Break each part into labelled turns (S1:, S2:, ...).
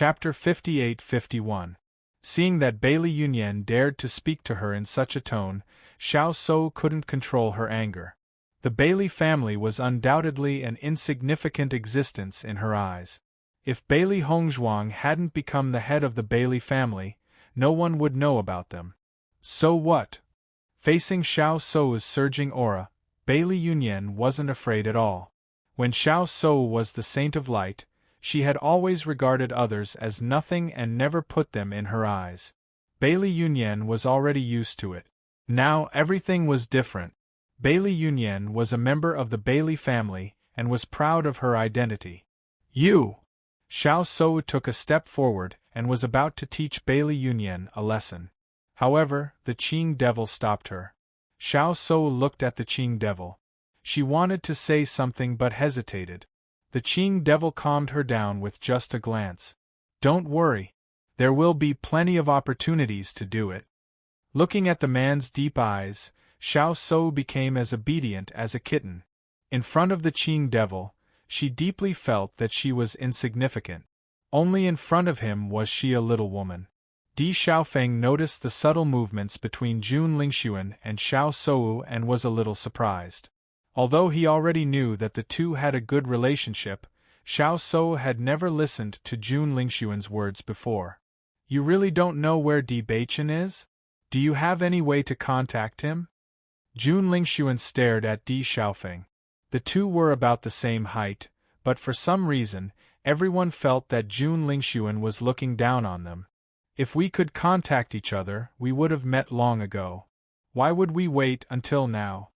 S1: Chapter 58-51. Seeing that Bailey Yunyan dared to speak to her in such a tone, Xiao Shou couldn't control her anger. The Bailey family was undoubtedly an insignificant existence in her eyes. If Bailey Hongzhuang hadn't become the head of the Bailey family, no one would know about them. So what? Facing Xiao Shou's surging aura, Bailey Yunyan wasn't afraid at all. When Xiao Shou was the saint of light, she had always regarded others as nothing and never put them in her eyes. Bailey Yunyan was already used to it. Now everything was different. Bailey Yunyan was a member of the Bailey family and was proud of her identity. You! Xiao Shou took a step forward and was about to teach Bailey Yunyan a lesson. However, the Qing devil stopped her. Xiao Shou looked at the Qing devil. She wanted to say something but hesitated. The Qing devil calmed her down with just a glance. Don't worry. There will be plenty of opportunities to do it. Looking at the man's deep eyes, Xiao Shou became as obedient as a kitten. In front of the Qing devil, she deeply felt that she was insignificant. Only in front of him was she a little woman. Di Xiaofeng noticed the subtle movements between Jun Lingxuan and Xiao Shou and was a little surprised. Although he already knew that the two had a good relationship, Xiao Shou had never listened to Jun Lingxuan's words before. You really don't know where Di Beichen is? Do you have any way to contact him? Jun Lingxuan stared at Di Xiaofeng. The two were about the same height, but for some reason, everyone felt that Jun Lingxuan was looking down on them. If we could contact each other, we would have met long ago. Why would we wait until now?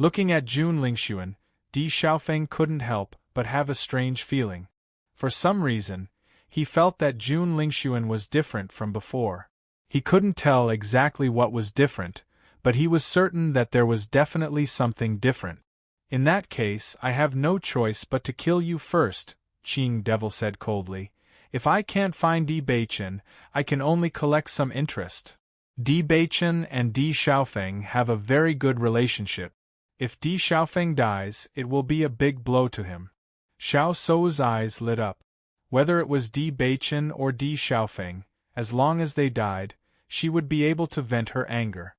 S1: Looking at Jun Lingxuan, Di Xiaofeng couldn't help but have a strange feeling. For some reason, he felt that Jun Lingxuan was different from before. He couldn't tell exactly what was different, but he was certain that there was definitely something different. In that case, I have no choice but to kill you first, Qing devil said coldly. If I can't find Di Beichen, I can only collect some interest. Di Beichen and Di Xiaofeng have a very good relationship. If Di Xiaofeng dies, it will be a big blow to him. Xiao Shou's eyes lit up. Whether it was Di Beichen or Di Xiaofeng, as long as they died, she would be able to vent her anger.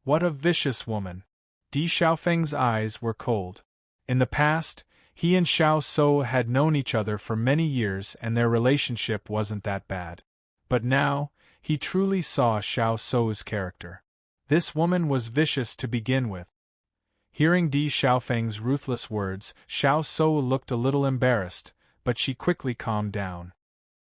S1: What a vicious woman! Di Xiaofeng's eyes were cold. In the past, he and Xiao Shou had known each other for many years and their relationship wasn't that bad. But now, he truly saw Xiao Shou's character. This woman was vicious to begin with. Hearing Di Xiaofeng's ruthless words, Xiao Shou looked a little embarrassed, but she quickly calmed down.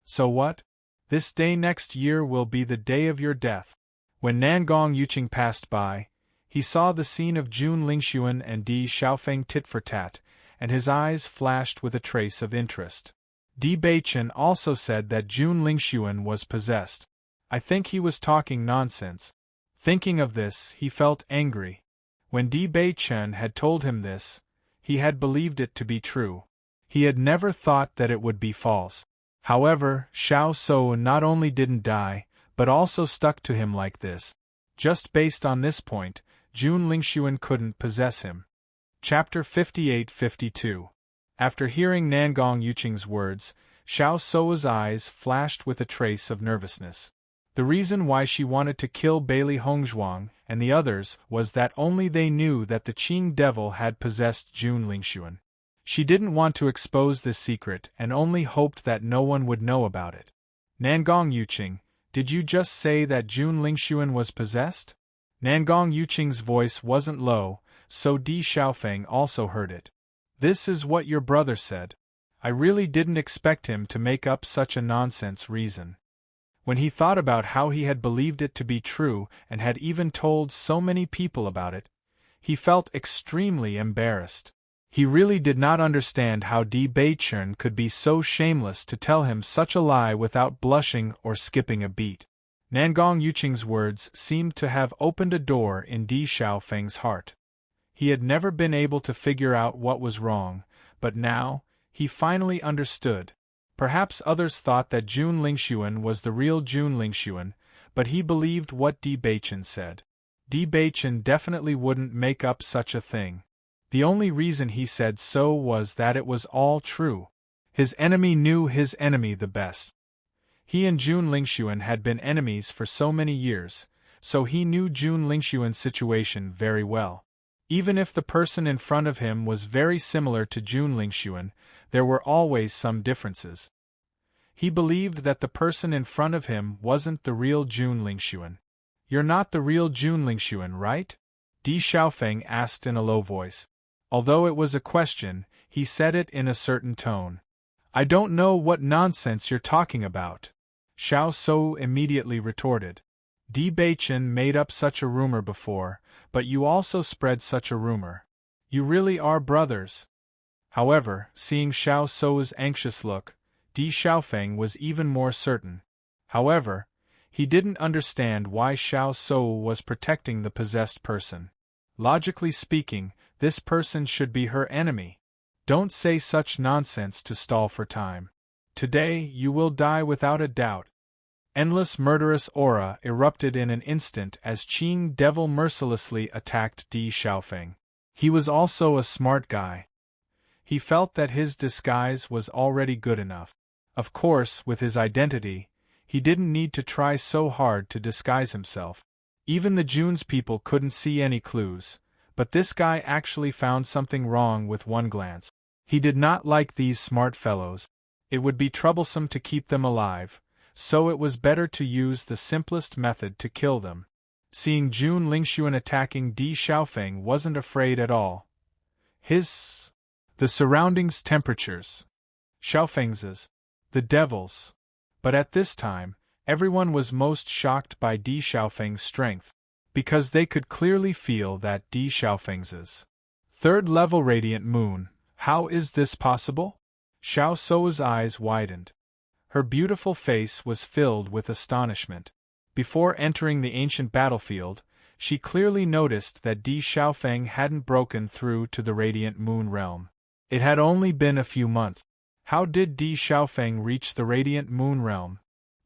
S1: So what? This day next year will be the day of your death. When Nangong Yuqing passed by, he saw the scene of Jun Lingxuan and Di Xiaofeng tit for tat, and his eyes flashed with a trace of interest. Di Beichen also said that Jun Lingxuan was possessed. I think he was talking nonsense. Thinking of this, he felt angry. When Di Beichen had told him this, he had believed it to be true. He had never thought that it would be false. However, Xiao Shou not only didn't die, but also stuck to him like this. Just based on this point, Jun Lingxuan couldn't possess him. Chapter 58-52. After hearing Nangong Yuqing's words, Xiao Shou's eyes flashed with a trace of nervousness. The reason why she wanted to kill Bailey Hongzhuang and the others was that only they knew that the Qing devil had possessed Jun Lingxuan. She didn't want to expose this secret and only hoped that no one would know about it. Nangong Yuqing, did you just say that Jun Lingxuan was possessed? Nangong Yuqing's voice wasn't low, so Di Xiaofeng also heard it. This is what your brother said. I really didn't expect him to make up such a nonsense reason. When he thought about how he had believed it to be true and had even told so many people about it, he felt extremely embarrassed. He really did not understand how Di Beichen could be so shameless to tell him such a lie without blushing or skipping a beat. Nangong Yuqing's words seemed to have opened a door in Di Xiaofeng's heart. He had never been able to figure out what was wrong, but now, he finally understood. Perhaps others thought that Jun Lingxuan was the real Jun Lingxuan, but he believed what Di Beichen said. Di Beichen definitely wouldn't make up such a thing. The only reason he said so was that it was all true. His enemy knew his enemy the best. He and Jun Lingxuan had been enemies for so many years, so he knew Jun Lingxuan's situation very well. Even if the person in front of him was very similar to Jun Lingxuan, there were always some differences. He believed that the person in front of him wasn't the real Jun Lingxuan. "You're not the real Jun Lingxuan, right?" Di Xiaofeng asked in a low voice. Although it was a question, he said it in a certain tone. "I don't know what nonsense you're talking about," Xiao Sou immediately retorted. "Di Beichen made up such a rumor before, but you also spread such a rumor. You really are brothers." However, seeing Xiao Sou's anxious look, Di Xiaofeng was even more certain. However, he didn't understand why Xiao Sou was protecting the possessed person. Logically speaking, this person should be her enemy. Don't say such nonsense to stall for time. Today you will die without a doubt. Endless murderous aura erupted in an instant as Qing Devil mercilessly attacked Di Xiaofeng. He was also a smart guy. He felt that his disguise was already good enough. Of course, with his identity, he didn't need to try so hard to disguise himself. Even the Jun's people couldn't see any clues, but this guy actually found something wrong with one glance. He did not like these smart fellows. It would be troublesome to keep them alive, so it was better to use the simplest method to kill them. Seeing Jun Lingxuan attacking Di Xiaofeng wasn't afraid at all. The surroundings temperatures. Xiaofeng's. The devils. But at this time, everyone was most shocked by Di Xiaofeng's strength, because they could clearly feel that Di Xiaofeng's third-level radiant moon. How is this possible? Xiao Sou's eyes widened. Her beautiful face was filled with astonishment. Before entering the ancient battlefield, she clearly noticed that Di Xiaofeng hadn't broken through to the radiant moon realm. It had only been a few months. How did Di Xiaofeng reach the radiant moon realm?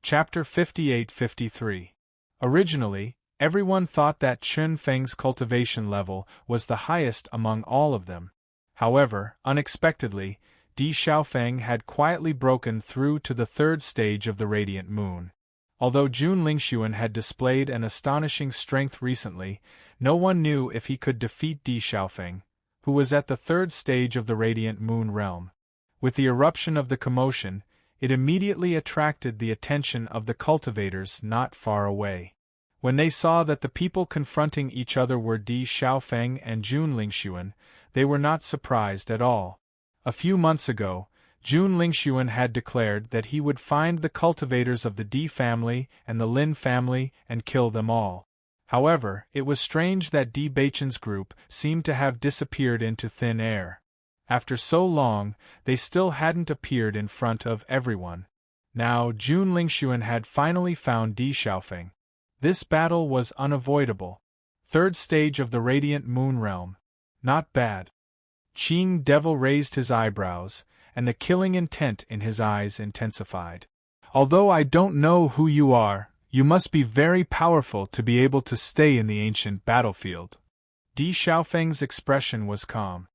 S1: Chapter 58-53. Originally, everyone thought that Chun Feng's cultivation level was the highest among all of them. However, unexpectedly, Di Xiaofeng had quietly broken through to the third stage of the radiant moon. Although Jun Lingxuan had displayed an astonishing strength recently, no one knew if he could defeat Di Xiaofeng, who was at the third stage of the radiant moon realm. With the eruption of the commotion, it immediately attracted the attention of the cultivators not far away. When they saw that the people confronting each other were Di Xiaofeng and Jun Lingxuan, they were not surprised at all. A few months ago, Jun Lingxuan had declared that he would find the cultivators of the Di family and the Lin family and kill them all. However, it was strange that Di Beichen's group seemed to have disappeared into thin air. After so long, they still hadn't appeared in front of everyone. Now Jun Lingxuan had finally found Di Xiaofeng. This battle was unavoidable. Third stage of the radiant moon realm. Not bad. Qing Devil raised his eyebrows, and the killing intent in his eyes intensified. "Although I don't know who you are, you must be very powerful to be able to stay in the ancient battlefield." Di Xiaofeng's expression was calm.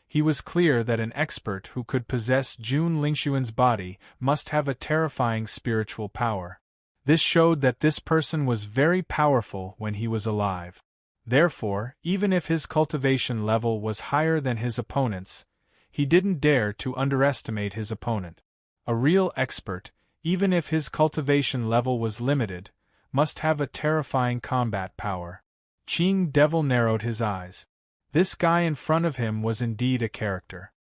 S1: He was clear that an expert who could possess Jun Lingxuan's body must have a terrifying spiritual power. This showed that this person was very powerful when he was alive. Therefore, even if his cultivation level was higher than his opponent's, he didn't dare to underestimate his opponent. A real expert, even if his cultivation level was limited, must have a terrifying combat power. Qing Devil narrowed his eyes. This guy in front of him was indeed a character.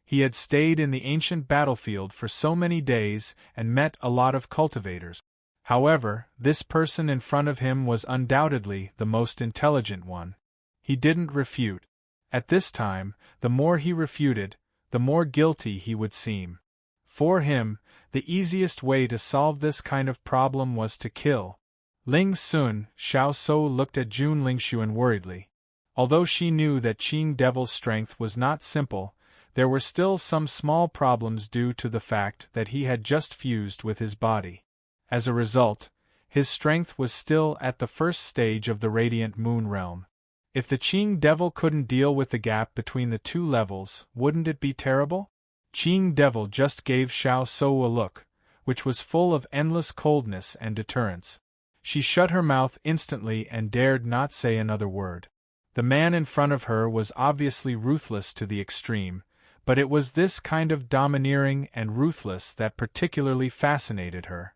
S1: He had stayed in the ancient battlefield for so many days and met a lot of cultivators. However, this person in front of him was undoubtedly the most intelligent one. He didn't refute. At this time, the more he refuted, the more guilty he would seem. For him, the easiest way to solve this kind of problem was to kill. Ling Sun. Xiao Sou looked at Jun Lingxuan worriedly. Although she knew that Qing Devil's strength was not simple, there were still some small problems due to the fact that he had just fused with his body. As a result, his strength was still at the first stage of the radiant moon realm. If the Qing Devil couldn't deal with the gap between the two levels, wouldn't it be terrible? Qing Devil just gave Xiao Sou a look, which was full of endless coldness and deterrence. She shut her mouth instantly and dared not say another word. The man in front of her was obviously ruthless to the extreme, but it was this kind of domineering and ruthless that particularly fascinated her.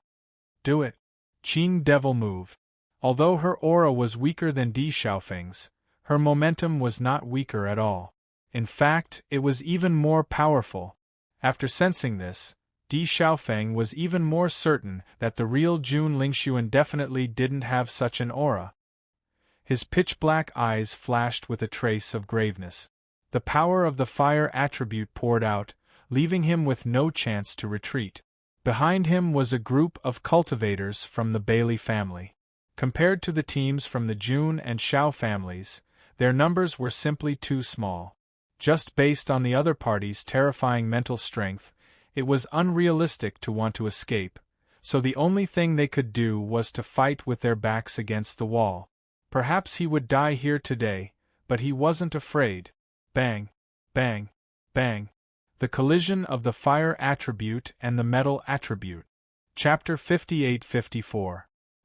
S1: Do it. Qing devil move. Although her aura was weaker than Di Xiaofeng's, her momentum was not weaker at all. In fact, it was even more powerful. After sensing this, Di Xiaofeng was even more certain that the real Jun Lingxuan definitely didn't have such an aura. His pitch-black eyes flashed with a trace of graveness. The power of the fire attribute poured out, leaving him with no chance to retreat. Behind him was a group of cultivators from the Bailey family. Compared to the teams from the Jun and Shao families, their numbers were simply too small. Just based on the other party's terrifying mental strength, it was unrealistic to want to escape, so the only thing they could do was to fight with their backs against the wall. Perhaps he would die here today, but he wasn't afraid. Bang! Bang! Bang! The collision of the fire attribute and the metal attribute. Chapter 58-54.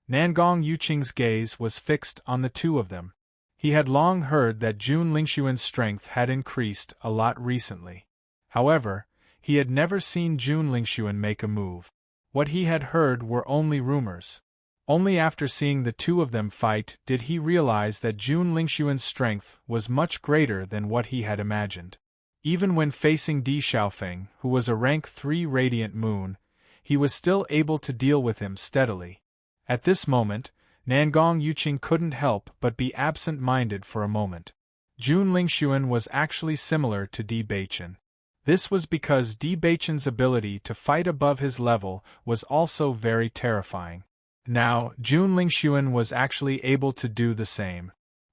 S1: Nangong Yuqing's gaze was fixed on the two of them. He had long heard that Jun Lingxuan's strength had increased a lot recently. However, he had never seen Jun Lingxuan make a move. What he had heard were only rumors. Only after seeing the two of them fight did he realize that Jun Lingxuan's strength was much greater than what he had imagined. Even when facing Di Xiaofeng, who was a rank 3 radiant moon, he was still able to deal with him steadily. At this moment, Nangong Yuqing couldn't help but be absent-minded for a moment. Jun Lingxuan was actually similar to Di Baichen. This was because Di Baichen's ability to fight above his level was also very terrifying. Now, Jun Lingxuan was actually able to do the same.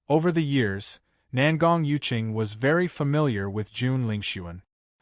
S1: Over the years, Nangong Yuqing was very familiar with Jun Lingxuan.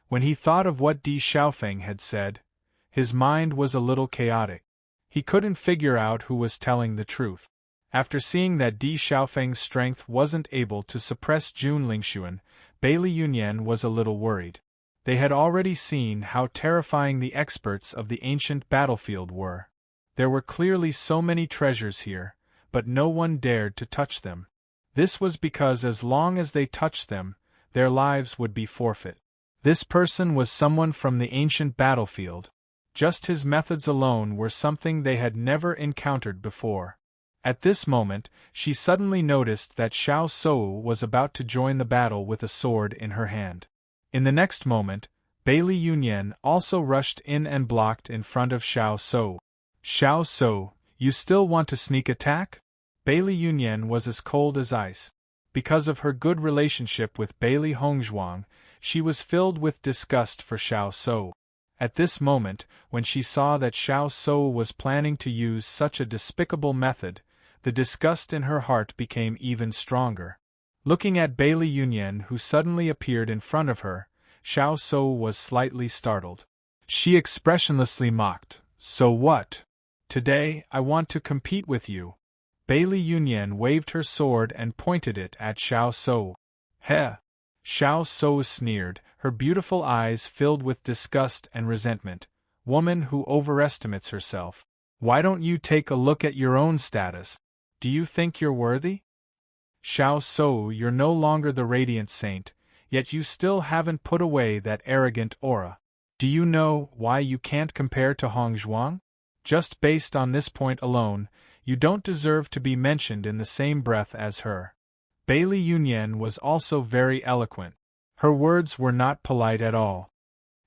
S1: When he thought of what Di Xiaofeng had said, his mind was a little chaotic. He couldn't figure out who was telling the truth. After seeing that Di Xiaofeng's strength wasn't able to suppress Jun Lingxuan, Bailey Yunyan was a little worried. They had already seen how terrifying the experts of the ancient battlefield were. There were clearly so many treasures here, but no one dared to touch them. This was because as long as they touched them, their lives would be forfeit. This person was someone from the ancient battlefield. Just his methods alone were something they had never encountered before. At this moment, she suddenly noticed that Xiao Sou was about to join the battle with a sword in her hand. In the next moment, Bailey Yunyan also rushed in and blocked in front of Xiao Sou. Xiao Sou, you still want to sneak attack? Bailey Yunyan was as cold as ice. Because of her good relationship with Bailey Hongzhuang, she was filled with disgust for Xiao Sou. At this moment, when she saw that Xiao Sou was planning to use such a despicable method, the disgust in her heart became even stronger. Looking at Bailey Yunyan, who suddenly appeared in front of her, Xiao Sou was slightly startled. She expressionlessly mocked, "So what? Today, I want to compete with you." Bailey Yunyan waved her sword and pointed it at Xiao Sou. Heh! Xiao Sou sneered, her beautiful eyes filled with disgust and resentment. Woman who overestimates herself. Why don't you take a look at your own status? Do you think you're worthy? Xiao Sou, you're no longer the radiant saint, yet you still haven't put away that arrogant aura. Do you know why you can't compare to Hongzhuang? Just based on this point alone, you don't deserve to be mentioned in the same breath as her. Bailey Yunyan was also very eloquent. Her words were not polite at all.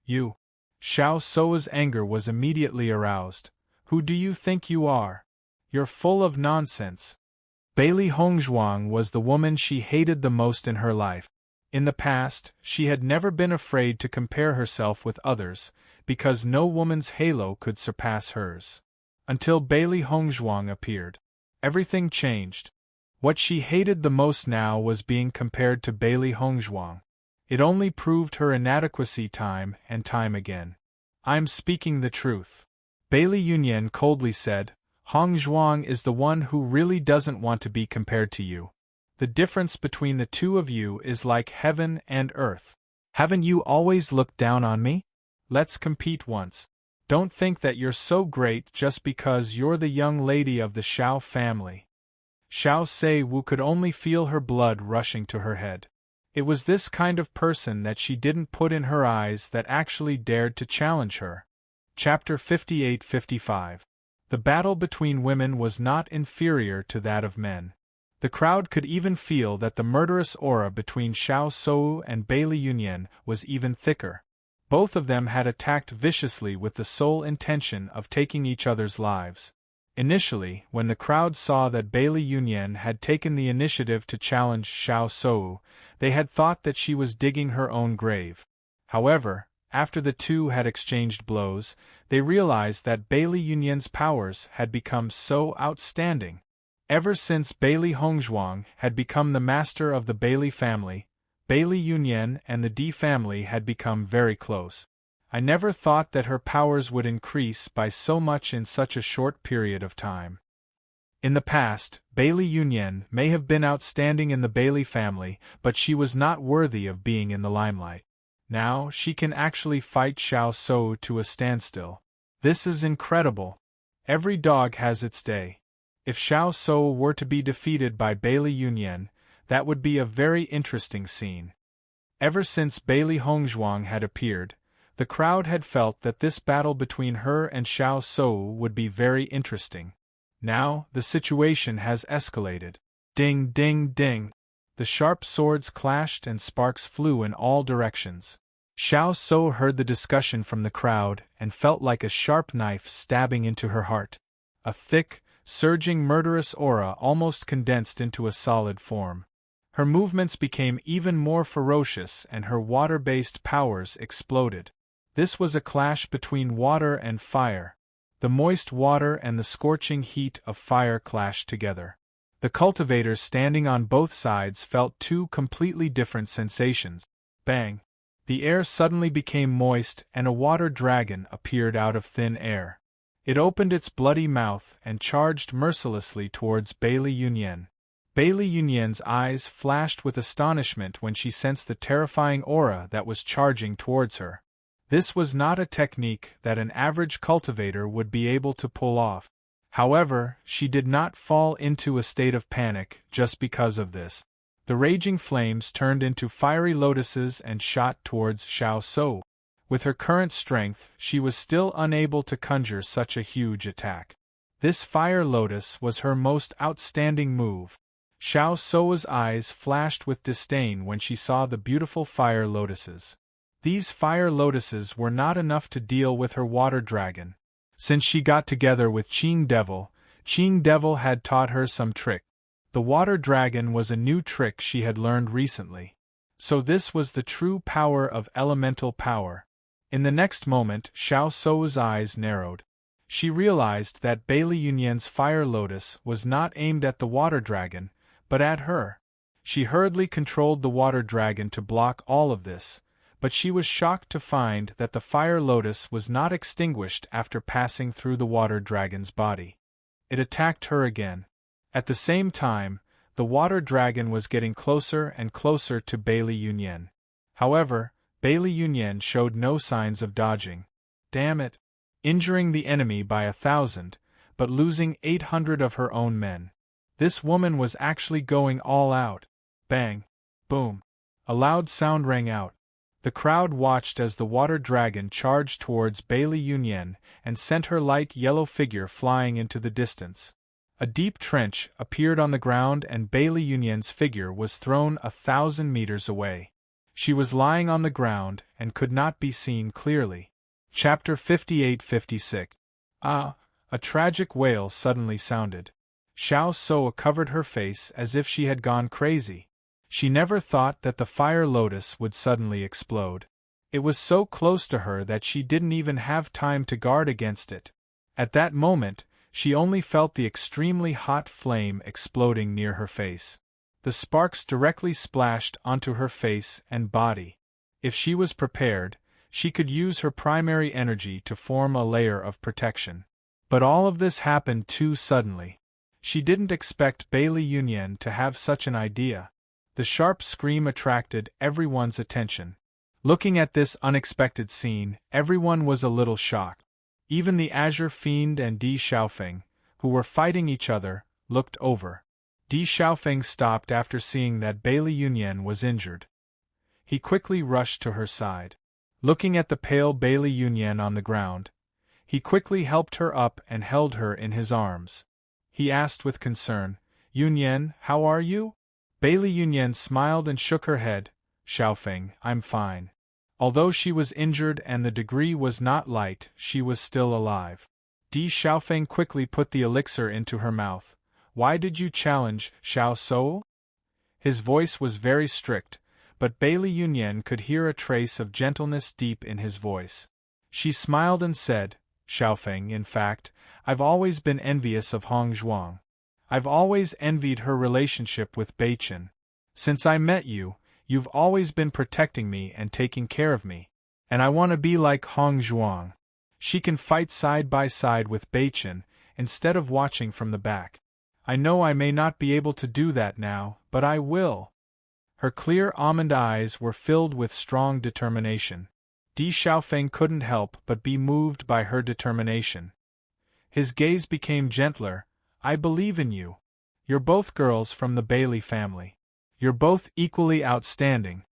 S1: You. Xiao Sou's anger was immediately aroused. Who do you think you are? You're full of nonsense. Bailey Hongzhuang was the woman she hated the most in her life. In the past, she had never been afraid to compare herself with others, because no woman's halo could surpass hers. Until Bailey Hongzhuang appeared. Everything changed. What she hated the most now was being compared to Bailey Hongzhuang. It only proved her inadequacy time and time again. I'm speaking the truth. Bailey Yunyan coldly said, Hongzhuang is the one who really doesn't want to be compared to you. The difference between the two of you is like heaven and earth. Haven't you always looked down on me? Let's compete once. Don't think that you're so great just because you're the young lady of the Xiao family. Xiao Sei-wu could only feel her blood rushing to her head. It was this kind of person that she didn't put in her eyes that actually dared to challenge her. Chapter 58-55. The battle between women was not inferior to that of men. The crowd could even feel that the murderous aura between Xiao Sou and Bailey Yunyan was even thicker. Both of them had attacked viciously with the sole intention of taking each other's lives. Initially, when the crowd saw that Bailey Yunyan had taken the initiative to challenge Xiao Sou, they had thought that she was digging her own grave. However, after the two had exchanged blows, they realized that Bailey Yunyan's powers had become so outstanding. Ever since Bailey Hongzhuang had become the master of the Bailey family, Bailey Yunyan and the Di family had become very close. I never thought that her powers would increase by so much in such a short period of time. In the past, Bailey Yunyan may have been outstanding in the Bailey family, but she was not worthy of being in the limelight. Now she can actually fight Xiao Sou to a standstill. This is incredible. Every dog has its day. If Xiao Sou were to be defeated by Bailey Yunyan, that would be a very interesting scene. Ever since Bailey Hongzhuang had appeared, the crowd had felt that this battle between her and Xiao Sou would be very interesting. Now, the situation has escalated. Ding, ding, ding. The sharp swords clashed and sparks flew in all directions. Xiao Sou heard the discussion from the crowd and felt like a sharp knife stabbing into her heart. A thick, surging murderous aura almost condensed into a solid form. Her movements became even more ferocious and her water-based powers exploded. This was a clash between water and fire. The moist water and the scorching heat of fire clashed together. The cultivators standing on both sides felt two completely different sensations. Bang! The air suddenly became moist and a water dragon appeared out of thin air. It opened its bloody mouth and charged mercilessly towards Bailey Yunyan. Bailey Yunyan's eyes flashed with astonishment when she sensed the terrifying aura that was charging towards her. This was not a technique that an average cultivator would be able to pull off. However, she did not fall into a state of panic just because of this. The raging flames turned into fiery lotuses and shot towards Xiao Sou. With her current strength, she was still unable to conjure such a huge attack. This fire lotus was her most outstanding move. Xiao Sou's eyes flashed with disdain when she saw the beautiful fire lotuses. These fire lotuses were not enough to deal with her water dragon. Since she got together with Qing Devil had taught her some trick. The water dragon was a new trick she had learned recently. So this was the true power of elemental power. In the next moment, Xiao Sou's eyes narrowed. She realized that Bailey Yunyan's fire lotus was not aimed at the water dragon, but at her. She hurriedly controlled the water dragon to block all of this, but she was shocked to find that the fire lotus was not extinguished after passing through the water dragon's body. It attacked her again. At the same time, the water dragon was getting closer and closer to Bailey Yunyan. However, Bailey Yunyan showed no signs of dodging. Damn it! Injuring the enemy by 1,000, but losing 800 of her own men. This woman was actually going all out. Bang! Boom! A loud sound rang out. The crowd watched as the water dragon charged towards Bailey Yunyan and sent her light yellow figure flying into the distance. A deep trench appeared on the ground and Bailey Yunyan's figure was thrown 1,000 meters away. She was lying on the ground and could not be seen clearly. Chapter 58-56. Ah! A tragic wail suddenly sounded. Xiao Sou covered her face as if she had gone crazy. She never thought that the fire lotus would suddenly explode. It was so close to her that she didn't even have time to guard against it. At that moment, she only felt the extremely hot flame exploding near her face. The sparks directly splashed onto her face and body. If she was prepared, she could use her primary energy to form a layer of protection. But all of this happened too suddenly. She didn't expect Bailey Yunyan to have such an idea. The sharp scream attracted everyone's attention. Looking at this unexpected scene, everyone was a little shocked. Even the Azure Fiend and Di Xiaofeng, who were fighting each other, looked over. Di Xiaofeng stopped after seeing that Bailey Yunyan was injured. He quickly rushed to her side. Looking at the pale Bailey Yunyan on the ground, he quickly helped her up and held her in his arms. He asked with concern, "Yunyan, how are you?" Bailey Yunyan smiled and shook her head. "Xiaofeng, I'm fine." Although she was injured and the degree was not light, she was still alive. Di Xiaofeng quickly put the elixir into her mouth. "Why did you challenge, Xiao Sou?" His voice was very strict, but Bailey Yunyan could hear a trace of gentleness deep in his voice. She smiled and said, "Xiaofeng, in fact, I've always been envious of Hong Zhuang. I've always envied her relationship with Beichen. Since I met you, you've always been protecting me and taking care of me. And I want to be like Hong Zhuang. She can fight side by side with Beichen, instead of watching from the back. I know I may not be able to do that now, but I will." Her clear almond eyes were filled with strong determination. Di Xiaofeng couldn't help but be moved by her determination. His gaze became gentler. "I believe in you. You're both girls from the Bailey family. You're both equally outstanding."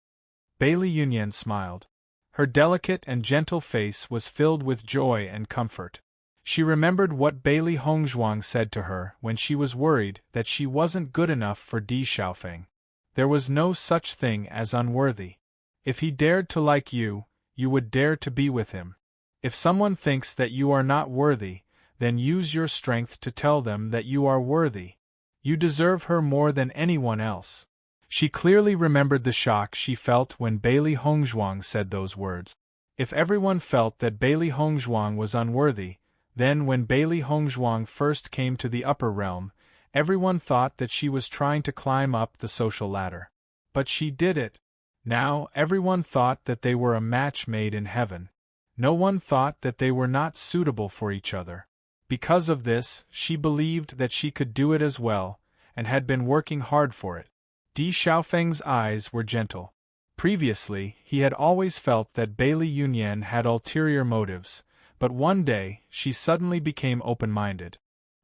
S1: Bailey Yunyan smiled. Her delicate and gentle face was filled with joy and comfort. She remembered what Bailey Hongzhuang said to her when she was worried that she wasn't good enough for Di Xiaofeng. There was no such thing as unworthy. If he dared to like you, you would dare to be with him. If someone thinks that you are not worthy, then use your strength to tell them that you are worthy. You deserve her more than anyone else. She clearly remembered the shock she felt when Bailey Hongzhuang said those words. If everyone felt that Bailey Hongzhuang was unworthy, then when Bailey Hongzhuang first came to the upper realm, everyone thought that she was trying to climb up the social ladder. But she did it. Now everyone thought that they were a match made in heaven. No one thought that they were not suitable for each other. Because of this, she believed that she could do it as well, and had been working hard for it. Di Xiaofeng's eyes were gentle. Previously, he had always felt that Bailey Yunyan had ulterior motives, but one day, she suddenly became open-minded.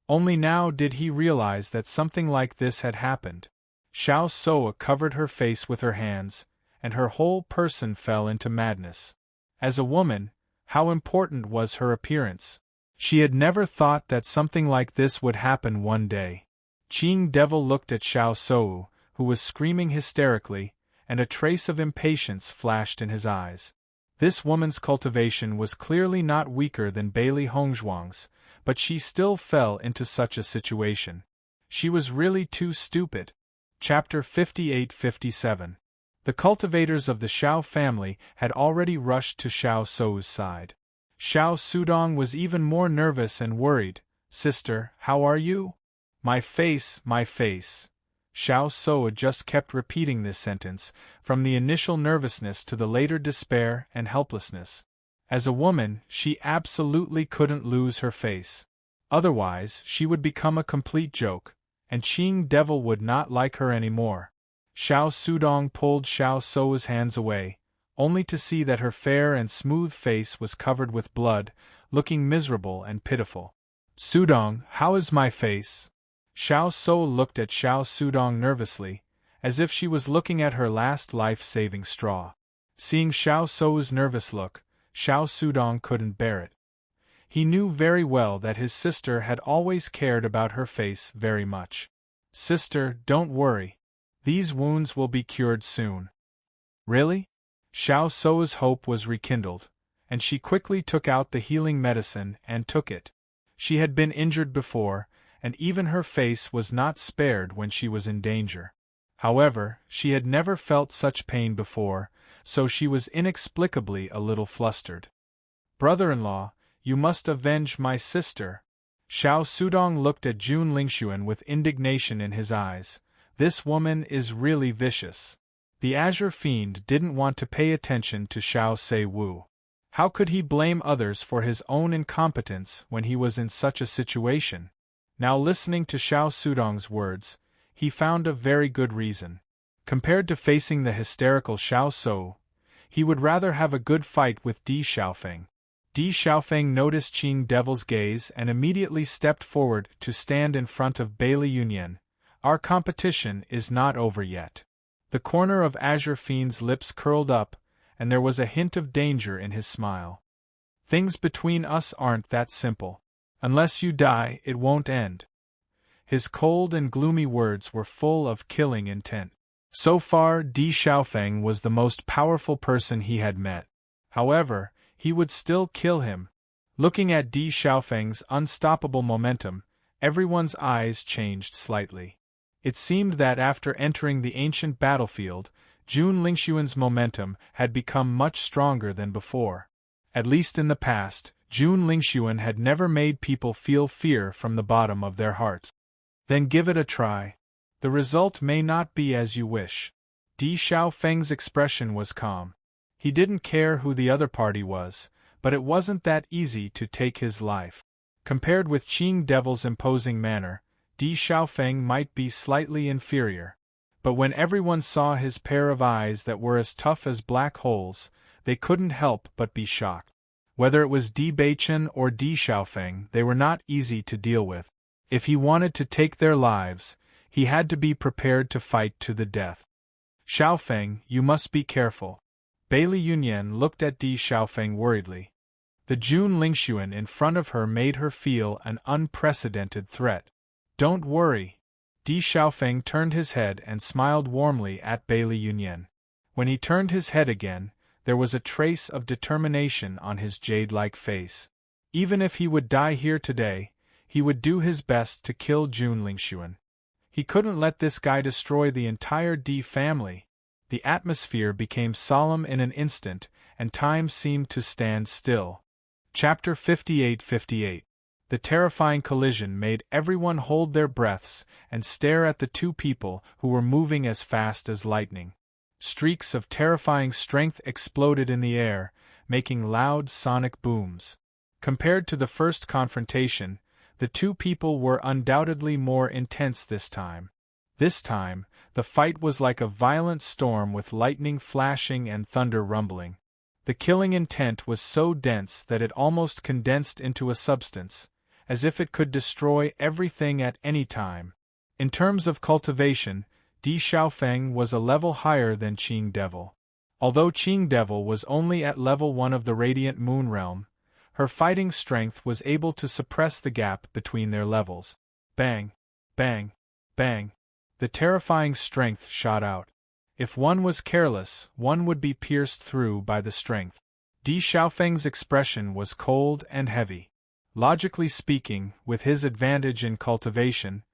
S1: Only now did he realize that something like this had happened. Xiao Soa covered her face with her hands, and her whole person fell into madness. As a woman, how important was her appearance? She had never thought that something like this would happen one day. Qing Devil looked at Xiao Sou, who was screaming hysterically, and a trace of impatience flashed in his eyes. This woman's cultivation was clearly not weaker than Bailey Hongzhuang's, but she still fell into such a situation. She was really too stupid. Chapter 58-57. The cultivators of the Xiao family had already rushed to Xiao Sou's side. Xiao Sudong was even more nervous and worried. "Sister, how are you?" My face, my face." Xiao Sou just kept repeating this sentence, from the initial nervousness to the later despair and helplessness. As a woman, she absolutely couldn't lose her face. Otherwise, she would become a complete joke, and Qing Devil would not like her anymore. Xiao Sudong pulled Xiao Sou's hands away, only to see that her fair and smooth face was covered with blood, looking miserable and pitiful. "Sudong, how is my face?" Xiao Sou looked at Xiao Sudong nervously, as if she was looking at her last life-saving straw. Seeing Xiao Sou's nervous look, Xiao Sudong couldn't bear it. He knew very well that his sister had always cared about her face very much. "Sister, don't worry. These wounds will be cured soon." "Really?" Xiao Sou's hope was rekindled, and she quickly took out the healing medicine and took it. She had been injured before, and even her face was not spared when she was in danger. However, she had never felt such pain before, so she was inexplicably a little flustered. "Brother-in-law, you must avenge my sister." Xiao Sudong looked at Jun Lingxuan with indignation in his eyes. This woman is really vicious. The Azure Fiend didn't want to pay attention to Xiao Se Wu. How could he blame others for his own incompetence when he was in such a situation? Now listening to Xiao Sudong's words, he found a very good reason. Compared to facing the hysterical Xiao Sou, he would rather have a good fight with Di Xiaofeng. Di Xiaofeng noticed Qing Devil's gaze and immediately stepped forward to stand in front of Bailey Yunyan. Our competition is not over yet. The corner of Azure Fiend's lips curled up, and there was a hint of danger in his smile. Things between us aren't that simple. Unless you die, it won't end. His cold and gloomy words were full of killing intent. So far, Di Xiaofeng was the most powerful person he had met. However, he would still kill him. Looking at Di Xiaofeng's unstoppable momentum, everyone's eyes changed slightly. It seemed that after entering the ancient battlefield, Jun Lingxuan's momentum had become much stronger than before. At least in the past, Jun Lingxuan had never made people feel fear from the bottom of their hearts. Then give it a try. The result may not be as you wish. Di Xiaofeng's expression was calm. He didn't care who the other party was, but it wasn't that easy to take his life. Compared with Qing Devil's imposing manner, Di Xiaofeng might be slightly inferior. But when everyone saw his pair of eyes that were as tough as black holes, they couldn't help but be shocked. Whether it was Di Beichen or Di Xiaofeng, they were not easy to deal with. If he wanted to take their lives, he had to be prepared to fight to the death. Xiaofeng, you must be careful. Bailey Yunyan looked at Di Xiaofeng worriedly. The Jun Lingxuan in front of her made her feel an unprecedented threat. Don't worry. Di Xiaofeng turned his head and smiled warmly at Bailey Yunyan. When he turned his head again, there was a trace of determination on his jade-like face. Even if he would die here today, he would do his best to kill Jun Lingxuan. He couldn't let this guy destroy the entire Di family. The atmosphere became solemn in an instant, and time seemed to stand still. Chapter 58. The terrifying collision made everyone hold their breaths and stare at the two people who were moving as fast as lightning. Streaks of terrifying strength exploded in the air, making loud sonic booms. Compared to the first confrontation, the two people were undoubtedly more intense this time. This time, the fight was like a violent storm with lightning flashing and thunder rumbling. The killing intent was so dense that it almost condensed into a substance, as if it could destroy everything at any time. In terms of cultivation, Di Xiaofeng was a level higher than Qing Devil. Although Qing Devil was only at level 1 of the Radiant Moon Realm, her fighting strength was able to suppress the gap between their levels. Bang! Bang! Bang! The terrifying strength shot out. If one was careless, one would be pierced through by the strength. Di Xiaofeng's expression was cold and heavy. Logically speaking, with his advantage in cultivation,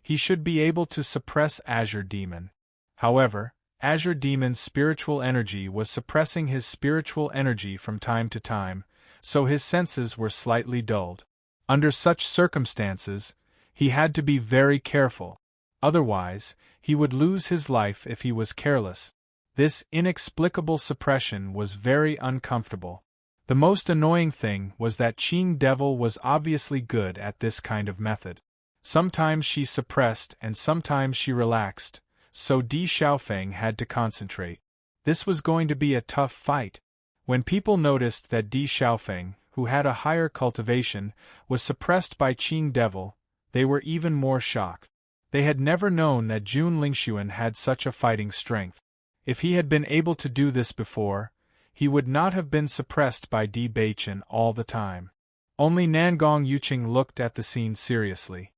S1: he should be able to suppress Azure Demon. However, Azure Demon's spiritual energy was suppressing his spiritual energy from time to time, so his senses were slightly dulled. Under such circumstances, he had to be very careful. Otherwise, he would lose his life if he was careless. This inexplicable suppression was very uncomfortable. The most annoying thing was that Qing Devil was obviously good at this kind of method. Sometimes she suppressed and sometimes she relaxed, so Di Xiaofeng had to concentrate. This was going to be a tough fight. When people noticed that Di Xiaofeng, who had a higher cultivation, was suppressed by Qing Devil, they were even more shocked. They had never known that Jun Lingxuan had such a fighting strength. If he had been able to do this before, he would not have been suppressed by Di Beichen all the time. Only Nangong Yuqing looked at the scene seriously.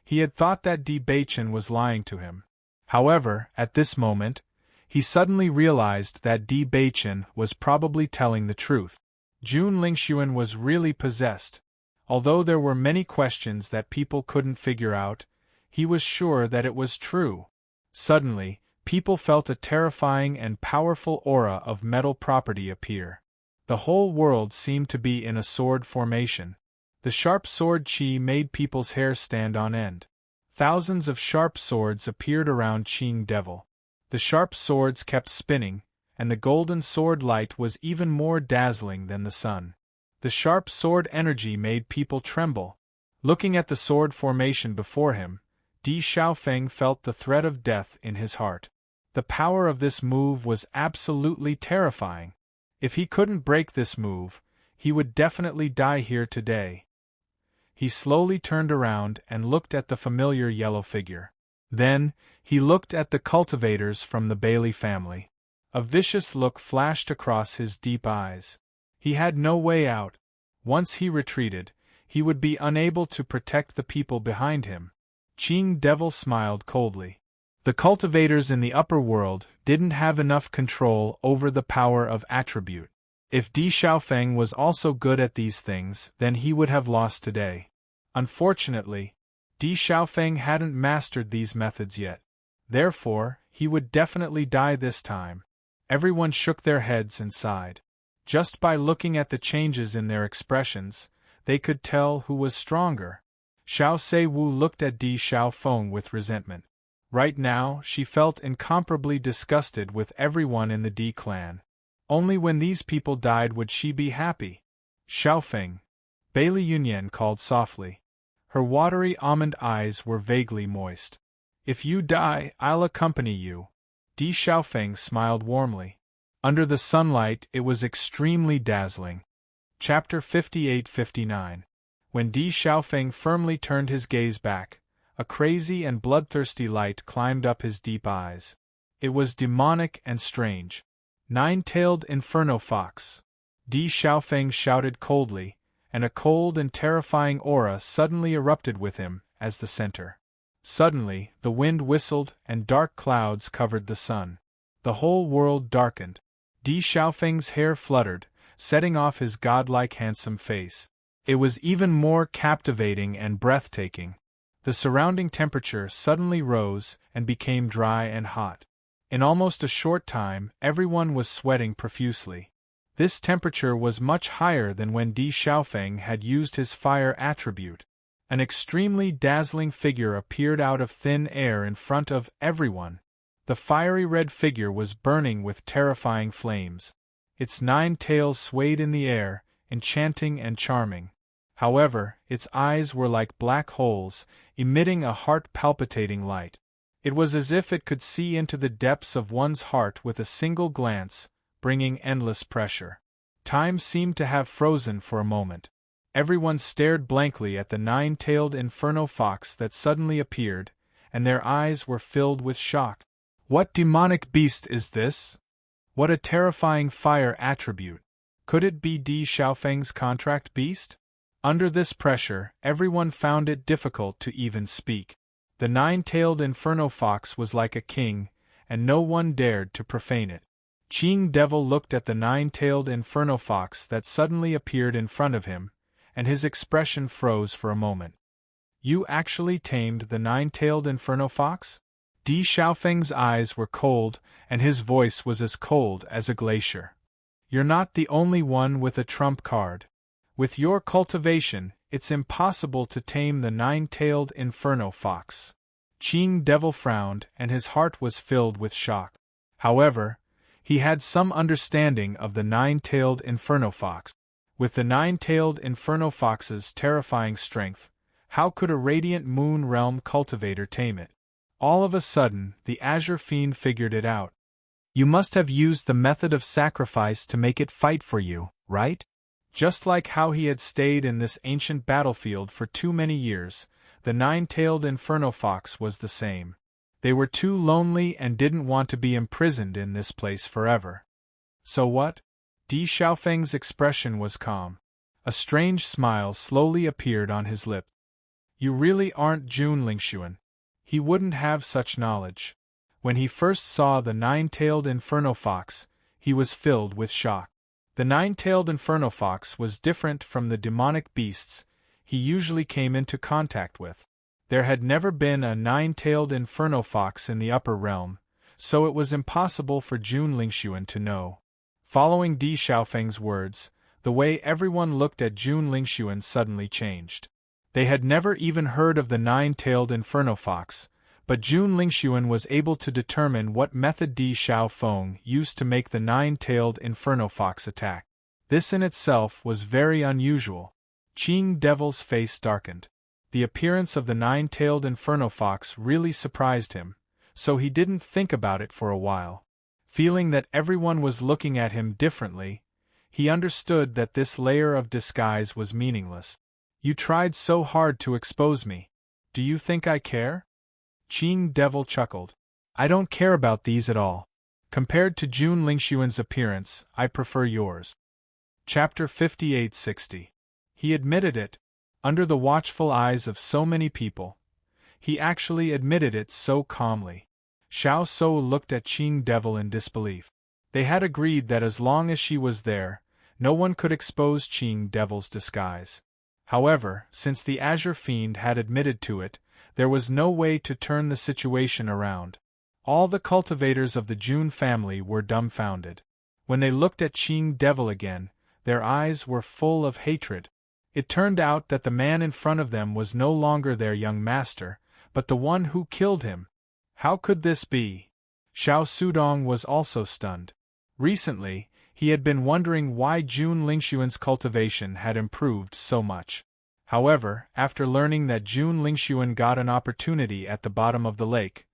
S1: He had thought that Di Beichen was lying to him. However, at this moment, he suddenly realized that Di Beichen was probably telling the truth. Jun Lingxuan was really possessed. Although there were many questions that people couldn't figure out, he was sure that it was true. Suddenly, people felt a terrifying and powerful aura of metal property appear. The whole world seemed to be in a sword formation. The sharp sword chi made people's hair stand on end. Thousands of sharp swords appeared around Qing Devil. The sharp swords kept spinning, and the golden sword light was even more dazzling than the sun. The sharp sword energy made people tremble. Looking at the sword formation before him, Di Xiaofeng felt the threat of death in his heart. The power of this move was absolutely terrifying. If he couldn't break this move, he would definitely die here today. He slowly turned around and looked at the familiar yellow figure. Then, he looked at the cultivators from the Bailey family. A vicious look flashed across his deep eyes. He had no way out. Once he retreated, he would be unable to protect the people behind him. Qing Devil smiled coldly. The cultivators in the upper world didn't have enough control over the power of attribute. If Di Xiaofeng was also good at these things, then he would have lost today. Unfortunately, Di Xiaofeng hadn't mastered these methods yet. Therefore, he would definitely die this time. Everyone shook their heads and sighed. Just by looking at the changes in their expressions, they could tell who was stronger. Xiao Seiwu looked at Di Xiaofeng with resentment. Right now, she felt incomparably disgusted with everyone in the Di clan. Only when these people died would she be happy. Xiaofeng, Bailey Yunyan called softly. Her watery almond eyes were vaguely moist. If you die, I'll accompany you. Di Xiaofeng smiled warmly. Under the sunlight, it was extremely dazzling. Chapter 58-59. When Di Xiaofeng firmly turned his gaze back, a crazy and bloodthirsty light climbed up his deep eyes. It was demonic and strange. Nine-tailed inferno fox. Di Xiaofeng shouted coldly, and a cold and terrifying aura suddenly erupted with him as the center. Suddenly, the wind whistled and dark clouds covered the sun. The whole world darkened. Di Xiaofeng's hair fluttered, setting off his godlike handsome face. It was even more captivating and breathtaking. The surrounding temperature suddenly rose and became dry and hot. In almost a short time, everyone was sweating profusely. This temperature was much higher than when Di Xiaofeng had used his fire attribute. An extremely dazzling figure appeared out of thin air in front of everyone. The fiery red figure was burning with terrifying flames. Its 9 tails swayed in the air, enchanting and charming. However, its eyes were like black holes, emitting a heart-palpitating light. It was as if it could see into the depths of one's heart with a single glance, bringing endless pressure. Time seemed to have frozen for a moment. Everyone stared blankly at the 9-tailed inferno fox that suddenly appeared, and their eyes were filled with shock. What demonic beast is this? What a terrifying fire attribute! Could it be Di Xiaofeng's contract beast? Under this pressure, everyone found it difficult to even speak. The 9-tailed inferno fox was like a king, and no one dared to profane it. Qing Devil looked at the 9-tailed inferno fox that suddenly appeared in front of him, and his expression froze for a moment. You actually tamed the 9-tailed inferno fox? Di Xiaofeng's eyes were cold, and his voice was as cold as a glacier. You're not the only one with a trump card. With your cultivation, it's impossible to tame the 9-tailed inferno fox. Qing Devil frowned, and his heart was filled with shock. However, he had some understanding of the 9-tailed inferno fox. With the 9-tailed inferno fox's terrifying strength, how could a radiant moon realm cultivator tame it? All of a sudden, the Azure Fiend figured it out. You must have used the method of sacrifice to make it fight for you, right? Just like how he had stayed in this ancient battlefield for too many years, the 9-tailed inferno fox was the same. They were too lonely and didn't want to be imprisoned in this place forever. So what? Di Xiaofeng's expression was calm. A strange smile slowly appeared on his lip. You really aren't Jun Lingxuan. He wouldn't have such knowledge. When he first saw the 9-tailed inferno fox, he was filled with shock. The 9-tailed inferno fox was different from the demonic beasts he usually came into contact with. There had never been a 9-tailed inferno fox in the upper realm, so it was impossible for Jun Lingxuan to know. Following Di Xiaofeng's words, the way everyone looked at Jun Lingxuan suddenly changed. They had never even heard of the 9-tailed inferno fox, but Jun Lingxuan was able to determine what method Di Xiaofeng used to make the 9-tailed inferno fox attack. This in itself was very unusual. Qing Devil's face darkened. The appearance of the 9-tailed inferno fox really surprised him, so he didn't think about it for a while. Feeling that everyone was looking at him differently, he understood that this layer of disguise was meaningless. You tried so hard to expose me. Do you think I care? Qing Devil chuckled. I don't care about these at all. Compared to Jun Lingxuan's appearance, I prefer yours. Chapter 5860. He admitted it, under the watchful eyes of so many people. He actually admitted it so calmly. Xiao Shou looked at Qing Devil in disbelief. They had agreed that as long as she was there, no one could expose Qing Devil's disguise. However, since the Azure Fiend had admitted to it, there was no way to turn the situation around. All the cultivators of the Jun family were dumbfounded. When they looked at Qing Devil again, their eyes were full of hatred. It turned out that the man in front of them was no longer their young master, but the one who killed him. How could this be? Xiao Sudong was also stunned. Recently, he had been wondering why Jun Lingxuan's cultivation had improved so much. However, after learning that Jun Lingxuan got an opportunity at the bottom of the lake,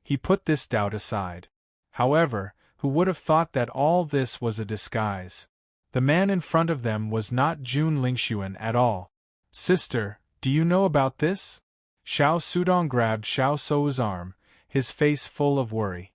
S1: he put this doubt aside. However, who would have thought that all this was a disguise? The man in front of them was not Jun Lingxuan at all. Sister, do you know about this? Xiao Sudong grabbed Xiao Shou's arm, his face full of worry.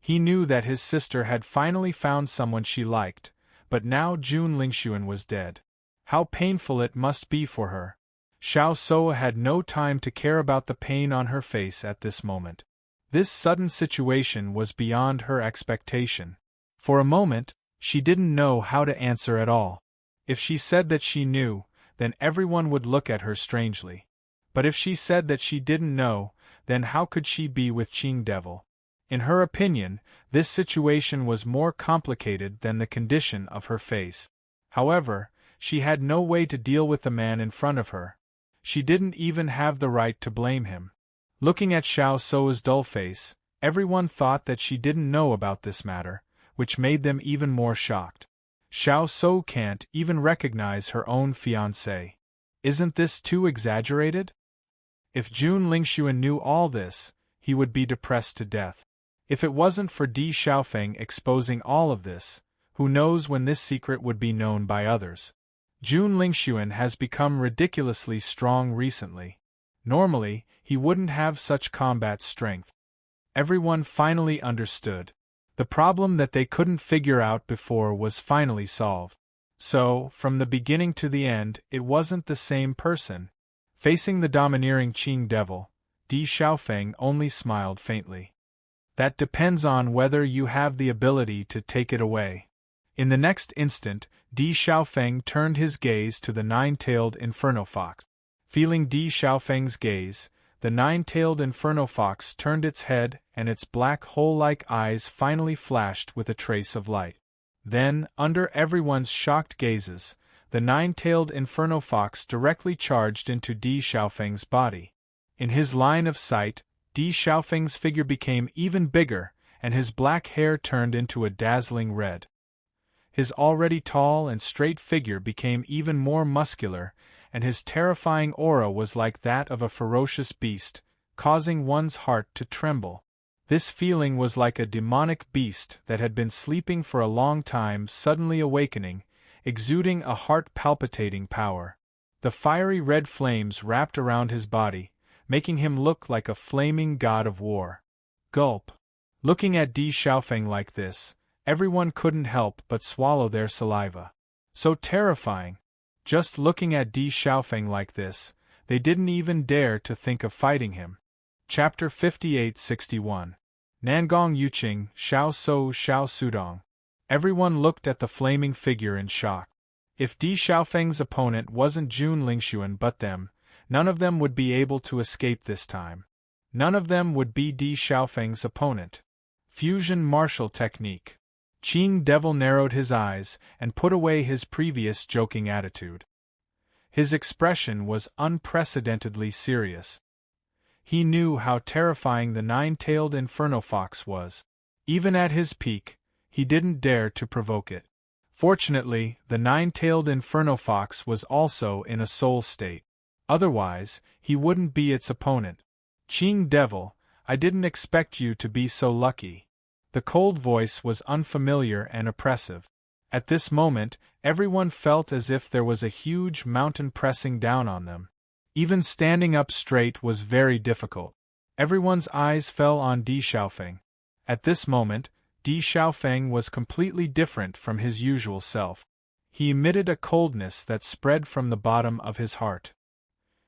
S1: He knew that his sister had finally found someone she liked, but now Jun Lingxuan was dead. How painful it must be for her. Xiao Shou had no time to care about the pain on her face at this moment. This sudden situation was beyond her expectation. For a moment, she didn't know how to answer at all. If she said that she knew, then everyone would look at her strangely. But if she said that she didn't know, then how could she be with Qing Devil? In her opinion, this situation was more complicated than the condition of her face. However, she had no way to deal with the man in front of her. She didn't even have the right to blame him. Looking at Xiao Shou's dull face, everyone thought that she didn't know about this matter, which made them even more shocked. Xiao Shou can't even recognize her own fiancé. Isn't this too exaggerated? If Jun Lingxuan knew all this, he would be depressed to death. If it wasn't for Di Xiaofeng exposing all of this, who knows when this secret would be known by others. Jun Lingxuan has become ridiculously strong recently. Normally, he wouldn't have such combat strength. Everyone finally understood. The problem that they couldn't figure out before was finally solved. So, from the beginning to the end, it wasn't the same person. Facing the domineering Qing Devil, Di Xiaofeng only smiled faintly. That depends on whether you have the ability to take it away. In the next instant, Di Xiaofeng turned his gaze to the nine-tailed inferno fox. Feeling Di Xiaofeng's gaze, the nine-tailed inferno fox turned its head and its black hole-like eyes finally flashed with a trace of light. Then, under everyone's shocked gazes, the nine-tailed inferno fox directly charged into Di Xiaofeng's body. In his line of sight, Di Xiaofeng's figure became even bigger, and his black hair turned into a dazzling red. His already tall and straight figure became even more muscular, and his terrifying aura was like that of a ferocious beast, causing one's heart to tremble. This feeling was like a demonic beast that had been sleeping for a long time suddenly awakening, exuding a heart-palpitating power. The fiery red flames wrapped around his body, making him look like a flaming god of war. Gulp. Looking at Di Xiaofeng like this, everyone couldn't help but swallow their saliva. So terrifying. Just looking at Di Xiaofeng like this, they didn't even dare to think of fighting him. Chapter 5861. Nangong Yuqing, Xiao Shou, Xiao Sudong. Everyone looked at the flaming figure in shock. If Di Xiaofeng's opponent wasn't Jun Lingxuan but them, none of them would be able to escape this time. None of them would be Di Xiaofeng's opponent. Fusion martial technique. Qing Devil narrowed his eyes and put away his previous joking attitude. His expression was unprecedentedly serious. He knew how terrifying the nine-tailed inferno fox was. Even at his peak, he didn't dare to provoke it. Fortunately, the nine-tailed inferno fox was also in a soul state. Otherwise, he wouldn't be its opponent. Qing Devil, I didn't expect you to be so lucky. The cold voice was unfamiliar and oppressive. At this moment, everyone felt as if there was a huge mountain pressing down on them. Even standing up straight was very difficult. Everyone's eyes fell on Di Xiaofeng. At this moment, Di Xiaofeng was completely different from his usual self. He emitted a coldness that spread from the bottom of his heart.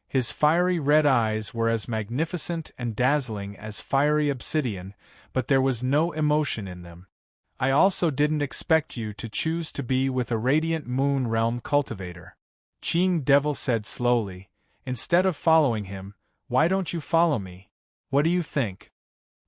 S1: His fiery red eyes were as magnificent and dazzling as fiery obsidian, but there was no emotion in them. I also didn't expect you to choose to be with a radiant moon realm cultivator. Qing Devil said slowly. Instead of following him, why don't you follow me? What do you think?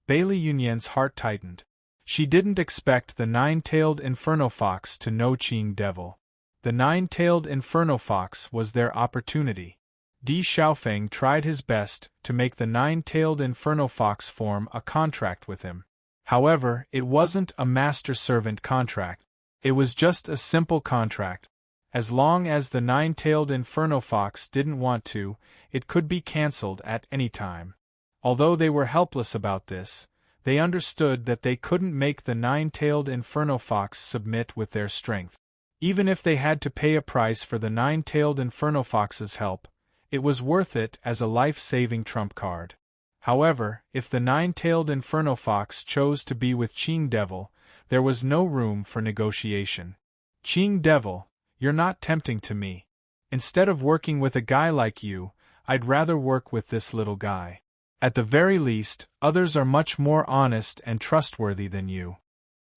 S1: Bailey Yunyan's heart tightened. She didn't expect the nine-tailed Inferno Fox to know Qing Devil. The nine-tailed Inferno Fox was their opportunity. Di Xiaofeng tried his best to make the nine-tailed Inferno Fox form a contract with him. However, it wasn't a master-servant contract. It was just a simple contract. As long as the nine-tailed Inferno Fox didn't want to, it could be cancelled at any time. Although they were helpless about this, they understood that they couldn't make the nine-tailed Inferno Fox submit with their strength. Even if they had to pay a price for the nine-tailed Inferno Fox's help, it was worth it as a life-saving trump card. However, if the nine-tailed Inferno Fox chose to be with Qing Devil, there was no room for negotiation. Qing Devil, you're not tempting to me. Instead of working with a guy like you, I'd rather work with this little guy. At the very least, others are much more honest and trustworthy than you.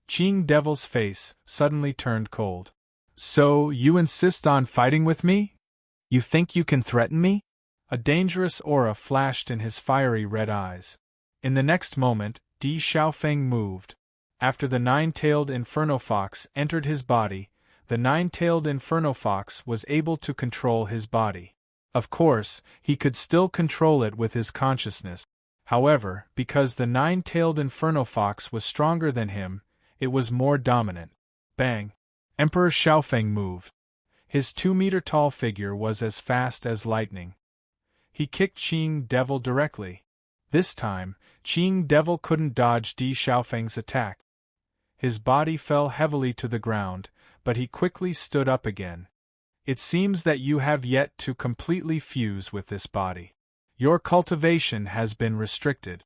S1: Qing Devil's face suddenly turned cold. So, you insist on fighting with me? You think you can threaten me? A dangerous aura flashed in his fiery red eyes. In the next moment, Di Xiaofeng moved. After the nine-tailed Inferno Fox entered his body, the nine-tailed Inferno Fox was able to control his body. Of course, he could still control it with his consciousness. However, because the nine-tailed Inferno Fox was stronger than him, it was more dominant. Bang! Emperor Xiaofeng moved. His 2-meter-tall figure was as fast as lightning. He kicked Qing Devil directly. This time, Qing Devil couldn't dodge Di Xiaofeng's attack. His body fell heavily to the ground, but he quickly stood up again. It seems that you have yet to completely fuse with this body. Your cultivation has been restricted.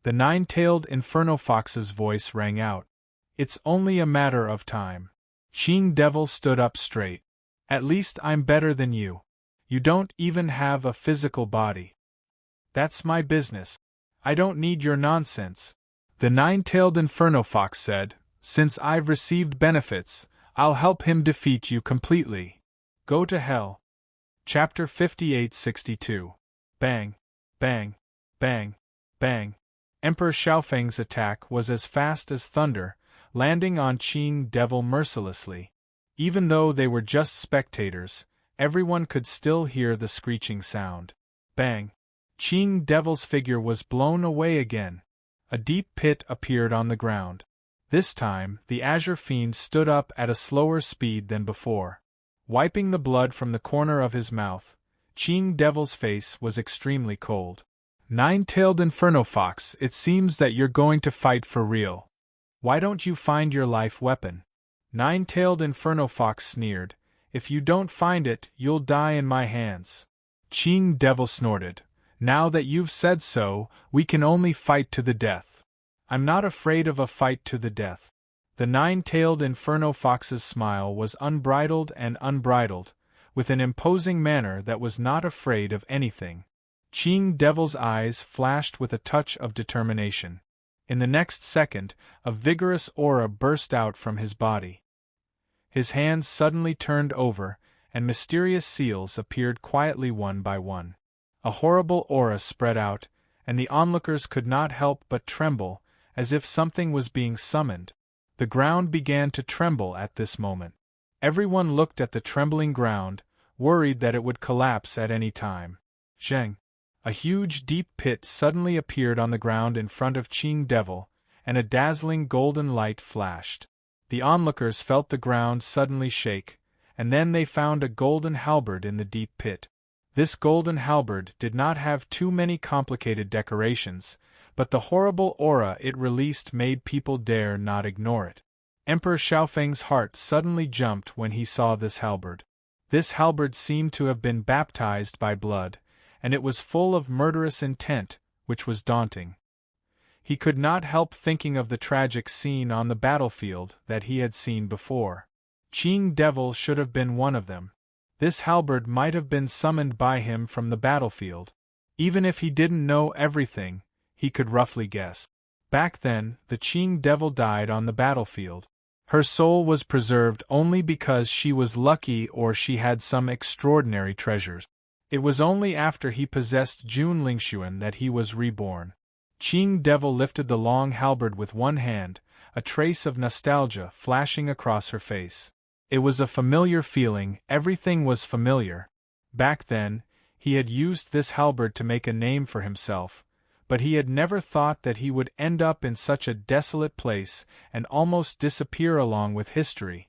S1: The nine-tailed Inferno Fox's voice rang out. It's only a matter of time. Qing Devil stood up straight. At least I'm better than you. You don't even have a physical body. That's my business. I don't need your nonsense. The nine-tailed Inferno Fox said, since I've received benefits, I'll help him defeat you completely. Go to hell. Chapter 5862. Bang, bang, bang, bang. Emperor Xiaofeng's attack was as fast as thunder, landing on Qing Devil mercilessly. Even though they were just spectators, everyone could still hear the screeching sound. Bang! Qing Devil's figure was blown away again. A deep pit appeared on the ground. This time, the Azure Fiend stood up at a slower speed than before. Wiping the blood from the corner of his mouth, Qing Devil's face was extremely cold. Nine-tailed Inferno Fox, it seems that you're going to fight for real. Why don't you find your life weapon? Nine-tailed Inferno Fox sneered. If you don't find it, you'll die in my hands. Qing Devil snorted. Now that you've said so, we can only fight to the death. I'm not afraid of a fight to the death. The nine-tailed Inferno Fox's smile was unbridled and unbridled, with an imposing manner that was not afraid of anything. Qing Devil's eyes flashed with a touch of determination. In the next second, a vigorous aura burst out from his body. His hands suddenly turned over, and mysterious seals appeared quietly one by one. A horrible aura spread out, and the onlookers could not help but tremble, as if something was being summoned. The ground began to tremble at this moment. Everyone looked at the trembling ground, worried that it would collapse at any time. Zheng! A huge deep pit suddenly appeared on the ground in front of Qing Devil, and a dazzling golden light flashed. The onlookers felt the ground suddenly shake, and then they found a golden halberd in the deep pit. This golden halberd did not have too many complicated decorations, but the horrible aura it released made people dare not ignore it. Emperor Xiaofeng's heart suddenly jumped when he saw this halberd. This halberd seemed to have been baptized by blood, and it was full of murderous intent, which was daunting. He could not help thinking of the tragic scene on the battlefield that he had seen before. Qing Devil should have been one of them. This halberd might have been summoned by him from the battlefield. Even if he didn't know everything, he could roughly guess. Back then, the Qing Devil died on the battlefield. Her soul was preserved only because she was lucky or she had some extraordinary treasures. It was only after he possessed Jun Lingxuan that he was reborn. Qing Devil lifted the long halberd with one hand, a trace of nostalgia flashing across her face. It was a familiar feeling, everything was familiar. Back then, he had used this halberd to make a name for himself, but he had never thought that he would end up in such a desolate place and almost disappear along with history.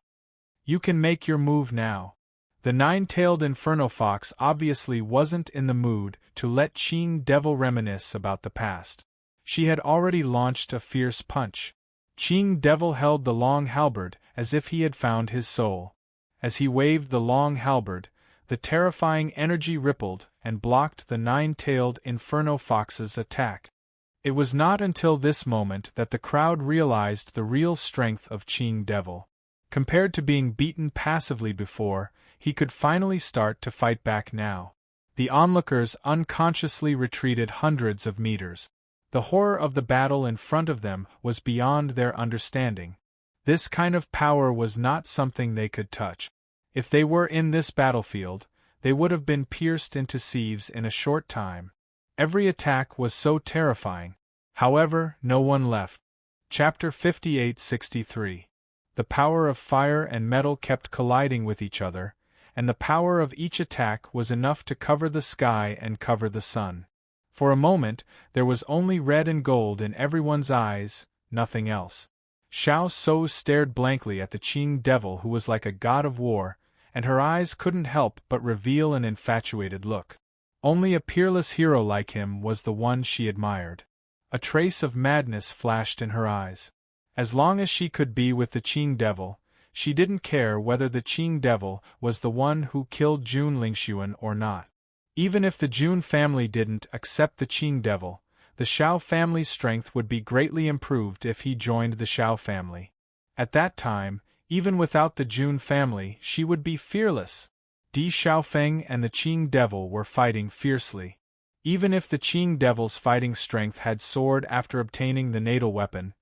S1: You can make your move now. The nine-tailed Inferno Fox obviously wasn't in the mood to let Qing Devil reminisce about the past. She had already launched a fierce punch. Qing Devil held the long halberd as if he had found his soul. As he waved the long halberd, the terrifying energy rippled and blocked the nine-tailed Inferno Fox's attack. It was not until this moment that the crowd realized the real strength of Qing Devil. Compared to being beaten passively before, he could finally start to fight back now. The onlookers unconsciously retreated hundreds of meters. The horror of the battle in front of them was beyond their understanding. This kind of power was not something they could touch. If they were in this battlefield, they would have been pierced into sieves in a short time. Every attack was so terrifying. However, no one left. Chapter 58-63. The power of fire and metal kept colliding with each other, and the power of each attack was enough to cover the sky and cover the sun. For a moment, there was only red and gold in everyone's eyes, nothing else. Xiao So stared blankly at the Qing Devil who was like a god of war, and her eyes couldn't help but reveal an infatuated look. Only a peerless hero like him was the one she admired. A trace of madness flashed in her eyes. As long as she could be with the Qing Devil, she didn't care whether the Qing Devil was the one who killed Jun Lingxuan or not. Even if the Jun family didn't accept the Qing Devil, the Xiao family's strength would be greatly improved if he joined the Xiao family. At that time, even without the Jun family, she would be fearless. Di Xiaofeng and the Qing Devil were fighting fiercely. Even if the Qing Devil's fighting strength had soared after obtaining the natal weapon,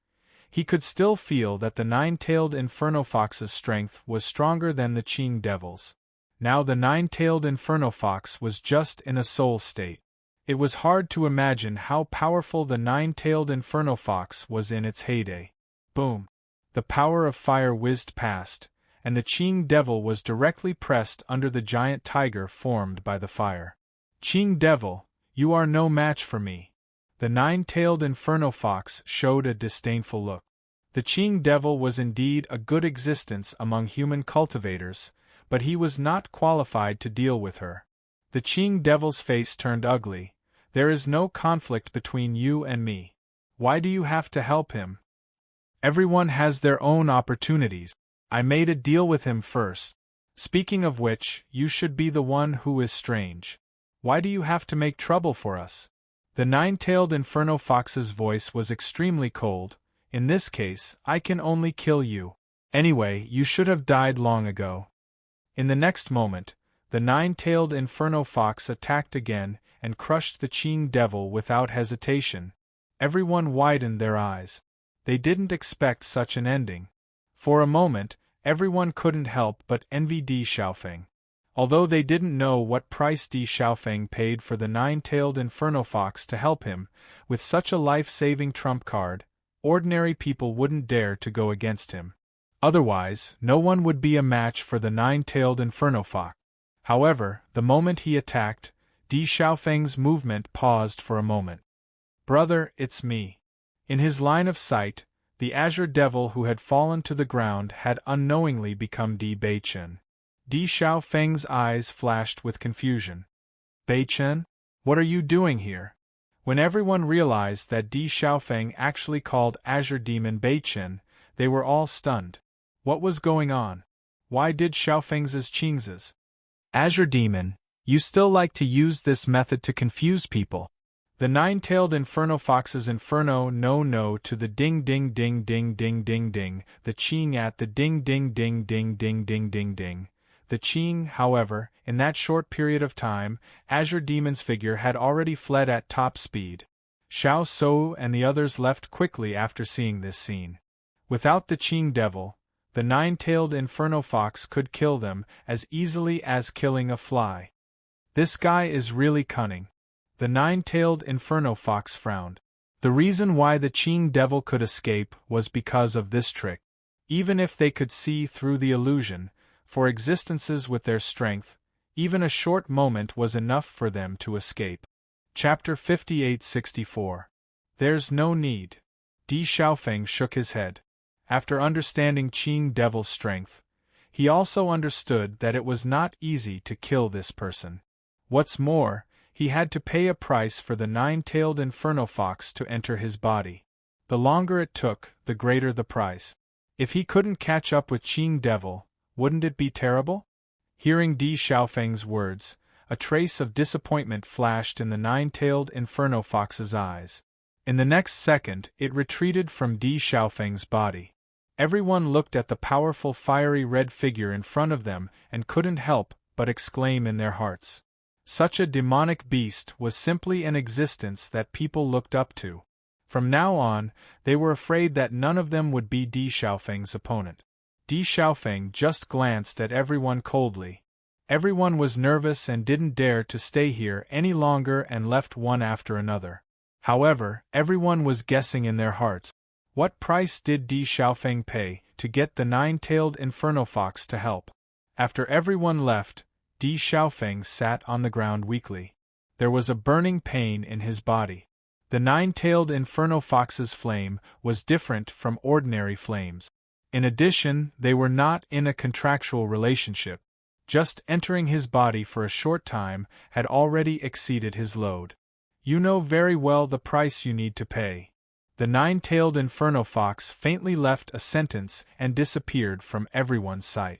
S1: he could still feel that the nine-tailed Inferno Fox's strength was stronger than the Qing Devil's. Now the nine-tailed Inferno Fox was just in a soul state. It was hard to imagine how powerful the nine-tailed Inferno Fox was in its heyday. Boom! The power of fire whizzed past, and the Qing Devil was directly pressed under the giant tiger formed by the fire. Qing Devil, you are no match for me. The nine-tailed Inferno Fox showed a disdainful look. The Qing Devil was indeed a good existence among human cultivators, but he was not qualified to deal with her. The Qing Devil's face turned ugly. There is no conflict between you and me. Why do you have to help him? Everyone has their own opportunities. I made a deal with him first. Speaking of which, you should be the one who is strange. Why do you have to make trouble for us? The nine-tailed Inferno Fox's voice was extremely cold. In this case, I can only kill you. Anyway, you should have died long ago. In the next moment, the nine-tailed Inferno Fox attacked again and crushed the Qing Devil without hesitation. Everyone widened their eyes. They didn't expect such an ending. For a moment, everyone couldn't help but envy Di Xiaofeng. Although they didn't know what price Di Xiaofeng paid for the nine-tailed Inferno Fox to help him, with such a life-saving trump card, ordinary people wouldn't dare to go against him. Otherwise, no one would be a match for the nine-tailed Inferno Fox. However, the moment he attacked, Di Xiaofeng's movement paused for a moment. Brother, it's me. In his line of sight, the Azure Devil who had fallen to the ground had unknowingly become Di Beichen. Di Xiaofeng's eyes flashed with confusion. Beichen? What are you doing here? When everyone realized that Di Xiaofeng actually called Azure Demon Beichen, they were all stunned. What was going on? Why did Xiaofeng's Qing's Azure Demon, you still like to use this method to confuse people? The nine-tailed Inferno Fox's Inferno no to the ding ding ding ding ding ding ding, the Qing at the ding ding ding ding ding ding ding ding. The Qing, however, in that short period of time, Azure Demon's figure had already fled at top speed. Xiao Shou and the others left quickly after seeing this scene. Without the Qing devil, the nine-tailed Inferno Fox could kill them as easily as killing a fly. This guy is really cunning. The nine-tailed Inferno Fox frowned. The reason why the Qing devil could escape was because of this trick. Even if they could see through the illusion, for existences with their strength, even a short moment was enough for them to escape. Chapter 58-64. There's no need. Di Xiaofeng shook his head. After understanding Qing devil's strength, he also understood that it was not easy to kill this person. What's more, he had to pay a price for the nine-tailed Inferno Fox to enter his body. The longer it took, the greater the price. If he couldn't catch up with Qing devil, wouldn't it be terrible? Hearing Di Xiaofeng's words, a trace of disappointment flashed in the nine-tailed Inferno Fox's eyes. In the next second, it retreated from Di Xiaofeng's body. Everyone looked at the powerful fiery red figure in front of them and couldn't help but exclaim in their hearts. Such a demonic beast was simply an existence that people looked up to. From now on, they were afraid that none of them would be Di Xiaofeng's opponent. Di Xiaofeng just glanced at everyone coldly. Everyone was nervous and didn't dare to stay here any longer and left one after another. However, everyone was guessing in their hearts, what price did Di Xiaofeng pay to get the nine-tailed Inferno Fox to help? After everyone left, Di Xiaofeng sat on the ground weakly. There was a burning pain in his body. The nine-tailed Inferno Fox's flame was different from ordinary flames. In addition, they were not in a contractual relationship. Just entering his body for a short time had already exceeded his load. You know very well the price you need to pay. The nine-tailed Inferno Fox faintly left a sentence and disappeared from everyone's sight.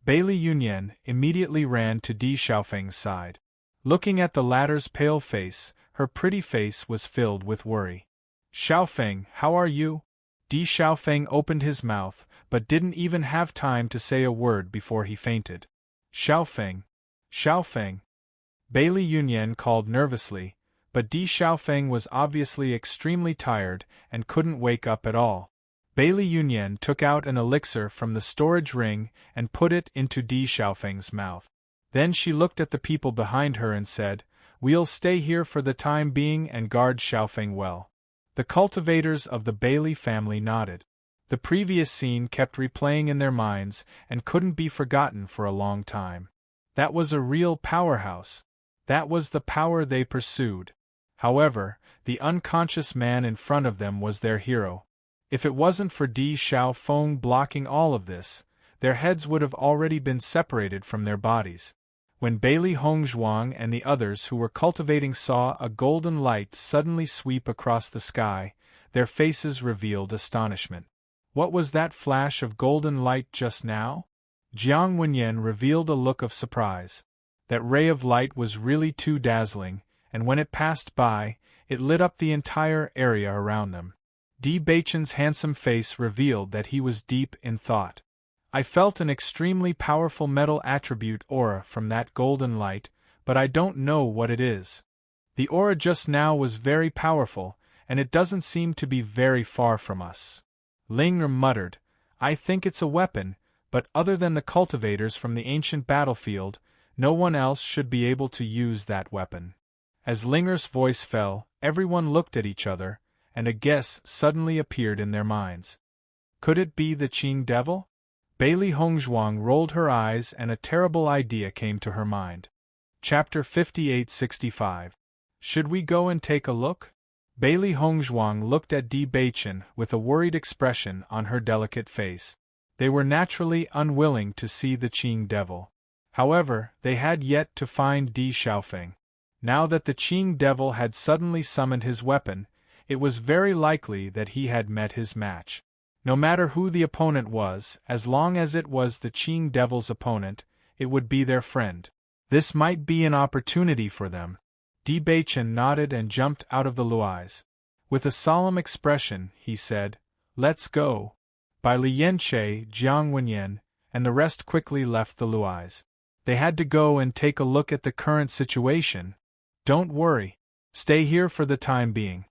S1: Bailey Yunyan immediately ran to Di Xiaofeng's side. Looking at the latter's pale face, her pretty face was filled with worry. Xiaofeng, how are you? Di Xiaofeng opened his mouth, but didn't even have time to say a word before he fainted. Xiaofeng. Xiaofeng. Bailey Yunyan called nervously, but Di Xiaofeng was obviously extremely tired and couldn't wake up at all. Bailey Yunyan took out an elixir from the storage ring and put it into Di Xiaofeng's mouth. Then she looked at the people behind her and said, "We'll stay here for the time being and guard Xiaofeng well." The cultivators of the Bailey family nodded. The previous scene kept replaying in their minds and couldn't be forgotten for a long time. That was a real powerhouse. That was the power they pursued. However, the unconscious man in front of them was their hero. If it wasn't for Di Xiaofeng blocking all of this, their heads would have already been separated from their bodies. When Bailey Hongzhuang and the others who were cultivating saw a golden light suddenly sweep across the sky, their faces revealed astonishment. What was that flash of golden light just now? Jiang Wenyan revealed a look of surprise. That ray of light was really too dazzling, and when it passed by, it lit up the entire area around them. Di Baichen's handsome face revealed that he was deep in thought. I felt an extremely powerful metal attribute aura from that golden light, but I don't know what it is. The aura just now was very powerful, and it doesn't seem to be very far from us. Linger muttered, I think it's a weapon, but other than the cultivators from the ancient battlefield, no one else should be able to use that weapon. As Linger's voice fell, everyone looked at each other, and a guess suddenly appeared in their minds. Could it be the Qing devil? Bailey Hongzhuang rolled her eyes and a terrible idea came to her mind. Chapter 58-65. Should we go and take a look? Bailey Hongzhuang looked at Di Baichen with a worried expression on her delicate face. They were naturally unwilling to see the Qing devil. However, they had yet to find Di Xiaofeng. Now that the Qing devil had suddenly summoned his weapon, it was very likely that he had met his match. No matter who the opponent was, as long as it was the Qing Devil's opponent, it would be their friend. This might be an opportunity for them. Di Baichen nodded and jumped out of the luais. With a solemn expression, he said, "Let's go." Bai Lianche, Jiang Wenyan, and the rest quickly left the luais. They had to go and take a look at the current situation. "Don't worry. Stay here for the time being."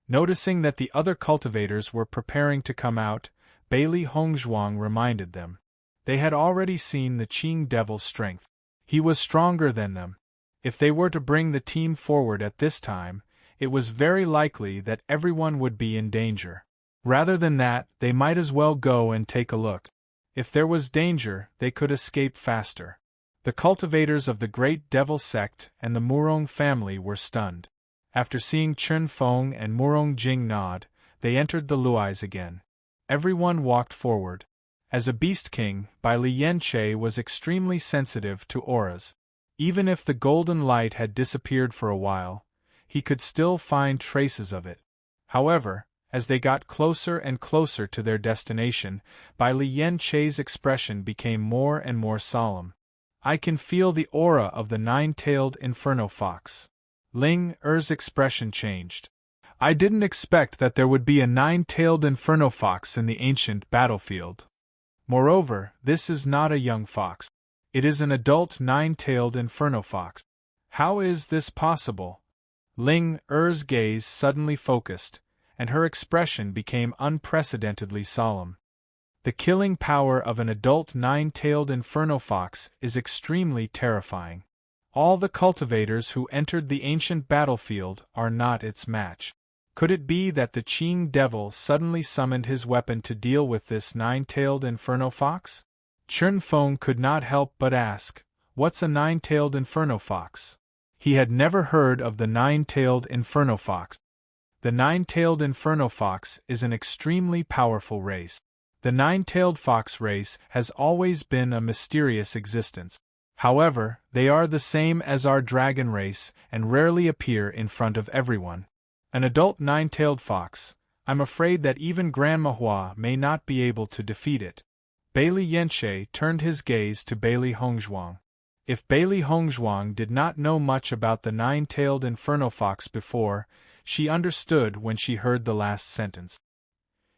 S1: Noticing that the other cultivators were preparing to come out, Bailey Hongzhuang reminded them. They had already seen the Qing Devil's strength. He was stronger than them. If they were to bring the team forward at this time, it was very likely that everyone would be in danger. Rather than that, they might as well go and take a look. If there was danger, they could escape faster. The cultivators of the Great Devil sect and the Murong family were stunned. After seeing Chen Feng and Murong Jing nod, they entered the luais again. Everyone walked forward. As a beast king, Bai Lianche was extremely sensitive to auras. Even if the golden light had disappeared for a while, he could still find traces of it. However, as they got closer and closer to their destination, Bai Lianche's expression became more and more solemn. "I can feel the aura of the nine-tailed inferno fox." Ling Er's expression changed. "I didn't expect that there would be a nine-tailed inferno fox in the ancient battlefield. Moreover, this is not a young fox. It is an adult nine-tailed inferno fox. How is this possible?" Ling Er's gaze suddenly focused, and her expression became unprecedentedly solemn. "The killing power of an adult nine-tailed inferno fox is extremely terrifying. All the cultivators who entered the ancient battlefield are not its match. Could it be that the Qing Devil suddenly summoned his weapon to deal with this nine-tailed inferno fox?" Chen Feng could not help but ask, "What's a nine-tailed inferno fox?" He had never heard of the nine-tailed inferno fox. The nine-tailed inferno fox is an extremely powerful race. The nine-tailed fox race has always been a mysterious existence. However, they are the same as our dragon race and rarely appear in front of everyone. An adult nine-tailed fox, I'm afraid that even Grandma Hua may not be able to defeat it. Bailey Yenche turned his gaze to Bailey Hongzhuang. If Bailey Hongzhuang did not know much about the nine-tailed inferno fox before, she understood when she heard the last sentence.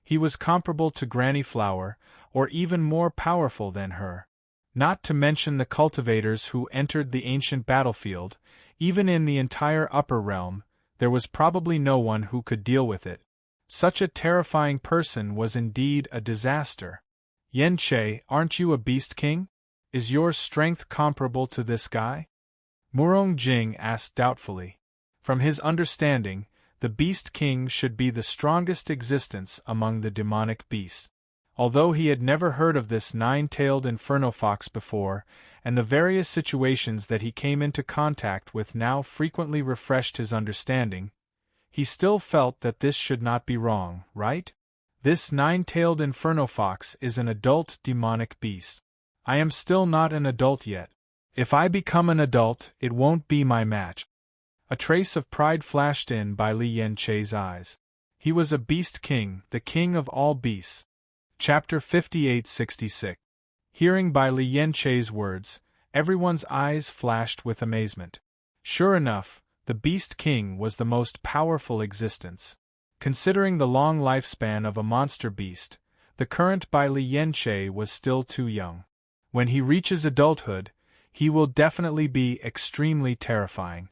S1: He was comparable to Granny Flower, or even more powerful than her. Not to mention the cultivators who entered the ancient battlefield, even in the entire upper realm, there was probably no one who could deal with it. Such a terrifying person was indeed a disaster. "Yenche, aren't you a beast king? Is your strength comparable to this guy?" Murong Jing asked doubtfully. From his understanding, the beast king should be the strongest existence among the demonic beasts. Although he had never heard of this nine-tailed inferno fox before, and the various situations that he came into contact with now frequently refreshed his understanding, he still felt that this should not be wrong, right? This nine-tailed inferno fox is an adult demonic beast. I am still not an adult yet. If I become an adult, it won't be my match. A trace of pride flashed in by Li Yenche's eyes. He was a beast king, the king of all beasts. Chapter 58-66. Hearing Bai Lianche's words, everyone's eyes flashed with amazement. Sure enough, the Beast King was the most powerful existence. Considering the long lifespan of a monster beast, the current Bai Lianche was still too young. When he reaches adulthood, he will definitely be extremely terrifying.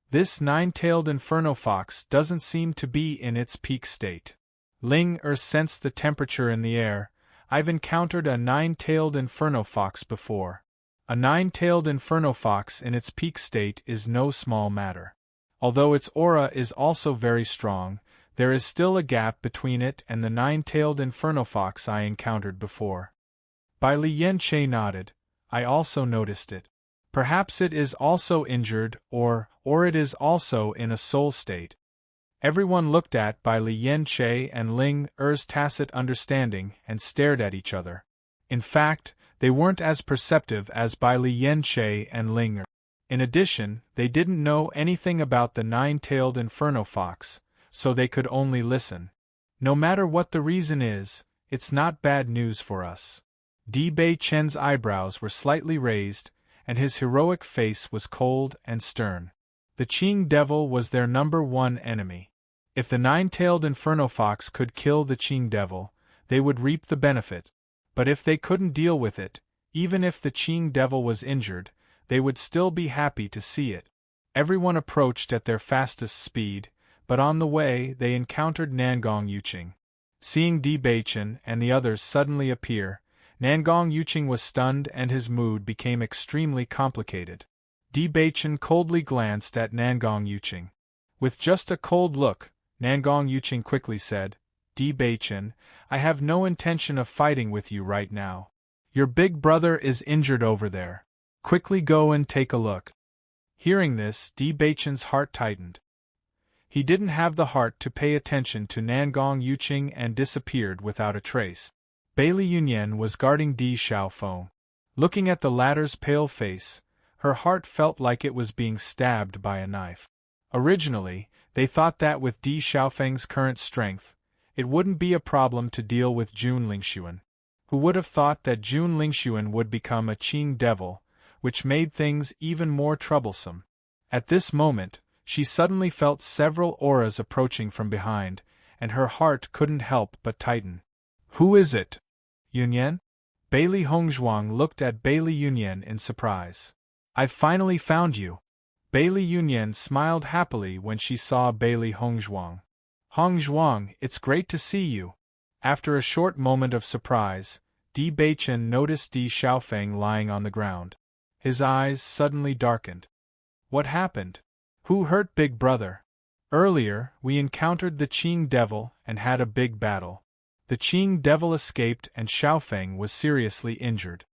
S1: This nine-tailed inferno fox doesn't seem to be in its peak state. Ling sensed the temperature in the air. I've encountered a nine-tailed inferno fox before. A nine-tailed inferno fox in its peak state is no small matter. Although its aura is also very strong, there is still a gap between it and the nine-tailed inferno fox I encountered before. Bai Lianche nodded. I also noticed it. Perhaps it is also injured, or it is also in a soul state. Everyone looked at Bai Lianche and Ling Er's tacit understanding and stared at each other. In fact, they weren't as perceptive as Bai Lianche and Ling Er. In addition, they didn't know anything about the nine-tailed inferno fox, so they could only listen. No matter what the reason is, it's not bad news for us. Di Bei Chen's eyebrows were slightly raised, and his heroic face was cold and stern. The Qing Devil was their #1 enemy. If the nine-tailed Inferno Fox could kill the Qing Devil, they would reap the benefit. But if they couldn't deal with it, even if the Qing Devil was injured, they would still be happy to see it. Everyone approached at their fastest speed, but on the way they encountered Nangong Yuqing. Seeing Di Beichen and the others suddenly appear, Nangong Yuqing was stunned and his mood became extremely complicated. Di Beichen coldly glanced at Nangong Yuqing. With just a cold look, Nangong Yuqing quickly said, "Di Beichen, I have no intention of fighting with you right now. Your big brother is injured over there. Quickly go and take a look." Hearing this, Di Beichen's heart tightened. He didn't have the heart to pay attention to Nangong Yuqing and disappeared without a trace. Bailey Yunyan was guarding Di Xiaofeng. Looking at the latter's pale face, her heart felt like it was being stabbed by a knife. Originally, they thought that with Di Xiaofeng's current strength, it wouldn't be a problem to deal with Jun Lingxuan. Who would have thought that Jun Lingxuan would become a Qing Devil, which made things even more troublesome. At this moment, she suddenly felt several auras approaching from behind, and her heart couldn't help but tighten. "Who is it? Yunyan?" Bailey Hongzhuang looked at Bailey Yunyan in surprise. "I've finally found you." Bailey Yunyan smiled happily when she saw Bailey Hongzhuang. "Hongzhuang, it's great to see you." After a short moment of surprise, Di Beichen noticed Di Xiaofeng lying on the ground. His eyes suddenly darkened. "What happened? Who hurt Big Brother?" "Earlier, we encountered the Qing Devil and had a big battle. The Qing Devil escaped and Xiaofeng was seriously injured."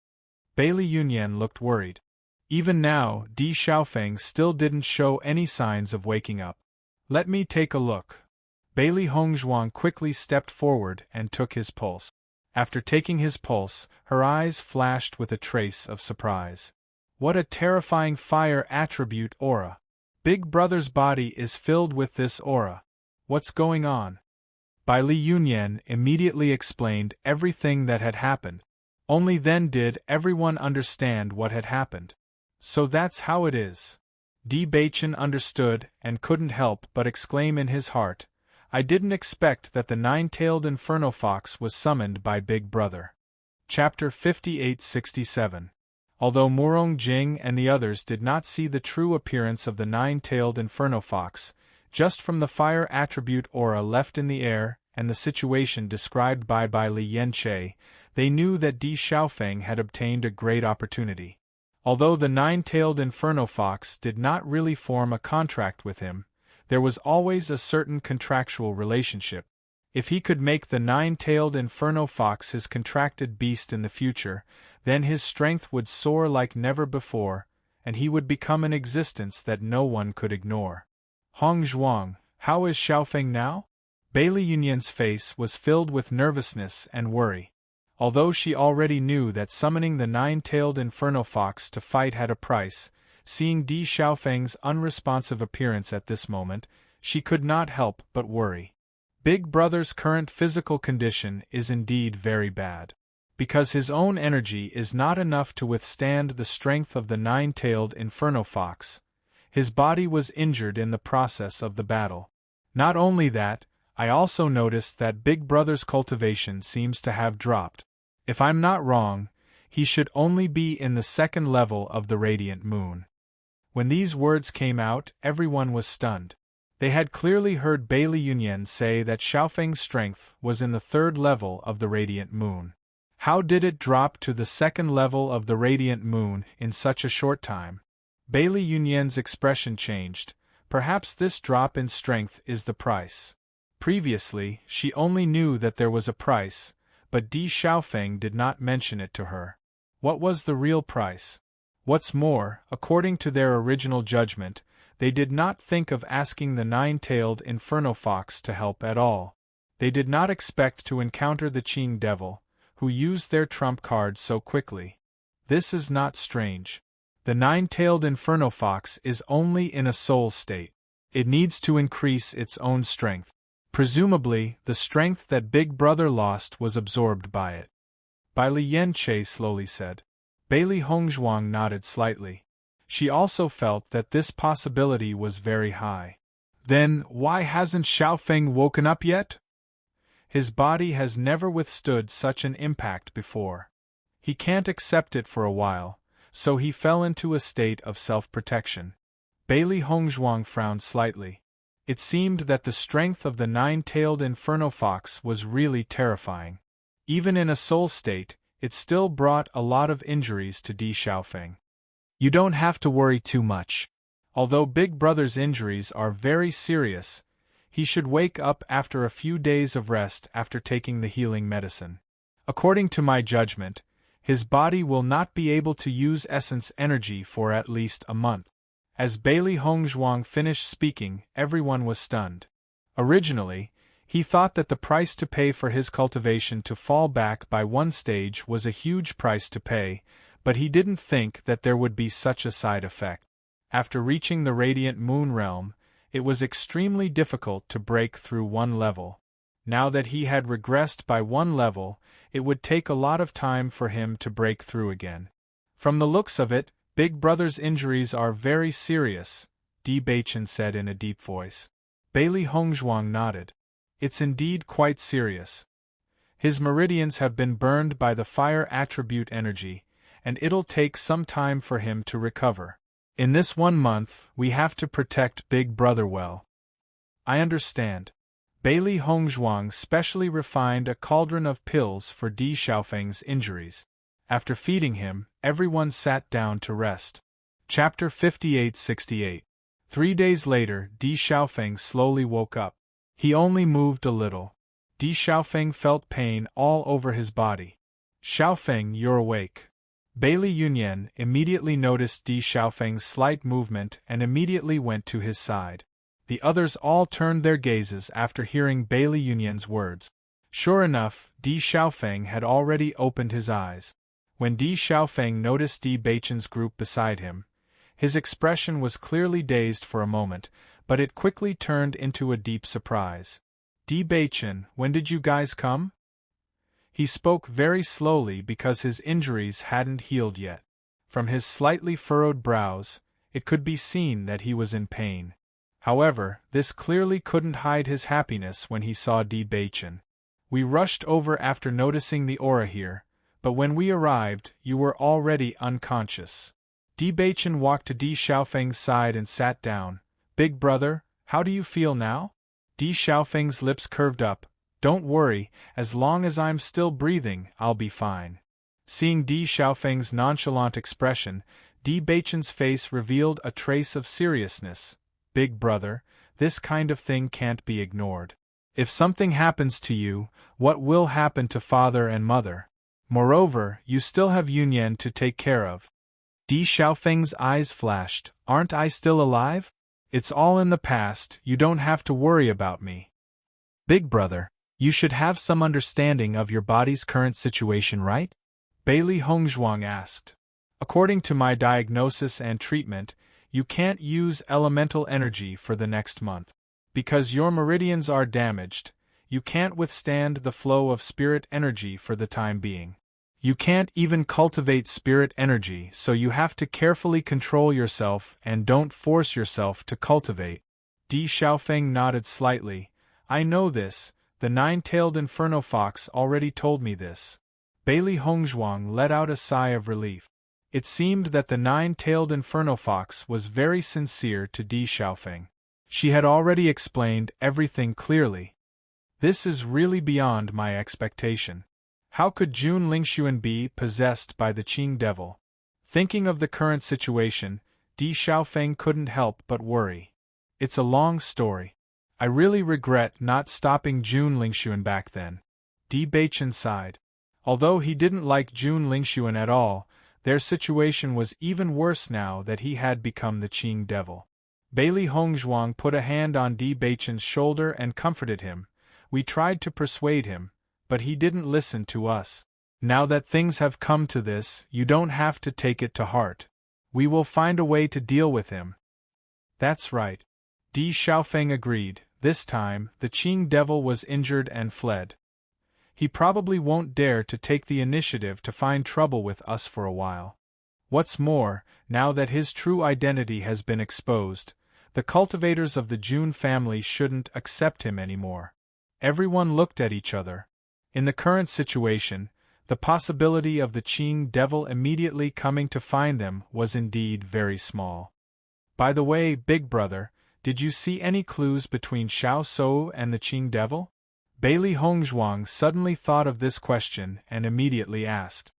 S1: Bailey Yunyan looked worried. Even now, Di Xiaofeng still didn't show any signs of waking up. "Let me take a look." Bailey Hongzhuang quickly stepped forward and took his pulse. After taking his pulse, her eyes flashed with a trace of surprise. What a terrifying fire attribute aura! Big Brother's body is filled with this aura. What's going on? Bailey Yunyan immediately explained everything that had happened. Only then did everyone understand what had happened. So that's how it is. Di Beichen understood and couldn't help but exclaim in his heart, "I didn't expect that the nine-tailed Inferno Fox was summoned by Big Brother." Chapter 5867. Although Murong Jing and the others did not see the true appearance of the nine-tailed Inferno Fox, just from the fire attribute aura left in the air and the situation described by Li Yanche, they knew that Di Xiaofeng had obtained a great opportunity. Although the nine-tailed Inferno Fox did not really form a contract with him, there was always a certain contractual relationship. If he could make the nine-tailed Inferno Fox his contracted beast in the future, then his strength would soar like never before, and he would become an existence that no one could ignore. "Hongzhuang, how is Xiaofeng now?" Bailey Yunyan's face was filled with nervousness and worry. Although she already knew that summoning the nine-tailed Inferno Fox to fight had a price, seeing Di Xiaofeng's unresponsive appearance at this moment, she could not help but worry. Big Brother's current physical condition is indeed very bad. Because his own energy is not enough to withstand the strength of the nine-tailed Inferno Fox, his body was injured in the process of the battle. Not only that, I also noticed that Big Brother's cultivation seems to have dropped. If I'm not wrong, he should only be in the second level of the Radiant Moon. When these words came out, everyone was stunned. They had clearly heard Bailey Yunyan say that Xiaofeng's strength was in the third level of the Radiant Moon. How did it drop to the second level of the Radiant Moon in such a short time? Bailey Yunyan's expression changed. Perhaps this drop in strength is the price. Previously, she only knew that there was a price, but Di Xiaofeng did not mention it to her. What was the real price? What's more, according to their original judgment, they did not think of asking the nine-tailed Inferno Fox to help at all. They did not expect to encounter the Qing Devil, who used their trump card so quickly. This is not strange. The nine-tailed Inferno Fox is only in a soul state. It needs to increase its own strength. Presumably, the strength that Big Brother lost was absorbed by it. Bai Lian Che slowly said. Bailey Hongzhuang nodded slightly. She also felt that this possibility was very high. Then, why hasn't Xiaofeng woken up yet? His body has never withstood such an impact before. He can't accept it for a while, so he fell into a state of self-protection. Bailey Hongzhuang frowned slightly. It seemed that the strength of the nine-tailed inferno fox was really terrifying. Even in a soul state, it still brought a lot of injuries to Di Xiaofeng. You don't have to worry too much. Although Big Brother's injuries are very serious, he should wake up after a few days of rest after taking the healing medicine. According to my judgment, his body will not be able to use essence energy for at least a month. As Bailey Hongzhuang finished speaking, everyone was stunned. Originally, he thought that the price to pay for his cultivation to fall back by one stage was a huge price to pay, but he didn't think that there would be such a side effect. After reaching the Radiant Moon Realm, it was extremely difficult to break through one level. Now that he had regressed by one level, it would take a lot of time for him to break through again. From the looks of it, Big Brother's injuries are very serious, Di Baichen said in a deep voice. Bailey Hongzhuang nodded. It's indeed quite serious. His meridians have been burned by the fire attribute energy, and it'll take some time for him to recover. In this 1 month, we have to protect Big Brother well. I understand. Bailey Hongzhuang specially refined a cauldron of pills for Di Xiaofeng's injuries. After feeding him, everyone sat down to rest. Chapter 58-68. 3 days later, Di Xiaofeng slowly woke up. He only moved a little. Di Xiaofeng felt pain all over his body. Xiaofeng, you're awake. Bailey Yunyan immediately noticed Di Xiaofeng's slight movement and immediately went to his side. The others all turned their gazes after hearing Bailey Yunyan's words. Sure enough, Di Xiaofeng had already opened his eyes. When Di Xiaofeng noticed Di Baichen's group beside him, his expression was clearly dazed for a moment, but it quickly turned into a deep surprise. Di Baichen, when did you guys come? He spoke very slowly because his injuries hadn't healed yet. From his slightly furrowed brows, it could be seen that he was in pain. However, this clearly couldn't hide his happiness when he saw Di Baichen. We rushed over after noticing the aura here, but when we arrived, you were already unconscious. Di Baichen walked to Di Xiaofeng's side and sat down. Big Brother, how do you feel now? Di Xiaofeng's lips curved up. Don't worry, as long as I'm still breathing, I'll be fine. Seeing Di Xiaofeng's nonchalant expression, Di Baichen's face revealed a trace of seriousness. Big Brother, this kind of thing can't be ignored. If something happens to you, what will happen to father and mother? Moreover, you still have Yunyan to take care of. Di Xiaofeng's eyes flashed. Aren't I still alive? It's all in the past, you don't have to worry about me. Big Brother, you should have some understanding of your body's current situation, right? Bailey Hongzhuang asked. According to my diagnosis and treatment, you can't use elemental energy for the next month. Because your meridians are damaged, you can't withstand the flow of spirit energy for the time being. You can't even cultivate spirit energy, so you have to carefully control yourself and don't force yourself to cultivate. Di Xiaofeng nodded slightly. I know this. The nine-tailed inferno fox already told me this. Bailey Hongzhuang let out a sigh of relief. It seemed that the nine-tailed inferno fox was very sincere to Di Xiaofeng. She had already explained everything clearly. This is really beyond my expectation. How could Jun Lingxuan be possessed by the Qing devil? Thinking of the current situation, Di Xiaofeng couldn't help but worry. It's a long story. I really regret not stopping Jun Lingxuan back then. Di Baichen sighed. Although he didn't like Jun Lingxuan at all, their situation was even worse now that he had become the Qing devil. Bailey Hongzhuang put a hand on Di Baichen's shoulder and comforted him. We tried to persuade him, but he didn't listen to us. Now that things have come to this, you don't have to take it to heart. We will find a way to deal with him. That's right. Di Xiaofeng agreed. This time, the Qing devil was injured and fled. He probably won't dare to take the initiative to find trouble with us for a while. What's more, now that his true identity has been exposed, the cultivators of the Jun family shouldn't accept him anymore. Everyone looked at each other. In the current situation, the possibility of the Qing devil immediately coming to find them was indeed very small. By the way, big brother, did you see any clues between Xiao Sou and the Qing devil? Bailey Hongzhuang suddenly thought of this question and immediately asked.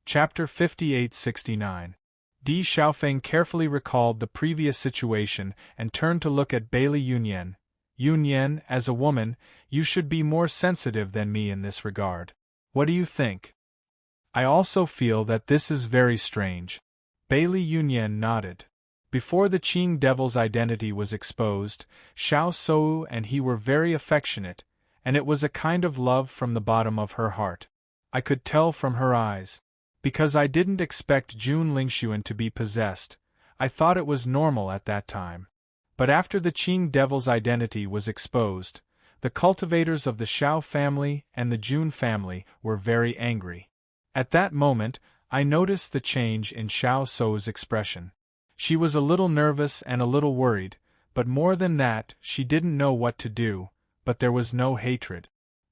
S1: Chapter 5869. Di Xiaofeng carefully recalled the previous situation and turned to look at Bailey Yunyan. Yunyan, as a woman, you should be more sensitive than me in this regard. What do you think? I also feel that this is very strange. Bailey Yunyan nodded. Before the Qing devil's identity was exposed, Xiao Sou and he were very affectionate, and it was a kind of love from the bottom of her heart. I could tell from her eyes. Because I didn't expect Jun Lingxuan to be possessed, I thought it was normal at that time. But after the Qing devil's identity was exposed, the cultivators of the Xiao family and the Jun family were very angry. At that moment, I noticed the change in Xiao Sou's expression. She was a little nervous and a little worried, but more than that, she didn't know what to do, but there was no hatred.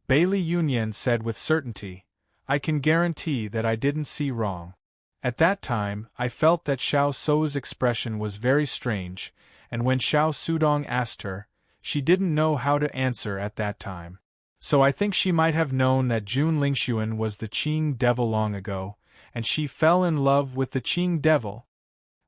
S1: Bailey Yunyan said with certainty, I can guarantee that I didn't see wrong. At that time, I felt that Xiao Sou's expression was very strange, and when Xiao Sudong asked her, she didn't know how to answer at that time. So I think she might have known that Jun Lingxuan was the Qing devil long ago, and she fell in love with the Qing devil.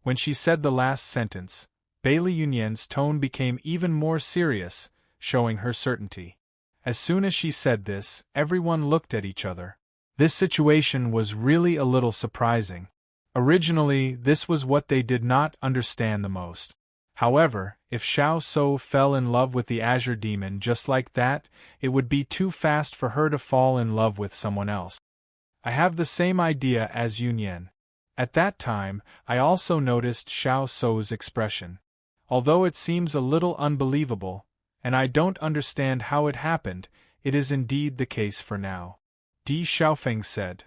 S1: When she said the last sentence, Bailey Yunyan's tone became even more serious, showing her certainty. As soon as she said this, everyone looked at each other. This situation was really a little surprising. Originally, this was what they did not understand the most. However, if Xiao Sou fell in love with the Azure Demon just like that, it would be too fast for her to fall in love with someone else. I have the same idea as Yunyan. At that time, I also noticed Xiao Sou's expression. Although it seems a little unbelievable, and I don't understand how it happened, it is indeed the case for now. Di Xiaofeng said.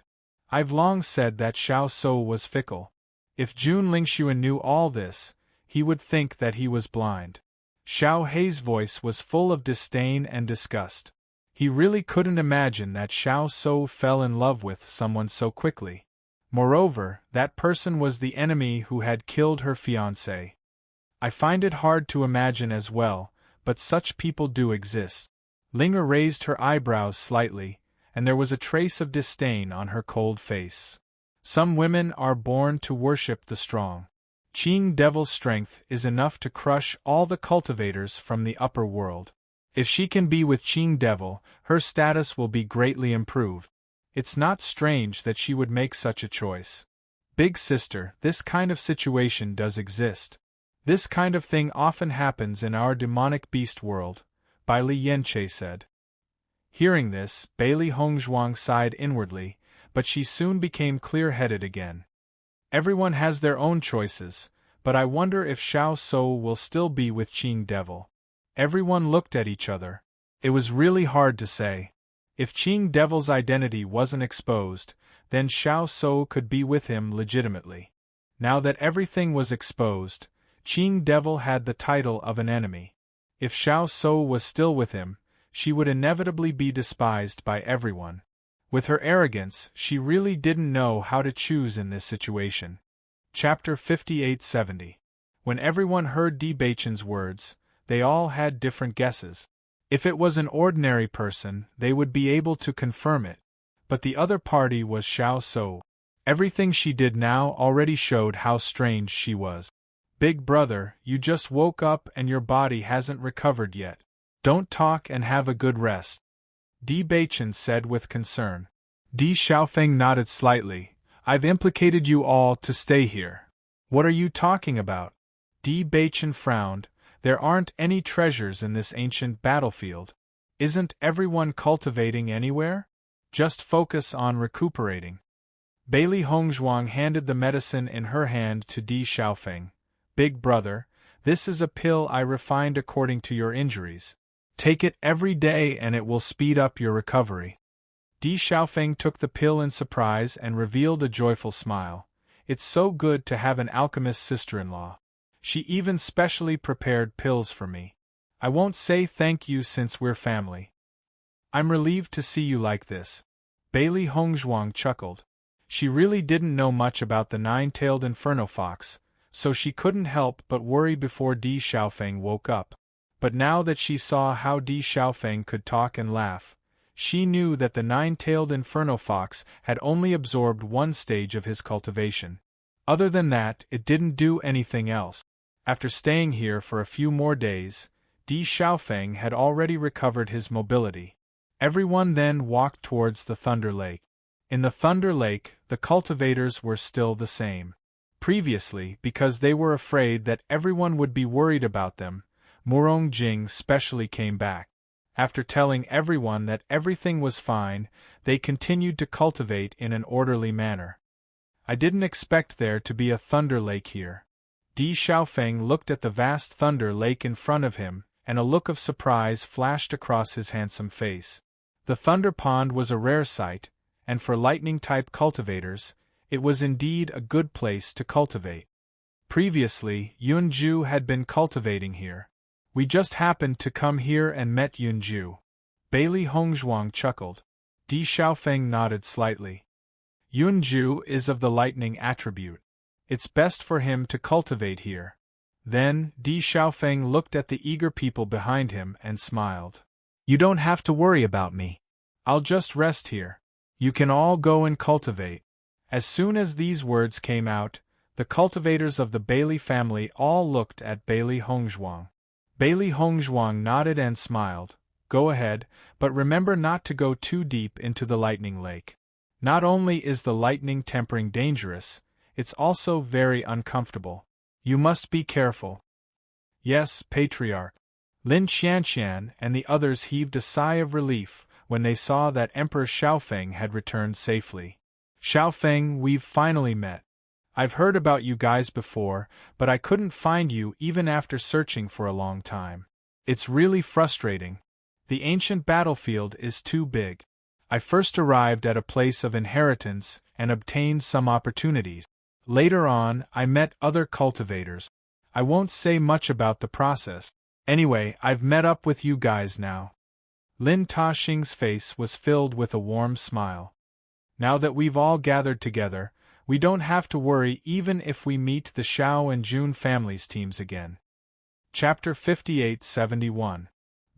S1: I've long said that Xiao Sou was fickle. If Jun Lingxuan knew all this, he would think that he was blind. Xiao Hei's voice was full of disdain and disgust. He really couldn't imagine that Xiao Sou fell in love with someone so quickly. Moreover, that person was the enemy who had killed her fiancé. I find it hard to imagine as well, but such people do exist. Linger raised her eyebrows slightly, and there was a trace of disdain on her cold face. Some women are born to worship the strong. Qing devil's strength is enough to crush all the cultivators from the upper world. If she can be with Qing devil, her status will be greatly improved. It's not strange that she would make such a choice. Big sister, this kind of situation does exist. This kind of thing often happens in our demonic beast world, Bai Li Yanche said. Hearing this, Bailey Hongzhuang sighed inwardly, but she soon became clear-headed again. Everyone has their own choices, but I wonder if Xiao Sou will still be with Qing devil. Everyone looked at each other. It was really hard to say. If Qing devil's identity wasn't exposed, then Xiao Sou could be with him legitimately. Now that everything was exposed, Qing devil had the title of an enemy. If Xiao Sou was still with him, she would inevitably be despised by everyone. With her arrogance, she really didn't know how to choose in this situation. Chapter 5870. When everyone heard Di Beichen's words, they all had different guesses. If it was an ordinary person, they would be able to confirm it. But the other party was Xiao Sou. Everything she did now already showed how strange she was. Big brother, you just woke up and your body hasn't recovered yet. Don't talk and have a good rest. Di Beichen said with concern. Di Xiaofeng nodded slightly. I've implicated you all to stay here. What are you talking about? Di Beichen frowned. There aren't any treasures in this ancient battlefield. Isn't everyone cultivating anywhere? Just focus on recuperating. Bailey Hongzhuang handed the medicine in her hand to Di Xiaofeng. Big brother, this is a pill I refined according to your injuries. Take it every day and it will speed up your recovery. Di Xiaofeng took the pill in surprise and revealed a joyful smile. It's so good to have an alchemist sister-in-law. She even specially prepared pills for me. I won't say thank you since we're family. I'm relieved to see you like this. Bailey Hongzhuang chuckled. She really didn't know much about the nine-tailed inferno fox, so she couldn't help but worry before Di Xiaofeng woke up. But now that she saw how Di Xiaofeng could talk and laugh, she knew that the nine-tailed inferno fox had only absorbed one stage of his cultivation. Other than that, it didn't do anything else. After staying here for a few more days, Di Xiaofeng had already recovered his mobility. Everyone then walked towards the Thunder Lake. In the Thunder Lake, the cultivators were still the same. Previously, because they were afraid that everyone would be worried about them, Murong Jing specially came back. After telling everyone that everything was fine, they continued to cultivate in an orderly manner. I didn't expect there to be a Thunder Lake here. Di Xiaofeng looked at the vast Thunder Lake in front of him, and a look of surprise flashed across his handsome face. The Thunder Pond was a rare sight, and for lightning-type cultivators, it was indeed a good place to cultivate. Previously, Yunju had been cultivating here. We just happened to come here and met Yunju. Bailey Hongzhuang chuckled. Di Xiaofeng nodded slightly. Yunju is of the lightning attribute. It's best for him to cultivate here. Then, Di Xiaofeng looked at the eager people behind him and smiled. You don't have to worry about me. I'll just rest here. You can all go and cultivate. As soon as these words came out, the cultivators of the Bailey family all looked at Bailey Hongzhuang. Bailey Hongzhuang nodded and smiled. Go ahead, but remember not to go too deep into the lightning lake. Not only is the lightning tempering dangerous, it's also very uncomfortable. You must be careful. Yes, Patriarch. Lin Qianqian and the others heaved a sigh of relief when they saw that Emperor Xiaofeng had returned safely. Xiaofeng, we've finally met. I've heard about you guys before, but I couldn't find you even after searching for a long time. It's really frustrating. The ancient battlefield is too big. I first arrived at a place of inheritance and obtained some opportunities. Later on, I met other cultivators. I won't say much about the process. Anyway, I've met up with you guys now. Lin Taxing's face was filled with a warm smile. Now that we've all gathered together, we don't have to worry even if we meet the Xiao and Jun families' teams again. Chapter 58-71.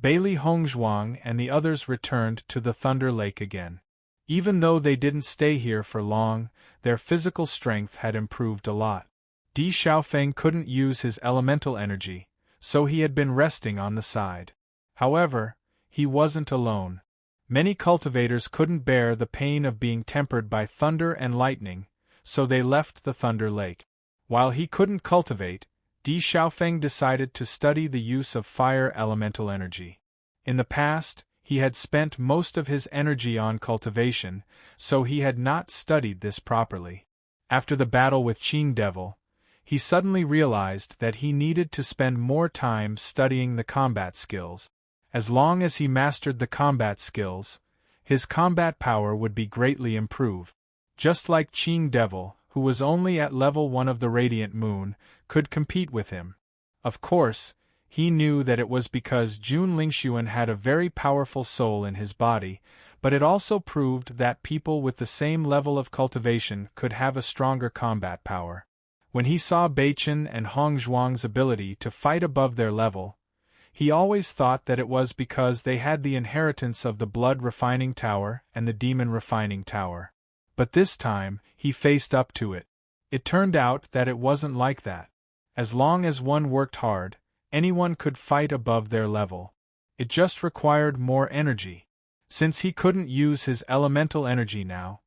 S1: Bailey Hongzhuang and the others returned to the Thunder Lake again. Even though they didn't stay here for long, their physical strength had improved a lot. Di Xiaofeng couldn't use his elemental energy, so he had been resting on the side. However, he wasn't alone. Many cultivators couldn't bear the pain of being tempered by thunder and lightning, so they left the Thunder Lake. While he couldn't cultivate, Di Xiaofeng decided to study the use of fire elemental energy. In the past, he had spent most of his energy on cultivation, so he had not studied this properly. After the battle with Qing Devil, he suddenly realized that he needed to spend more time studying the combat skills. As long as he mastered the combat skills, his combat power would be greatly improved. Just like Qing Devil, who was only at level 1 of the Radiant Moon, could compete with him. Of course, he knew that it was because Jun Lingxuan had a very powerful soul in his body, but it also proved that people with the same level of cultivation could have a stronger combat power. When he saw Beichen and Hongzhuang's ability to fight above their level, he always thought that it was because they had the inheritance of the Blood Refining Tower and the Demon Refining Tower. But this time, he faced up to it. It turned out that it wasn't like that. As long as one worked hard, anyone could fight above their level. It just required more energy. Since he couldn't use his elemental energy now,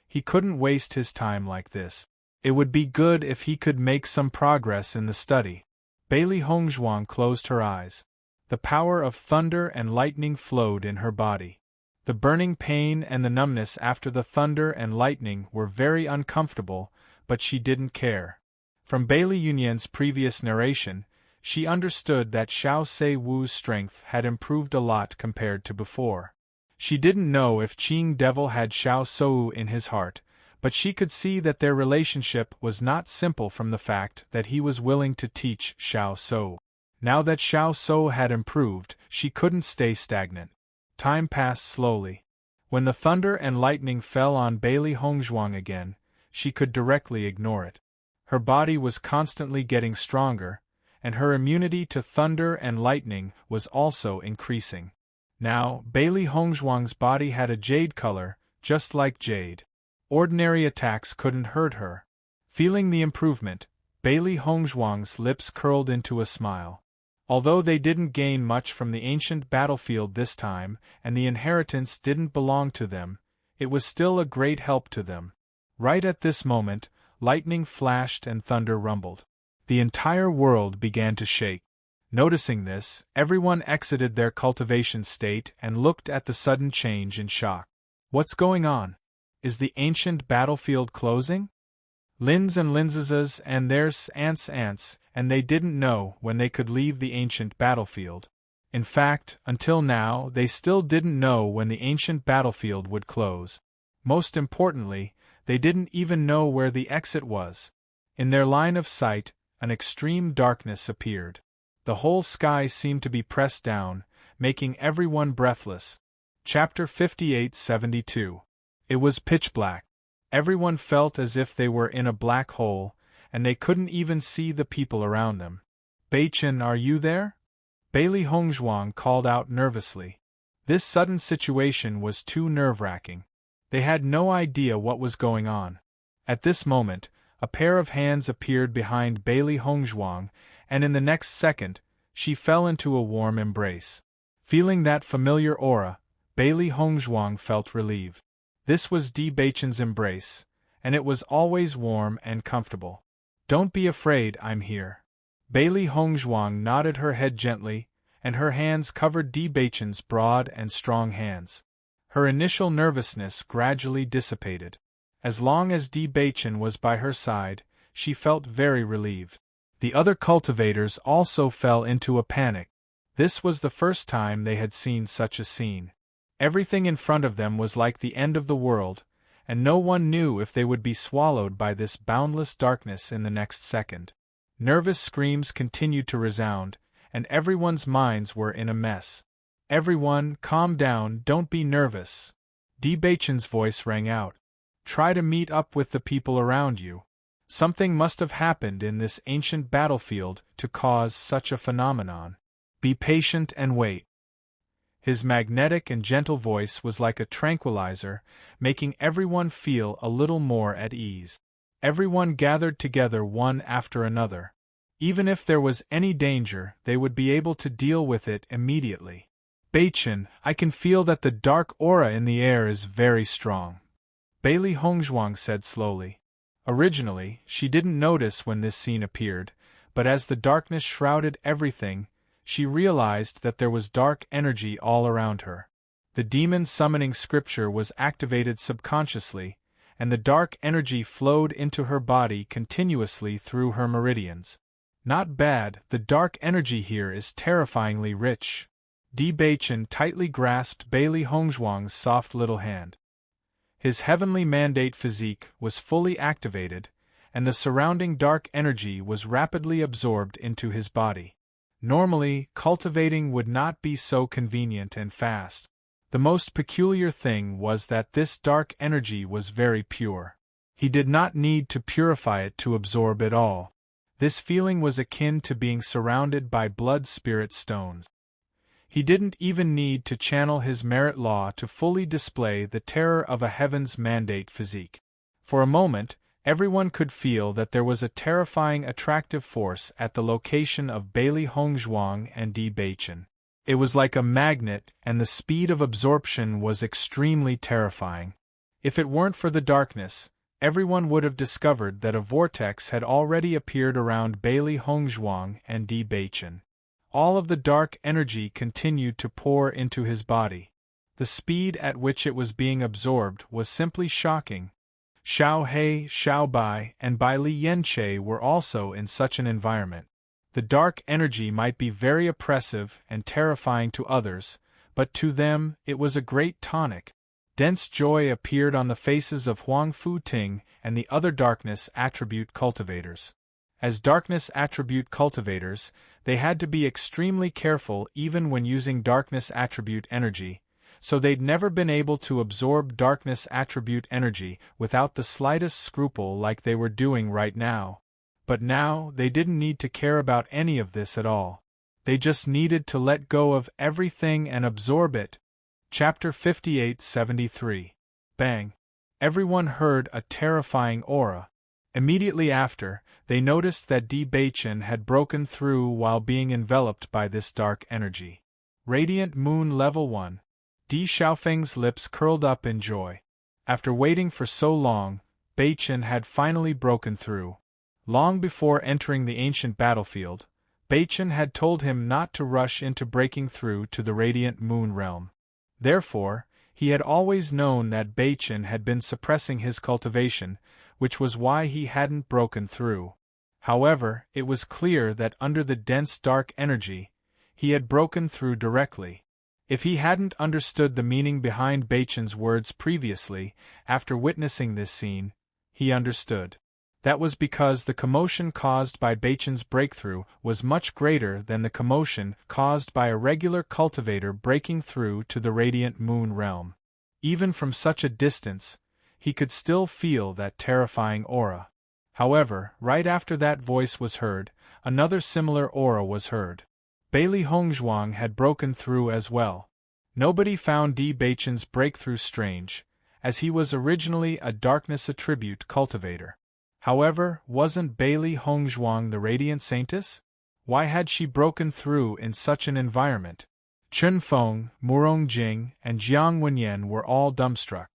S1: he couldn't waste his time like this. It would be good if he could make some progress in the study. Bailey Hongzhuang closed her eyes. The power of thunder and lightning flowed in her body. The burning pain and the numbness after the thunder and lightning were very uncomfortable, but she didn't care. From Bailey Yunyan's previous narration, she understood that Xiao Se Wu's strength had improved a lot compared to before. She didn't know if Qing Devil had Xiao Sou in his heart, but she could see that their relationship was not simple from the fact that he was willing to teach Xiao Sou. Now that Xiao Sou had improved, she couldn't stay stagnant. Time passed slowly. When the thunder and lightning fell on Bailey Hongzhuang again, she could directly ignore it. Her body was constantly getting stronger, and her immunity to thunder and lightning was also increasing. Now, Bailey Hongzhuang's body had a jade color, just like jade. Ordinary attacks couldn't hurt her. Feeling the improvement, Bailey Hongzhuang's lips curled into a smile. Although they didn't gain much from the ancient battlefield this time, and the inheritance didn't belong to them, it was still a great help to them. Right at this moment, lightning flashed and thunder rumbled. The entire world began to shake. Noticing this, everyone exited their cultivation state and looked at the sudden change in shock. What's going on? Is the ancient battlefield closing? Lins and Linzes and there's ants, and they didn't know when they could leave the ancient battlefield. In fact, until now, they still didn't know when the ancient battlefield would close. Most importantly, they didn't even know where the exit was. In their line of sight, an extreme darkness appeared. The whole sky seemed to be pressed down, making everyone breathless. Chapter 58-72. It was pitch black. Everyone felt as if they were in a black hole, and they couldn't even see the people around them. Beichen, are you there? Bailey Hongzhuang called out nervously. This sudden situation was too nerve-wracking. They had no idea what was going on. At this moment, a pair of hands appeared behind Bailey Hongzhuang, and in the next second, she fell into a warm embrace. Feeling that familiar aura, Bailey Hongzhuang felt relieved. This was Di Beichen's embrace, and it was always warm and comfortable. Don't be afraid, I'm here. Bailey Hongzhuang nodded her head gently, and her hands covered Di Beichen's broad and strong hands. Her initial nervousness gradually dissipated. As long as Di Beichen was by her side, she felt very relieved. The other cultivators also fell into a panic. This was the first time they had seen such a scene. Everything in front of them was like the end of the world, and no one knew if they would be swallowed by this boundless darkness in the next second. Nervous screams continued to resound, and everyone's minds were in a mess. Everyone, calm down, don't be nervous. Di Beichen's voice rang out. Try to meet up with the people around you. Something must have happened in this ancient battlefield to cause such a phenomenon. Be patient and wait. His magnetic and gentle voice was like a tranquilizer, making everyone feel a little more at ease. Everyone gathered together one after another. Even if there was any danger, they would be able to deal with it immediately. Beichen, I can feel that the dark aura in the air is very strong. Bailey Hongzhuang said slowly. Originally, she didn't notice when this scene appeared, but as the darkness shrouded everything, she realized that there was dark energy all around her. The demon summoning scripture was activated subconsciously, and the dark energy flowed into her body continuously through her meridians. Not bad, the dark energy here is terrifyingly rich. Di Beichen tightly grasped Bailey Hongzhuang's soft little hand. His heavenly mandate physique was fully activated, and the surrounding dark energy was rapidly absorbed into his body. Normally, cultivating would not be so convenient and fast. The most peculiar thing was that this dark energy was very pure. He did not need to purify it to absorb it all. This feeling was akin to being surrounded by blood spirit stones. He didn't even need to channel his merit law to fully display the terror of a heaven's mandate physique. For a moment, everyone could feel that there was a terrifying attractive force at the location of Bailey Hongzhuang and Di Beichen. It was like a magnet, and the speed of absorption was extremely terrifying. If it weren't for the darkness, everyone would have discovered that a vortex had already appeared around Bailey Hongzhuang and Di Beichen. All of the dark energy continued to pour into his body. The speed at which it was being absorbed was simply shocking. Xiao He, Xiao Bai, and Bai Li Yanche were also in such an environment. The dark energy might be very oppressive and terrifying to others, but to them it was a great tonic. Dense joy appeared on the faces of Huang Fu-ting and the other darkness attribute cultivators. As darkness attribute cultivators, they had to be extremely careful even when using darkness attribute energy, so they'd never been able to absorb darkness attribute energy without the slightest scruple like they were doing right now. But now they didn't need to care about any of this at all. They just needed to let go of everything and absorb it. Chapter 58-73. Bang! Everyone heard a terrifying aura. Immediately after, they noticed that Di Baichen had broken through while being enveloped by this dark energy. Radiant Moon Level 1. Di Xiaofeng's lips curled up in joy. After waiting for so long, Baichen had finally broken through. Long before entering the ancient battlefield, Baichen had told him not to rush into breaking through to the Radiant Moon realm. Therefore, he had always known that Baichen had been suppressing his cultivation, which was why he hadn't broken through. However, it was clear that under the dense dark energy, he had broken through directly. If he hadn't understood the meaning behind Baichen's words previously, after witnessing this scene, he understood. That was because the commotion caused by Baichen's breakthrough was much greater than the commotion caused by a regular cultivator breaking through to the Radiant Moon realm. Even from such a distance, he could still feel that terrifying aura. However, right after that voice was heard, another similar aura was heard. Bailey Hongzhuang had broken through as well. Nobody found Di Baichen's breakthrough strange, as he was originally a darkness attribute cultivator. However, wasn't Bailey Hongzhuang the Radiant Saintess? Why had she broken through in such an environment? Chen Feng, Murong Jing, and Jiang Wenyan were all dumbstruck.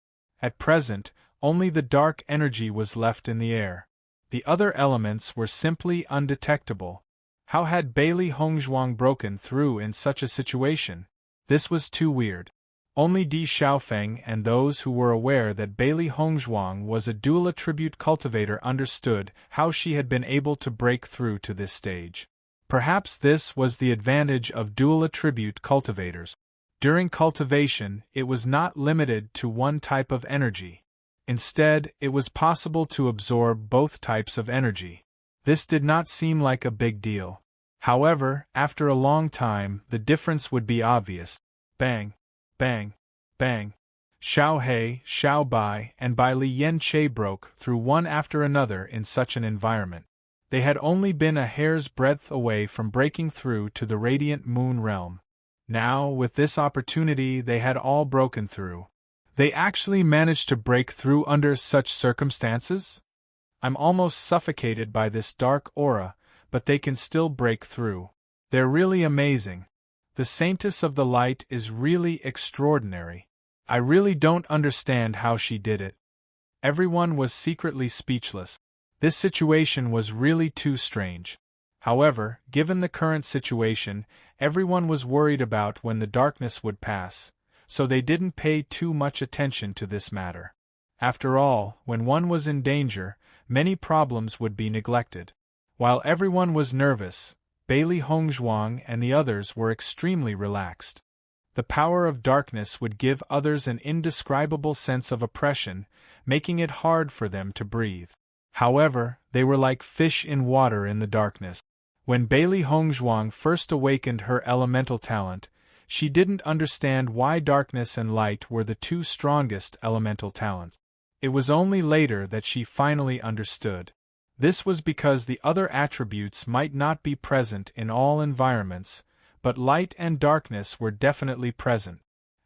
S1: At present, only the dark energy was left in the air. The other elements were simply undetectable. How had Bailey Hongzhuang broken through in such a situation? This was too weird. Only Di Xiaofeng and those who were aware that Bailey Hongzhuang was a dual attribute cultivator understood how she had been able to break through to this stage. Perhaps this was the advantage of dual attribute cultivators. During cultivation, it was not limited to one type of energy. Instead, it was possible to absorb both types of energy. This did not seem like a big deal. However, after a long time, the difference would be obvious. Bang! Bang! Bang! Xiao He, Xiao Bai, and Bai Li Yen Che broke through one after another in such an environment. They had only been a hair's breadth away from breaking through to the Radiant Moon realm. Now, with this opportunity, they had all broken through. They actually managed to break through under such circumstances? I'm almost suffocated by this dark aura, but they can still break through. They're really amazing. The Saintess of the Light is really extraordinary. I really don't understand how she did it. Everyone was secretly speechless. This situation was really too strange. However, given the current situation, everyone was worried about when the darkness would pass, so they didn't pay too much attention to this matter. After all, when one was in danger, many problems would be neglected. While everyone was nervous, Bailey Hongzhuang and the others were extremely relaxed. The power of darkness would give others an indescribable sense of oppression, making it hard for them to breathe. However, they were like fish in water in the darkness. When Bailey Hongzhuang first awakened her elemental talent, she didn't understand why darkness and light were the two strongest elemental talents. It was only later that she finally understood. This was because the other attributes might not be present in all environments, but light and darkness were definitely present.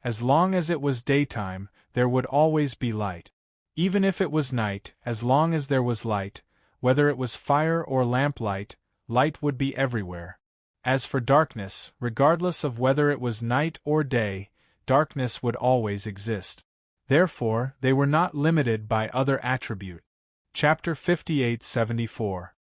S1: As long as it was daytime, there would always be light. Even if it was night, as long as there was light, whether it was fire or lamplight, light would be everywhere. As for darkness, regardless of whether it was night or day, darkness would always exist. Therefore, they were not limited by other attribute. Chapter 58-74.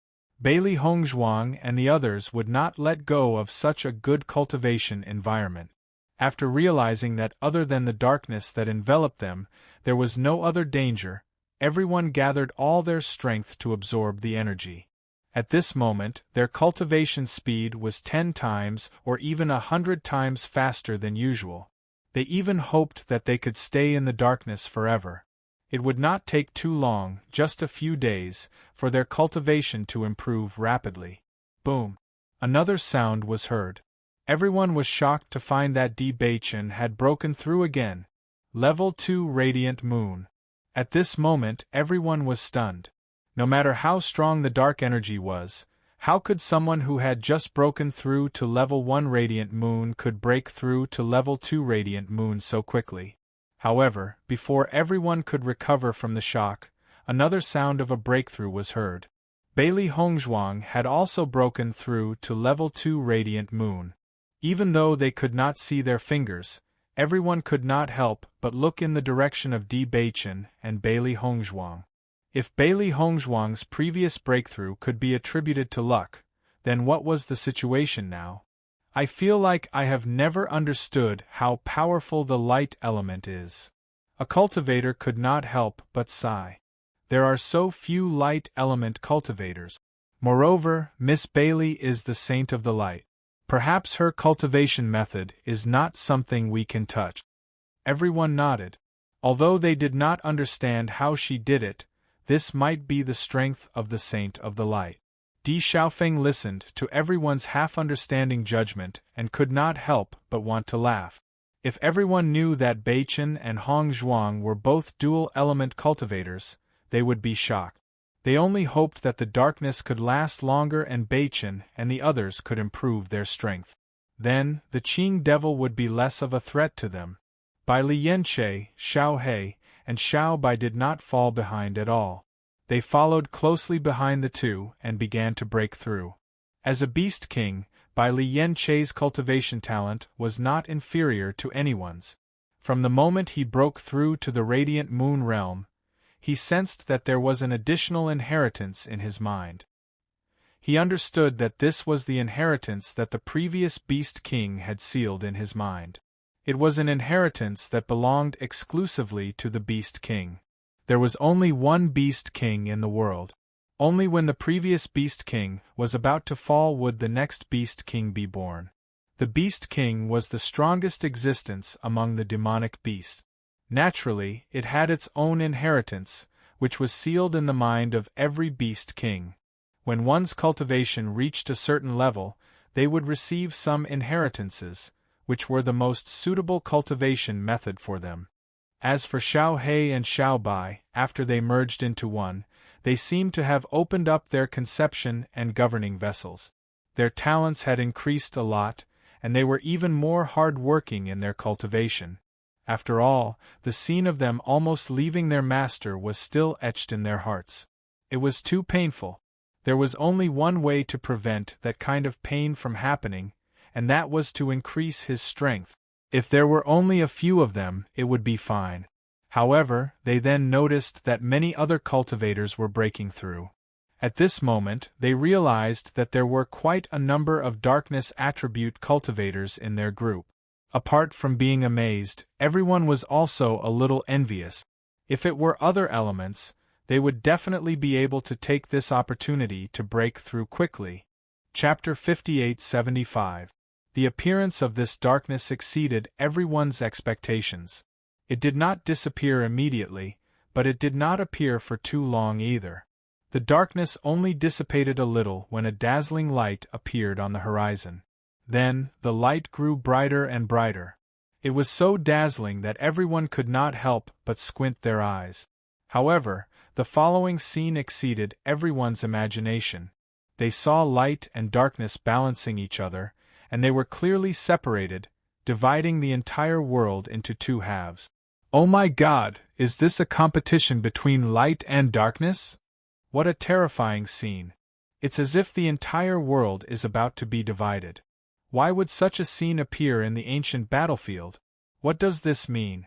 S1: Bailey Hongzhuang and the others would not let go of such a good cultivation environment. After realizing that other than the darkness that enveloped them, there was no other danger, everyone gathered all their strength to absorb the energy. At this moment, their cultivation speed was 10 times or even 100 times faster than usual. They even hoped that they could stay in the darkness forever. It would not take too long, just a few days, for their cultivation to improve rapidly. Boom! Another sound was heard. Everyone was shocked to find that Bachin had broken through again. Level 2 Radiant Moon. At this moment, everyone was stunned. No matter how strong the dark energy was, how could someone who had just broken through to level 1 Radiant Moon could break through to level 2 Radiant Moon so quickly? However, before everyone could recover from the shock, another sound of a breakthrough was heard. Bailey Hongzhuang had also broken through to level 2 Radiant Moon. Even though they could not see their fingers, everyone could not help but look in the direction of Bachin and Bailey Hongzhuang. If Bailey Hongzhuang's previous breakthrough could be attributed to luck, then what was the situation now? I feel like I have never understood how powerful the light element is. A cultivator could not help but sigh. There are so few light element cultivators. Moreover, Miss Bailey is the saint of the light. Perhaps her cultivation method is not something we can touch. Everyone nodded. Although they did not understand how she did it, this might be the strength of the Saint of the Light. Di Xiaofeng listened to everyone's half-understanding judgment and could not help but want to laugh. If everyone knew that Bachin and Hongzhuang were both dual-element cultivators, they would be shocked. They only hoped that the darkness could last longer and Bachin and the others could improve their strength. Then, the Qing Devil would be less of a threat to them. Bai Lianche, Xiao He, and Xiao Bai did not fall behind at all. They followed closely behind the two and began to break through. As a Beast King, Bai Lianche's cultivation talent was not inferior to anyone's. From the moment he broke through to the Radiant Moon realm, he sensed that there was an additional inheritance in his mind. He understood that this was the inheritance that the previous Beast King had sealed in his mind. It was an inheritance that belonged exclusively to the Beast King. There was only one Beast King in the world. Only when the previous Beast King was about to fall would the next Beast King be born. The Beast King was the strongest existence among the demonic beasts. Naturally, it had its own inheritance, which was sealed in the mind of every Beast King. When one's cultivation reached a certain level, they would receive some inheritances, which were the most suitable cultivation method for them. As for Xiao He and Xiao Bai, after they merged into one, they seemed to have opened up their conception and governing vessels. Their talents had increased a lot, and they were even more hard-working in their cultivation. After all, the scene of them almost leaving their master was still etched in their hearts. It was too painful. There was only one way to prevent that kind of pain from happening, and that was to increase his strength. If there were only a few of them, it would be fine. However, they then noticed that many other cultivators were breaking through. At this moment, they realized that there were quite a number of darkness attribute cultivators in their group. Apart from being amazed, everyone was also a little envious. If it were other elements, they would definitely be able to take this opportunity to break through quickly. Chapter 58-75. The appearance of this darkness exceeded everyone's expectations. It did not disappear immediately, but it did not appear for too long either. The darkness only dissipated a little when a dazzling light appeared on the horizon. Then, the light grew brighter and brighter. It was so dazzling that everyone could not help but squint their eyes. However, the following scene exceeded everyone's imagination. They saw light and darkness balancing each other, and they were clearly separated, dividing the entire world into two halves. Oh my God, is this a competition between light and darkness? What a terrifying scene. It's as if the entire world is about to be divided. Why would such a scene appear in the ancient battlefield? What does this mean?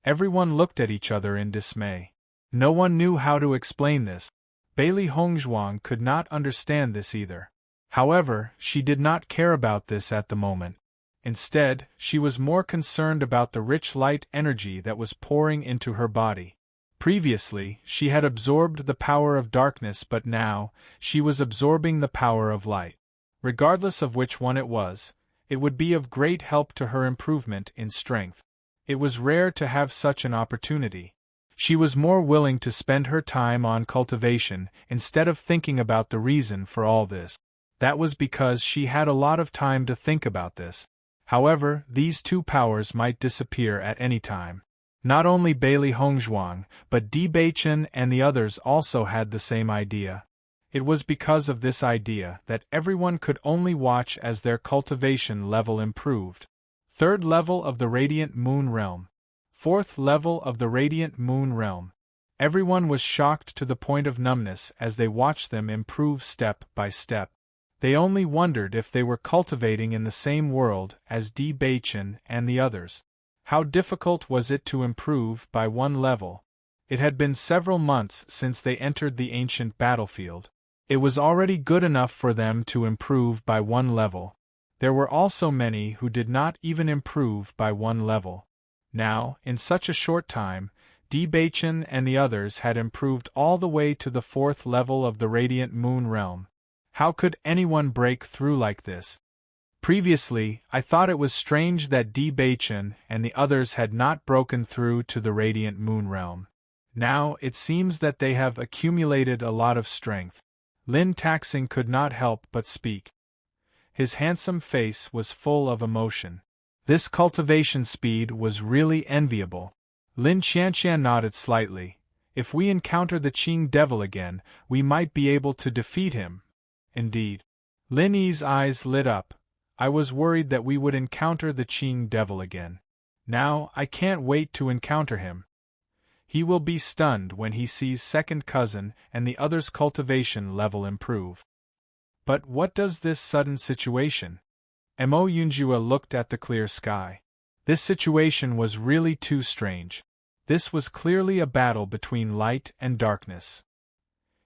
S1: Everyone looked at each other in dismay. No one knew how to explain this. Bailey Hongzhuang could not understand this either. However, she did not care about this at the moment. Instead, she was more concerned about the rich light energy that was pouring into her body. Previously, she had absorbed the power of darkness, but now, she was absorbing the power of light. Regardless of which one it was, it would be of great help to her improvement in strength. It was rare to have such an opportunity. She was more willing to spend her time on cultivation instead of thinking about the reason for all this. That was because she had a lot of time to think about this. However, these two powers might disappear at any time. Not only Bailey Hongzhuang, but Di Beichen and the others also had the same idea. It was because of this idea that everyone could only watch as their cultivation level improved. Third level of the Radiant Moon Realm. Fourth level of the Radiant Moon Realm. Everyone was shocked to the point of numbness as they watched them improve step by step. They only wondered if they were cultivating in the same world as Di Beichen and the others. How difficult was it to improve by one level? It had been several months since they entered the ancient battlefield. It was already good enough for them to improve by one level. There were also many who did not even improve by one level. Now, in such a short time, Di Beichen and the others had improved all the way to the fourth level of the Radiant Moon Realm. How could anyone break through like this? Previously, I thought it was strange that Di Beichen and the others had not broken through to the Radiant Moon Realm. Now, it seems that they have accumulated a lot of strength. Lin Taxing could not help but speak. His handsome face was full of emotion. This cultivation speed was really enviable. Lin Qianqian nodded slightly. If we encounter the Qing Devil again, we might be able to defeat him. Indeed. Lin Yi's eyes lit up. I was worried that we would encounter the Qing Devil again. Now, I can't wait to encounter him. He will be stunned when he sees second cousin and the other's cultivation level improve. But what does this sudden situation? Mo Yunjua looked at the clear sky. This situation was really too strange. This was clearly a battle between light and darkness.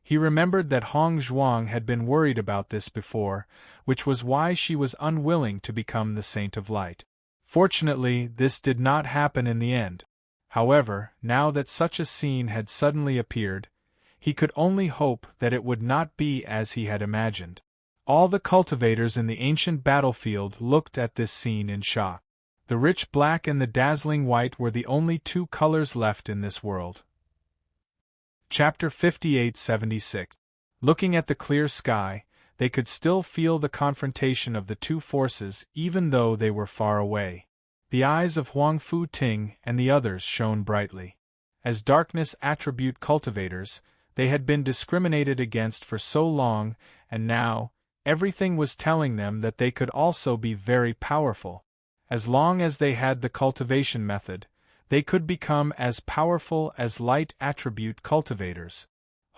S1: He remembered that Hong Zhuang had been worried about this before, which was why she was unwilling to become the Saint of Light. Fortunately, this did not happen in the end. However, now that such a scene had suddenly appeared, he could only hope that it would not be as he had imagined. All the cultivators in the ancient battlefield looked at this scene in shock. The rich black and the dazzling white were the only two colors left in this world. Chapter 5876. Looking at the clear sky, they could still feel the confrontation of the two forces even though they were far away. The eyes of Huang Fu Ting and the others shone brightly. As darkness attribute cultivators, they had been discriminated against for so long, and now, everything was telling them that they could also be very powerful. As long as they had the cultivation method, they could become as powerful as light attribute cultivators.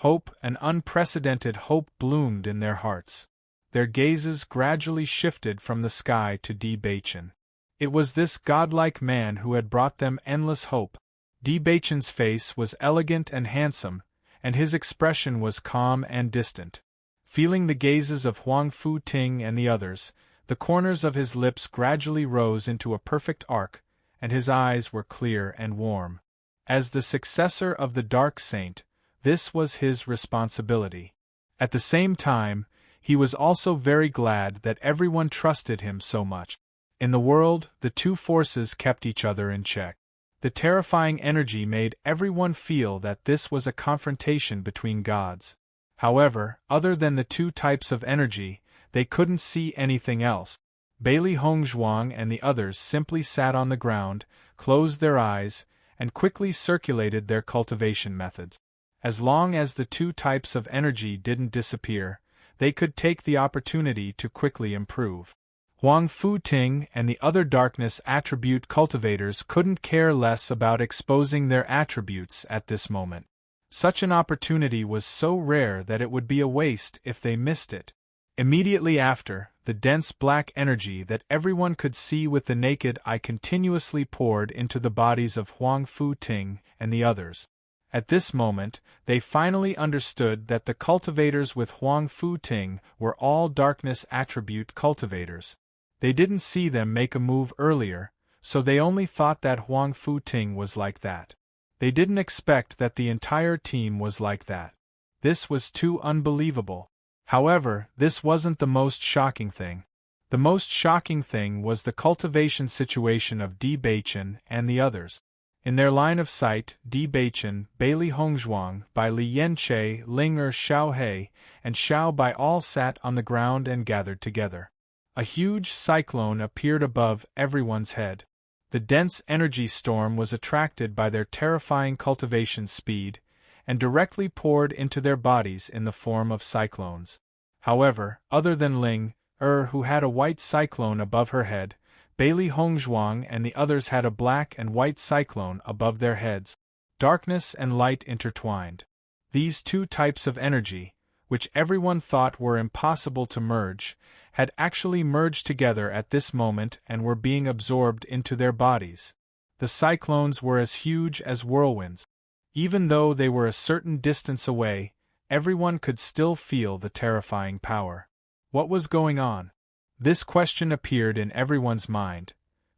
S1: Hope, an unprecedented hope, bloomed in their hearts. Their gazes gradually shifted from the sky to Di Beichen. It was this godlike man who had brought them endless hope. Di Beichen's face was elegant and handsome, and his expression was calm and distant. Feeling the gazes of Huang Fu Ting and the others, the corners of his lips gradually rose into a perfect arc, and his eyes were clear and warm. As the successor of the Dark Saint, this was his responsibility. At the same time, he was also very glad that everyone trusted him so much. In the world, the two forces kept each other in check. The terrifying energy made everyone feel that this was a confrontation between gods. However, other than the two types of energy, they couldn't see anything else. Bailey Hongzhuang and the others simply sat on the ground, closed their eyes, and quickly circulated their cultivation methods. As long as the two types of energy didn't disappear, they could take the opportunity to quickly improve. Huang Fu Ting and the other darkness attribute cultivators couldn't care less about exposing their attributes at this moment. Such an opportunity was so rare that it would be a waste if they missed it. Immediately after, the dense black energy that everyone could see with the naked eye continuously poured into the bodies of Huang Fu Ting and the others. At this moment, they finally understood that the cultivators with Huang Fu Ting were all darkness attribute cultivators. They didn't see them make a move earlier, so they only thought that Huang Fu Ting was like that. They didn't expect that the entire team was like that. This was too unbelievable. However, this wasn't the most shocking thing. The most shocking thing was the cultivation situation of Di Baichen and the others. In their line of sight, Di Baichen, Bailey Hongzhuang, Bai Li Yanche, Ling Xiao He, and Xiao Bai all sat on the ground and gathered together. A huge cyclone appeared above everyone's head. The dense energy storm was attracted by their terrifying cultivation speed, and directly poured into their bodies in the form of cyclones. However, other than Ling, who had a white cyclone above her head, Bailey Hongzhuang and the others had a black and white cyclone above their heads. Darkness and light intertwined. These two types of energy, which everyone thought were impossible to merge, had actually merged together at this moment and were being absorbed into their bodies. The cyclones were as huge as whirlwinds. Even though they were a certain distance away, everyone could still feel the terrifying power. What was going on? This question appeared in everyone's mind.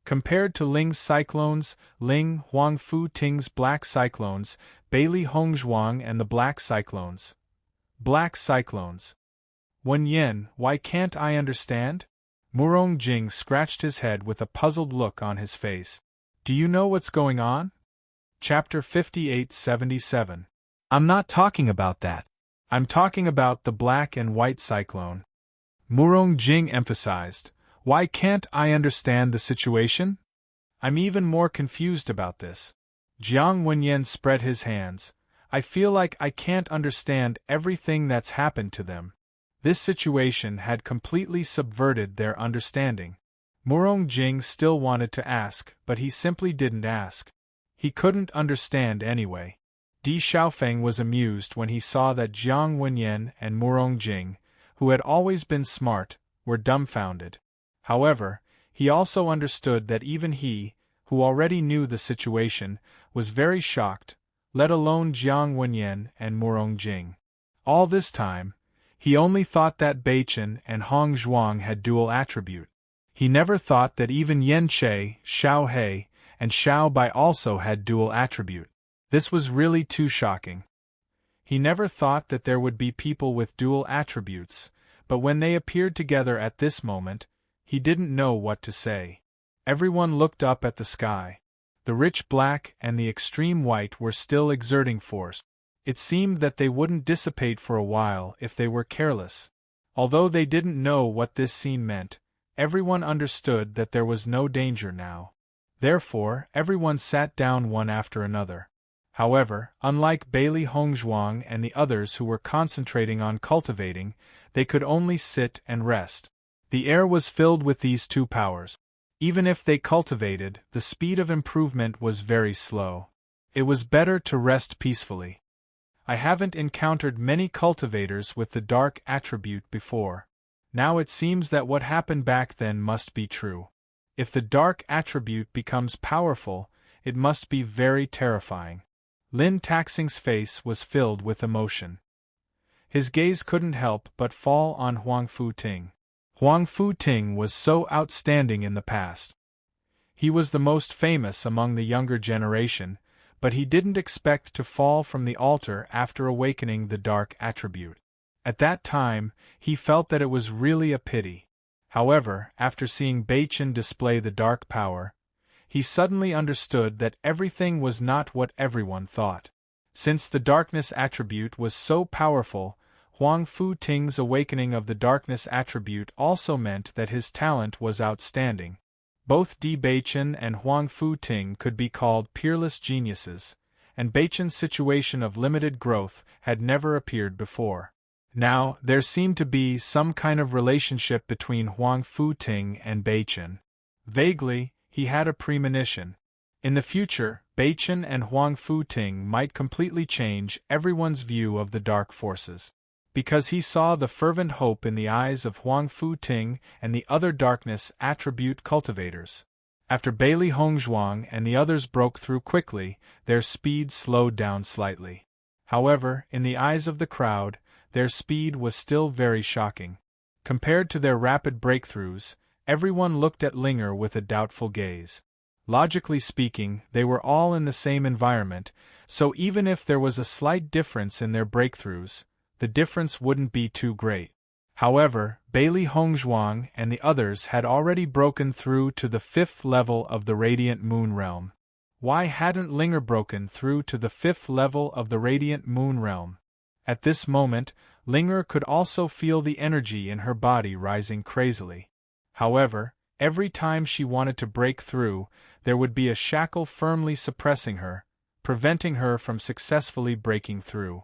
S1: Compared to Ling's cyclones, Ling Huangfu Ting's black cyclones, Bailey Hongzhuang and the black cyclones. Black cyclones. Wen Yen, why can't I understand? Murong Jing scratched his head with a puzzled look on his face. Do you know what's going on? Chapter 5877. I'm not talking about that. I'm talking about the black and white cyclone. Murong Jing emphasized. Why can't I understand the situation? I'm even more confused about this. Jiang Wenyan spread his hands. I feel like I can't understand everything that's happened to them. This situation had completely subverted their understanding. Murong Jing still wanted to ask, but he simply didn't ask. He couldn't understand anyway. Di Xiaofeng was amused when he saw that Jiang Wenyan and Murong Jing, who had always been smart, were dumbfounded. However, he also understood that even he, who already knew the situation, was very shocked, let alone Jiang Wenyan and Murong Jing. All this time, he only thought that Baichen and Hong Zhuang had dual attribute. He never thought that even Yanche, Xiao He, and Xiao Bai also had dual attribute. This was really too shocking. He never thought that there would be people with dual attributes, but when they appeared together at this moment, he didn't know what to say. Everyone looked up at the sky. The rich black and the extreme white were still exerting force. It seemed that they wouldn't dissipate for a while if they were careless. Although they didn't know what this scene meant, everyone understood that there was no danger now. Therefore, everyone sat down one after another. However, unlike Bailey Hongzhuang and the others who were concentrating on cultivating, they could only sit and rest. The air was filled with these two powers. Even if they cultivated, the speed of improvement was very slow. It was better to rest peacefully. I haven't encountered many cultivators with the dark attribute before. Now it seems that what happened back then must be true. If the dark attribute becomes powerful, it must be very terrifying. Lin Taxing's face was filled with emotion. His gaze couldn't help but fall on Huangfu Ting. Huangfu Ting was so outstanding in the past. He was the most famous among the younger generation, but he didn't expect to fall from the altar after awakening the dark attribute. At that time, he felt that it was really a pity. However, after seeing Baichen display the dark power, he suddenly understood that everything was not what everyone thought. Since the darkness attribute was so powerful, Huangfu Ting's awakening of the darkness attribute also meant that his talent was outstanding. Both Di Baichen and Huangfu Ting could be called peerless geniuses, and Baichen's situation of limited growth had never appeared before. Now, there seemed to be some kind of relationship between Huangfu Ting and Baichen. Vaguely, he had a premonition. In the future, Baichen and Huangfu Ting might completely change everyone's view of the dark forces. Because he saw the fervent hope in the eyes of Huangfu Ting and the other darkness attribute cultivators. After Bailey Hongzhuang and the others broke through quickly, their speed slowed down slightly. However, in the eyes of the crowd, their speed was still very shocking. Compared to their rapid breakthroughs, everyone looked at Linger with a doubtful gaze. Logically speaking, they were all in the same environment, so even if there was a slight difference in their breakthroughs, the difference wouldn't be too great. However, Bailey Hongzhuang and the others had already broken through to the 5th level of the Radiant Moon Realm. Why hadn't Linger broken through to the 5th level of the Radiant Moon Realm? At this moment, Linger could also feel the energy in her body rising crazily. However, every time she wanted to break through, there would be a shackle firmly suppressing her, preventing her from successfully breaking through.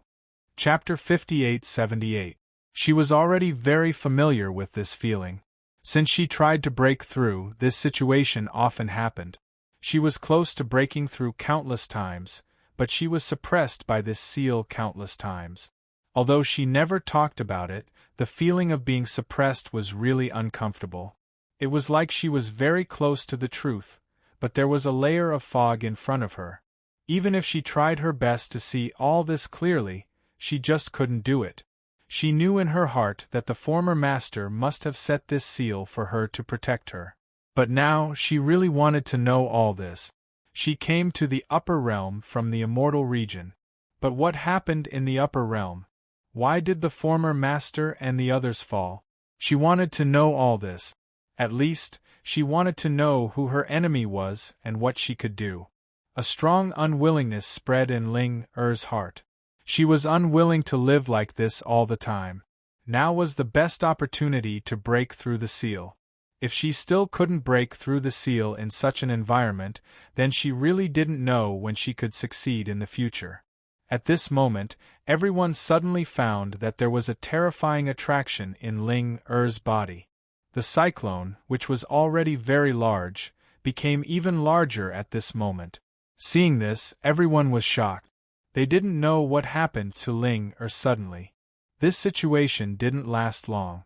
S1: Chapter 58-78. She was already very familiar with this feeling. Since she tried to break through, this situation often happened. She was close to breaking through countless times, but she was suppressed by this seal countless times. Although she never talked about it, the feeling of being suppressed was really uncomfortable. It was like she was very close to the truth, but there was a layer of fog in front of her. Even if she tried her best to see all this clearly, she just couldn't do it. She knew in her heart that the former master must have set this seal for her to protect her. But now she really wanted to know all this. She came to the upper realm from the immortal region. But what happened in the upper realm? Why did the former master and the others fall? She wanted to know all this. At least, she wanted to know who her enemy was and what she could do. A strong unwillingness spread in Ling Er's heart. She was unwilling to live like this all the time. Now was the best opportunity to break through the seal. If she still couldn't break through the seal in such an environment, then she really didn't know when she could succeed in the future. At this moment, everyone suddenly found that there was a terrifying attraction in Ling Er's body. The cyclone, which was already very large, became even larger at this moment. Seeing this, everyone was shocked. They didn't know what happened to Ling Er suddenly. This situation didn't last long.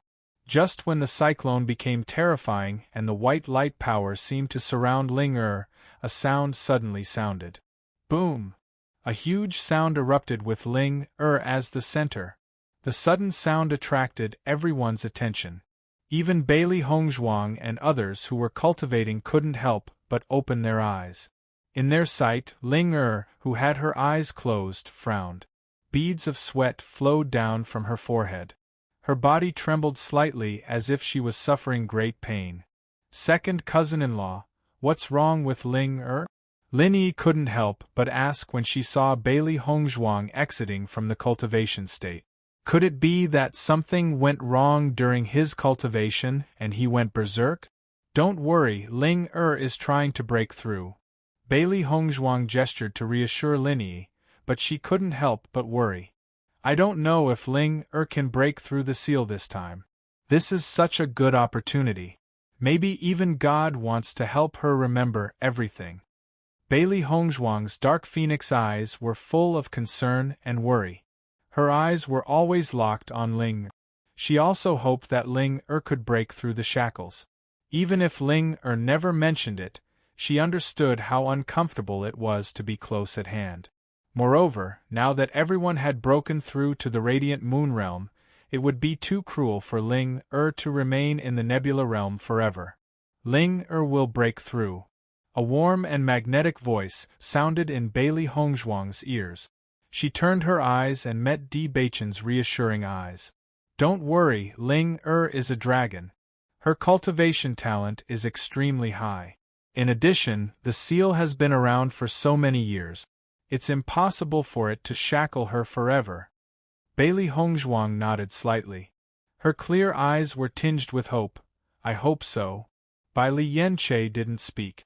S1: Just when the cyclone became terrifying and the white light power seemed to surround Ling Er, a sound suddenly sounded. Boom! A huge sound erupted with Ling Er as the center. The sudden sound attracted everyone's attention. Even Bailey Hongzhuang and others who were cultivating couldn't help but open their eyes. In their sight, Ling Er, who had her eyes closed, frowned. Beads of sweat flowed down from her forehead. Her body trembled slightly as if she was suffering great pain. Second cousin-in-law, what's wrong with Ling Er? Lin Yi couldn't help but ask when she saw Bailey Hongzhuang exiting from the cultivation state. Could it be that something went wrong during his cultivation and he went berserk? Don't worry, Ling Er is trying to break through. Bailey Hongzhuang gestured to reassure Lin Yi, but she couldn't help but worry. I don't know if Ling Er can break through the seal this time. This is such a good opportunity. Maybe even God wants to help her remember everything. Bailey Hongzhuang's dark phoenix eyes were full of concern and worry. Her eyes were always locked on Ling Er. She also hoped that Ling Er could break through the shackles. Even if Ling Er never mentioned it, she understood how uncomfortable it was to be close at hand. Moreover, now that everyone had broken through to the Radiant Moon Realm, it would be too cruel for Ling Er to remain in the Nebula Realm forever. Ling Er will break through. A warm and magnetic voice sounded in Bailey Hongzhuang's ears. She turned her eyes and met Di Beichen's reassuring eyes. Don't worry, Ling Er is a dragon. Her cultivation talent is extremely high. In addition, the seal has been around for so many years. It's impossible for it to shackle her forever. Bailey Hongzhuang nodded slightly. Her clear eyes were tinged with hope. I hope so. Bai Li Yanche didn't speak.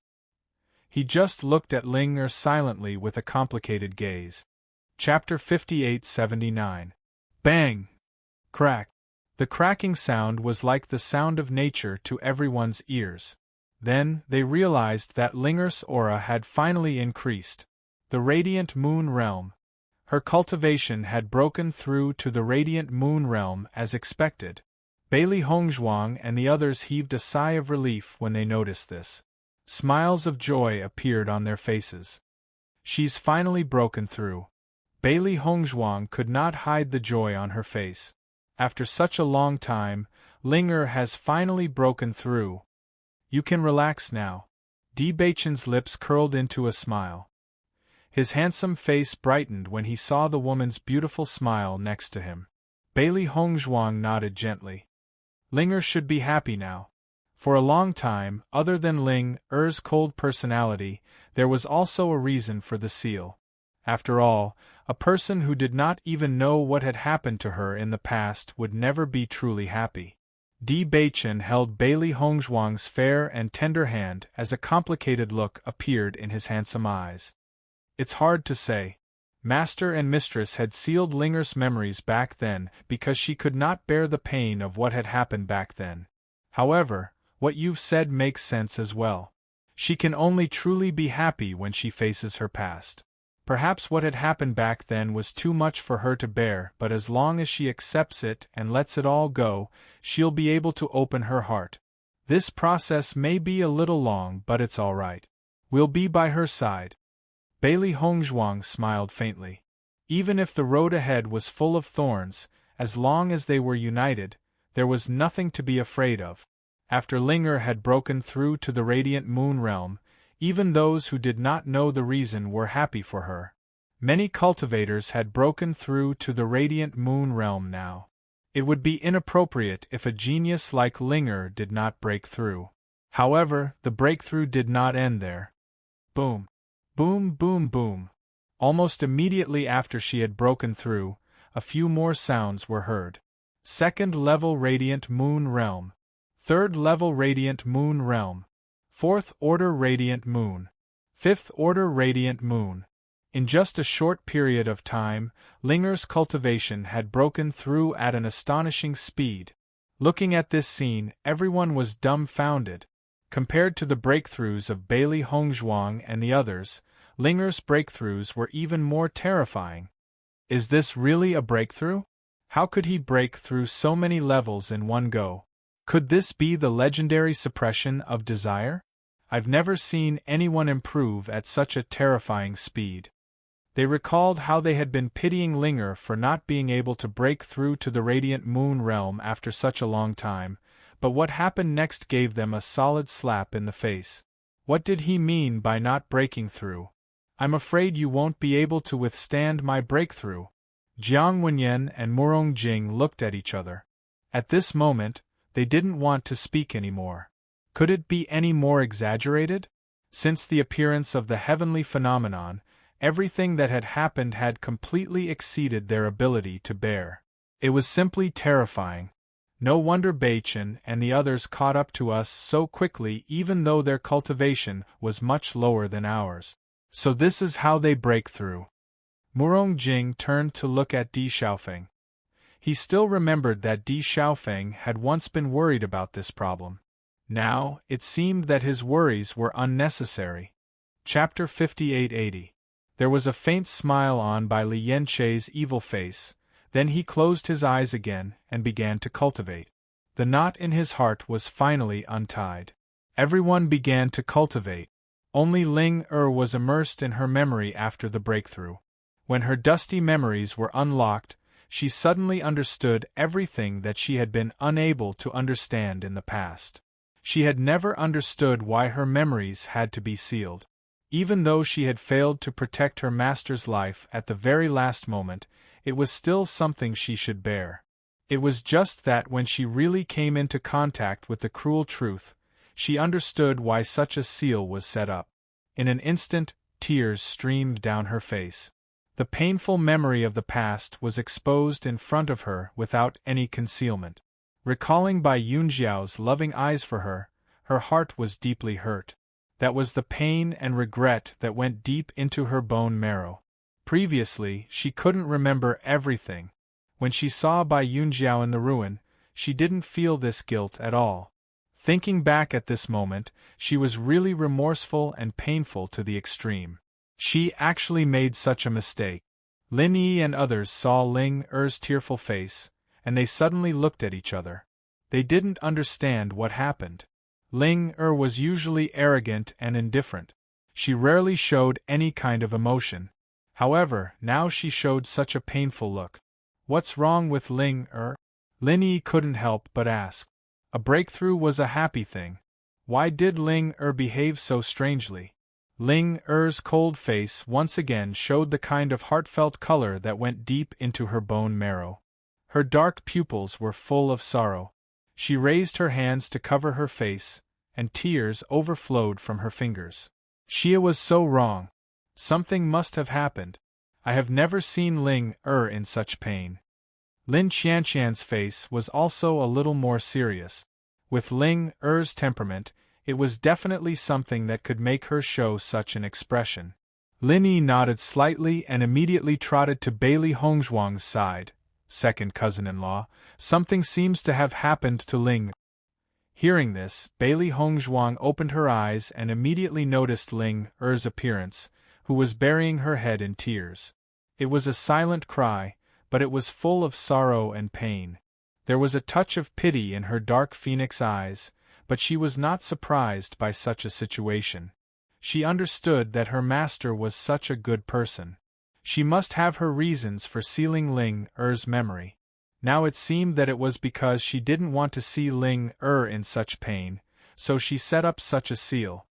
S1: He just looked at Ling Er silently with a complicated gaze. Chapter 58-79. Bang! Crack! The cracking sound was like the sound of nature to everyone's ears. Then, they realized that Ling Er's aura had finally increased. The Radiant Moon Realm. Her cultivation had broken through to the Radiant Moon Realm as expected. Bailey Hongzhuang and the others heaved a sigh of relief when they noticed this. Smiles of joy appeared on their faces. She's finally broken through. Bailey Hongzhuang could not hide the joy on her face. After such a long time, Ling Er has finally broken through. You can relax now. Baichen's lips curled into a smile. His handsome face brightened when he saw the woman's beautiful smile next to him. Bailey Hongzhuang nodded gently. Ling should be happy now. For a long time, other than Ling Er's cold personality, there was also a reason for the seal. After all, a person who did not even know what had happened to her in the past would never be truly happy. Baichen held Bailey Hongzhuang's fair and tender hand as a complicated look appeared in his handsome eyes. It's hard to say. Master and mistress had sealed Linger's memories back then because she could not bear the pain of what had happened back then. However, what you've said makes sense as well. She can only truly be happy when she faces her past. Perhaps what had happened back then was too much for her to bear, but as long as she accepts it and lets it all go, she'll be able to open her heart. This process may be a little long, but it's all right. We'll be by her side. Bailey Hongzhuang smiled faintly. Even if the road ahead was full of thorns, as long as they were united, there was nothing to be afraid of. After Linger had broken through to the radiant moon realm, even those who did not know the reason were happy for her. Many cultivators had broken through to the radiant moon realm now. It would be inappropriate if a genius like Linger did not break through. However, the breakthrough did not end there. Boom. Boom, boom, boom. Almost immediately after she had broken through, a few more sounds were heard. Second-level radiant moon realm. Third-level radiant moon realm. Fourth-order radiant moon. Fifth-order radiant moon. In just a short period of time, Linger's cultivation had broken through at an astonishing speed. Looking at this scene, everyone was dumbfounded. Compared to the breakthroughs of Bailey Hongzhuang and the others, Linger's breakthroughs were even more terrifying. Is this really a breakthrough? How could he break through so many levels in one go? Could this be the legendary suppression of desire? I've never seen anyone improve at such a terrifying speed. They recalled how they had been pitying Linger for not being able to break through to the radiant moon realm after such a long time, but what happened next gave them a solid slap in the face. What did he mean by not breaking through? I'm afraid you won't be able to withstand my breakthrough. Jiang Wenyan and Murong Jing looked at each other. At this moment, they didn't want to speak anymore. Could it be any more exaggerated? Since the appearance of the heavenly phenomenon, everything that had happened had completely exceeded their ability to bear. It was simply terrifying. No wonder Baichen and the others caught up to us so quickly, even though their cultivation was much lower than ours. So this is how they break through. Murong Jing turned to look at Di Xiaofeng. He still remembered that Di Xiaofeng had once been worried about this problem. Now, it seemed that his worries were unnecessary. Chapter 5880. There was a faint smile on by Li Yanche's evil face, then he closed his eyes again and began to cultivate. The knot in his heart was finally untied. Everyone began to cultivate. Only Ling was immersed in her memory after the breakthrough. When her dusty memories were unlocked, she suddenly understood everything that she had been unable to understand in the past. She had never understood why her memories had to be sealed. Even though she had failed to protect her master's life at the very last moment, it was still something she should bear. It was just that when she really came into contact with the cruel truth, she understood why such a seal was set up. In an instant, tears streamed down her face. The painful memory of the past was exposed in front of her without any concealment. Recalling Bai Yunjiao's loving eyes for her, her heart was deeply hurt. That was the pain and regret that went deep into her bone marrow. Previously, she couldn't remember everything. When she saw Bai Yunjiao in the ruin, she didn't feel this guilt at all. Thinking back at this moment, she was really remorseful and painful to the extreme. She actually made such a mistake. Lin Yi and others saw Ling Er's tearful face, and they suddenly looked at each other. They didn't understand what happened. Ling was usually arrogant and indifferent. She rarely showed any kind of emotion. However, now she showed such a painful look. What's wrong with Ling Lin Yi couldn't help but ask. A breakthrough was a happy thing. Why did Ling behave so strangely? Ling Er's cold face once again showed the kind of heartfelt color that went deep into her bone marrow. Her dark pupils were full of sorrow. She raised her hands to cover her face, and tears overflowed from her fingers. Xia was so wrong. Something must have happened. I have never seen Ling in such pain. Lin Qianqian's face was also a little more serious. With Ling Er's temperament, it was definitely something that could make her show such an expression. Lin Yi nodded slightly and immediately trotted to Bailey Hongzhuang's side. Second cousin-in-law, something seems to have happened to Ling. Hearing this, Bailey Hongzhuang opened her eyes and immediately noticed Ling Er's appearance, who was burying her head in tears. It was a silent cry, but it was full of sorrow and pain. There was a touch of pity in her dark phoenix eyes, but she was not surprised by such a situation. She understood that her master was such a good person. She must have her reasons for sealing Ling Er's memory. Now it seemed that it was because she didn't want to see Ling in such pain, so she set up such a seal.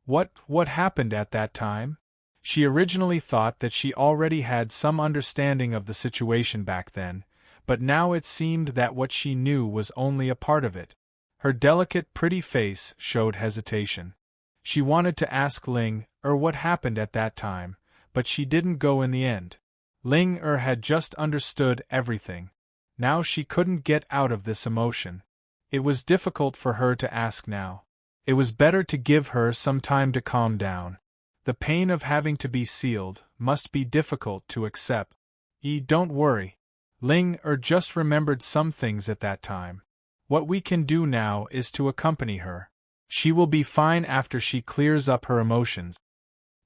S1: What happened at that time? She originally thought that she already had some understanding of the situation back then, but now it seemed that what she knew was only a part of it. Her delicate, pretty face showed hesitation. She wanted to ask Ling what happened at that time, but she didn't go in the end. Ling had just understood everything. Now she couldn't get out of this emotion. It was difficult for her to ask now. It was better to give her some time to calm down. The pain of having to be sealed must be difficult to accept. Don't worry. Ling just remembered some things at that time. What we can do now is to accompany her. She will be fine after she clears up her emotions.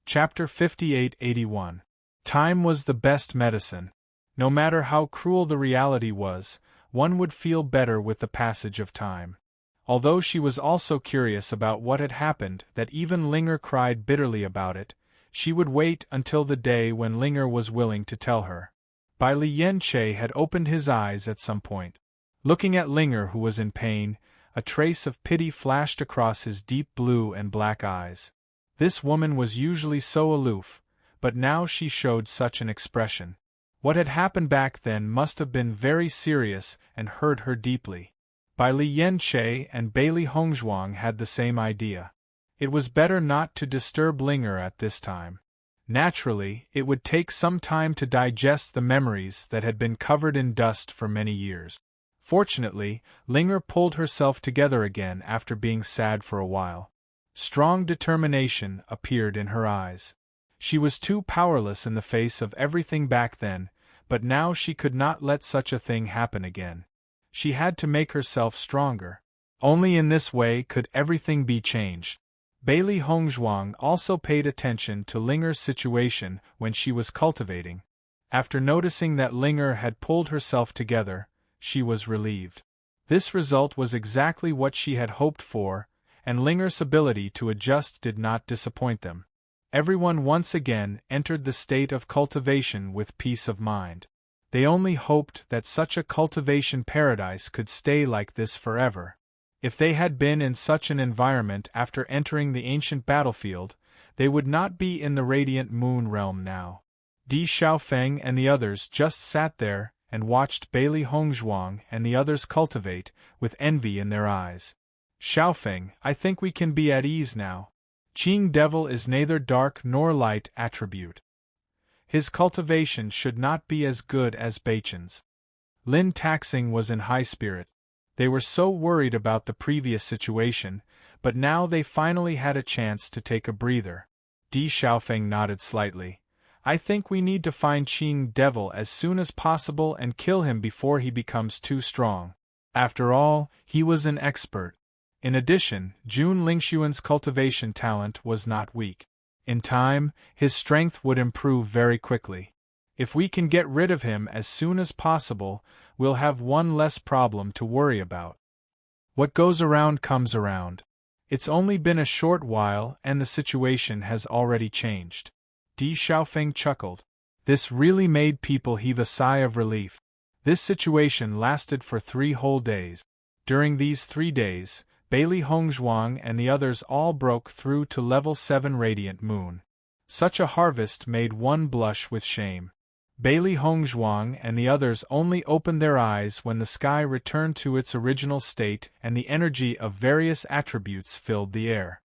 S1: Chapter 58-81. Time was the best medicine. No matter how cruel the reality was, one would feel better with the passage of time. Although she was also curious about what had happened that even Linger cried bitterly about it, she would wait until the day when Linger was willing to tell her. Bai Li Yanche had opened his eyes at some point. Looking at Linger, who was in pain, a trace of pity flashed across his deep blue and black eyes. This woman was usually so aloof, but now she showed such an expression. What had happened back then must have been very serious and hurt her deeply. Bai Li Yanche and Bailey Hongzhuang had the same idea. It was better not to disturb Linger at this time. Naturally, it would take some time to digest the memories that had been covered in dust for many years. Fortunately, Linger pulled herself together again after being sad for a while. Strong determination appeared in her eyes. She was too powerless in the face of everything back then, but now she could not let such a thing happen again. She had to make herself stronger. Only in this way could everything be changed. Bailey Hongzhuang also paid attention to Linger's situation when she was cultivating. After noticing that Linger had pulled herself together, she was relieved. This result was exactly what she had hoped for, and Linger's ability to adjust did not disappoint them. Everyone once again entered the state of cultivation with peace of mind. They only hoped that such a cultivation paradise could stay like this forever. If they had been in such an environment after entering the ancient battlefield, they would not be in the radiant moon realm now. Di Xiaofeng and the others just sat there and watched Bailey Hongzhuang and the others cultivate, with envy in their eyes. Xiaofeng, I think we can be at ease now. Qing Devil is neither dark nor light attribute. His cultivation should not be as good as Beichen's. Lin Taxing was in high spirit. They were so worried about the previous situation, but now they finally had a chance to take a breather. Di Xiaofeng nodded slightly. I think we need to find Qing Devil as soon as possible and kill him before he becomes too strong. After all, he was an expert. In addition, Jun Lingshuan's cultivation talent was not weak. In time, his strength would improve very quickly. If we can get rid of him as soon as possible, we'll have one less problem to worry about. What goes around comes around. It's only been a short while and the situation has already changed. Di Xiaofeng chuckled. This really made people heave a sigh of relief. This situation lasted for 3 whole days. During these 3 days, Bailey Hongzhuang and the others all broke through to level 7 Radiant Moon. Such a harvest made one blush with shame. Bailey Hongzhuang and the others only opened their eyes when the sky returned to its original state and the energy of various attributes filled the air.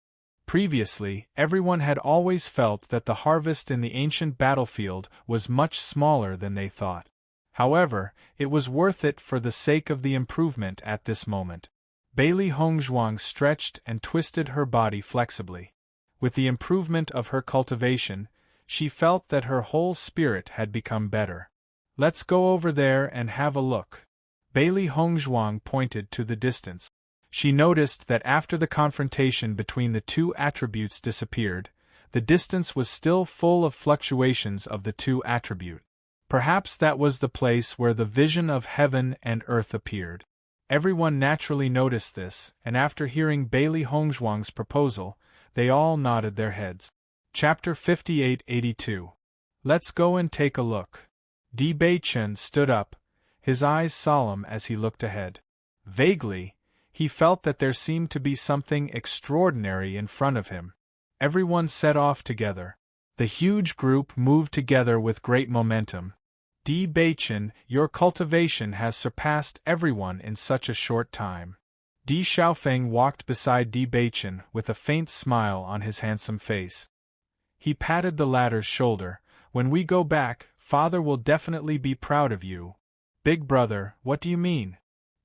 S1: Previously, everyone had always felt that the harvest in the ancient battlefield was much smaller than they thought. However, it was worth it for the sake of the improvement at this moment. Bailey Hongzhuang stretched and twisted her body flexibly. With the improvement of her cultivation, she felt that her whole spirit had become better. Let's go over there and have a look. Bailey Hongzhuang pointed to the distance. She noticed that after the confrontation between the two attributes disappeared, the distance was still full of fluctuations of the two attribute. Perhaps that was the place where the vision of heaven and earth appeared. Everyone naturally noticed this, and after hearing Bailey Hongzhuang's proposal, they all nodded their heads. Chapter 5882. Let's go and take a look. Di Beichen stood up, his eyes solemn as he looked ahead. Vaguely, he felt that there seemed to be something extraordinary in front of him. Everyone set off together. The huge group moved together with great momentum. Di Beichen, your cultivation has surpassed everyone in such a short time. Di Xiaofeng walked beside Di Beichen with a faint smile on his handsome face. He patted the latter's shoulder. When we go back, Father will definitely be proud of you. Big brother, what do you mean?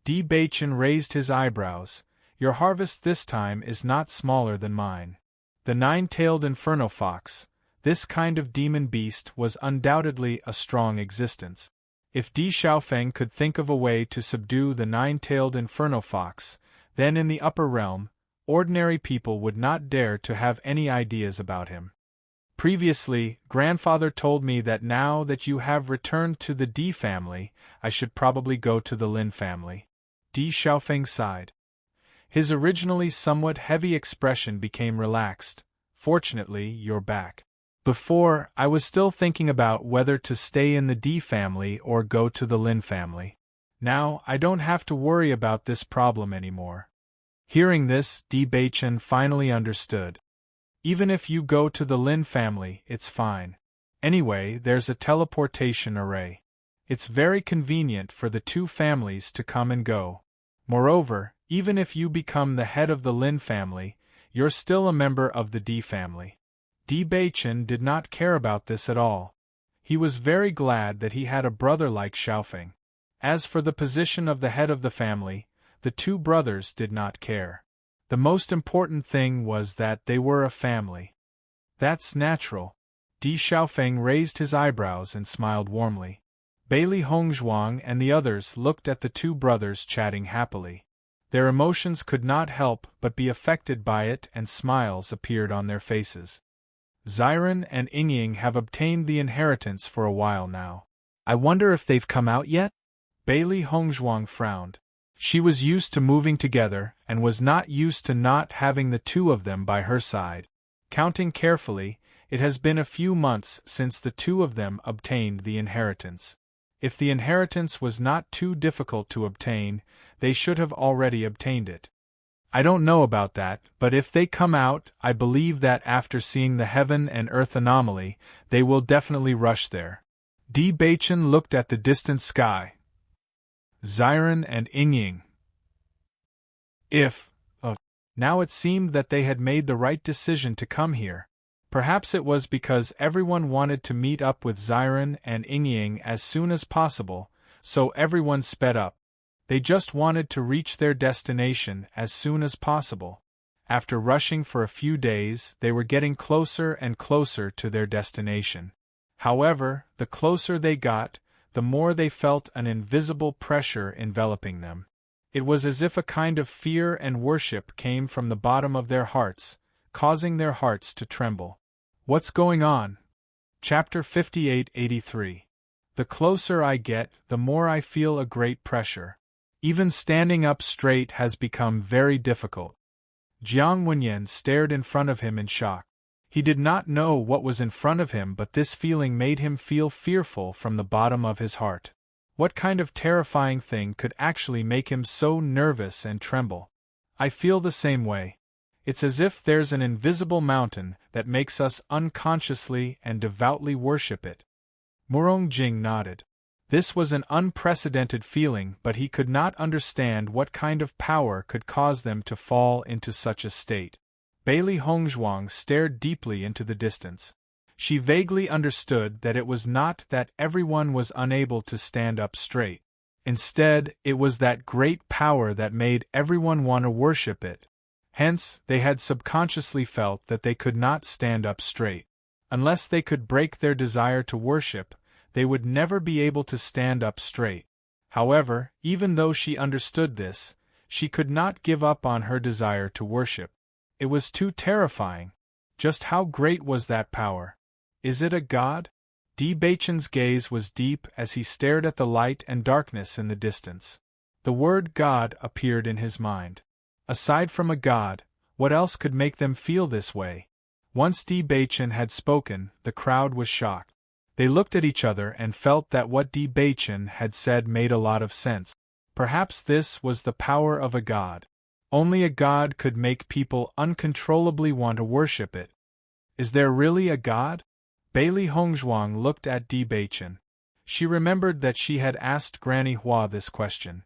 S1: Di Beichen raised his eyebrows. Your harvest this time is not smaller than mine. The nine-tailed inferno fox, this kind of demon beast, was undoubtedly a strong existence. If Di Xiaofeng could think of a way to subdue the nine-tailed inferno fox, then in the upper realm, ordinary people would not dare to have any ideas about him. Previously, grandfather told me that now that you have returned to the Di family, I should probably go to the Lin family. Di Xiaofeng sighed. His originally somewhat heavy expression became relaxed. Fortunately, you're back. Before, I was still thinking about whether to stay in the Di family or go to the Lin family. Now, I don't have to worry about this problem anymore. Hearing this, Di Beichen finally understood. Even if you go to the Lin family, it's fine. Anyway, there's a teleportation array. It's very convenient for the two families to come and go. Moreover, even if you become the head of the Lin family, you're still a member of the Di family. Di Beichen did not care about this at all. He was very glad that he had a brother like Xiaofeng. As for the position of the head of the family, the two brothers did not care. The most important thing was that they were a family. That's natural. Di Xiaofeng raised his eyebrows and smiled warmly. Bailey Hongzhuang and the others looked at the two brothers chatting happily. Their emotions could not help but be affected by it, and smiles appeared on their faces. Ziren and Yingying have obtained the inheritance for a while now. I wonder if they've come out yet? Bailey Hongzhuang frowned. She was used to moving together, and was not used to not having the two of them by her side. Counting carefully, it has been a few months since the two of them obtained the inheritance. If the inheritance was not too difficult to obtain, they should have already obtained it. I don't know about that, but if they come out, I believe that after seeing the heaven and earth anomaly, they will definitely rush there. Di Beichen looked at the distant sky. Ziren and Yingying. Now it seemed that they had made the right decision to come here. Perhaps it was because everyone wanted to meet up with Ziren and Yingying as soon as possible, so everyone sped up. They just wanted to reach their destination as soon as possible. After rushing for a few days, they were getting closer and closer to their destination. However, the closer they got, the more they felt an invisible pressure enveloping them. It was as if a kind of fear and worship came from the bottom of their hearts, causing their hearts to tremble. What's going on? Chapter 5883. The closer I get, the more I feel a great pressure. Even standing up straight has become very difficult. Jiang Wenyan stared in front of him in shock. He did not know what was in front of him, but this feeling made him feel fearful from the bottom of his heart. What kind of terrifying thing could actually make him so nervous and tremble? I feel the same way. It's as if there's an invisible mountain that makes us unconsciously and devoutly worship it. Murong Jing nodded. This was an unprecedented feeling, but he could not understand what kind of power could cause them to fall into such a state. Bailey Hongzhuang stared deeply into the distance. She vaguely understood that it was not that everyone was unable to stand up straight. Instead, it was that great power that made everyone want to worship it. Hence, they had subconsciously felt that they could not stand up straight. Unless they could break their desire to worship, they would never be able to stand up straight. However, even though she understood this, she could not give up on her desire to worship. It was too terrifying. Just how great was that power? Is it a god? Di Baichen's gaze was deep as he stared at the light and darkness in the distance. The word God appeared in his mind. Aside from a god, what else could make them feel this way? Once Di Baichen had spoken, the crowd was shocked. They looked at each other and felt that what Di Baichen had said made a lot of sense. Perhaps this was the power of a god. Only a god could make people uncontrollably want to worship it. Is there really a god? Bailey Hongzhuang looked at Di Baichen. She remembered that she had asked Granny Hua this question.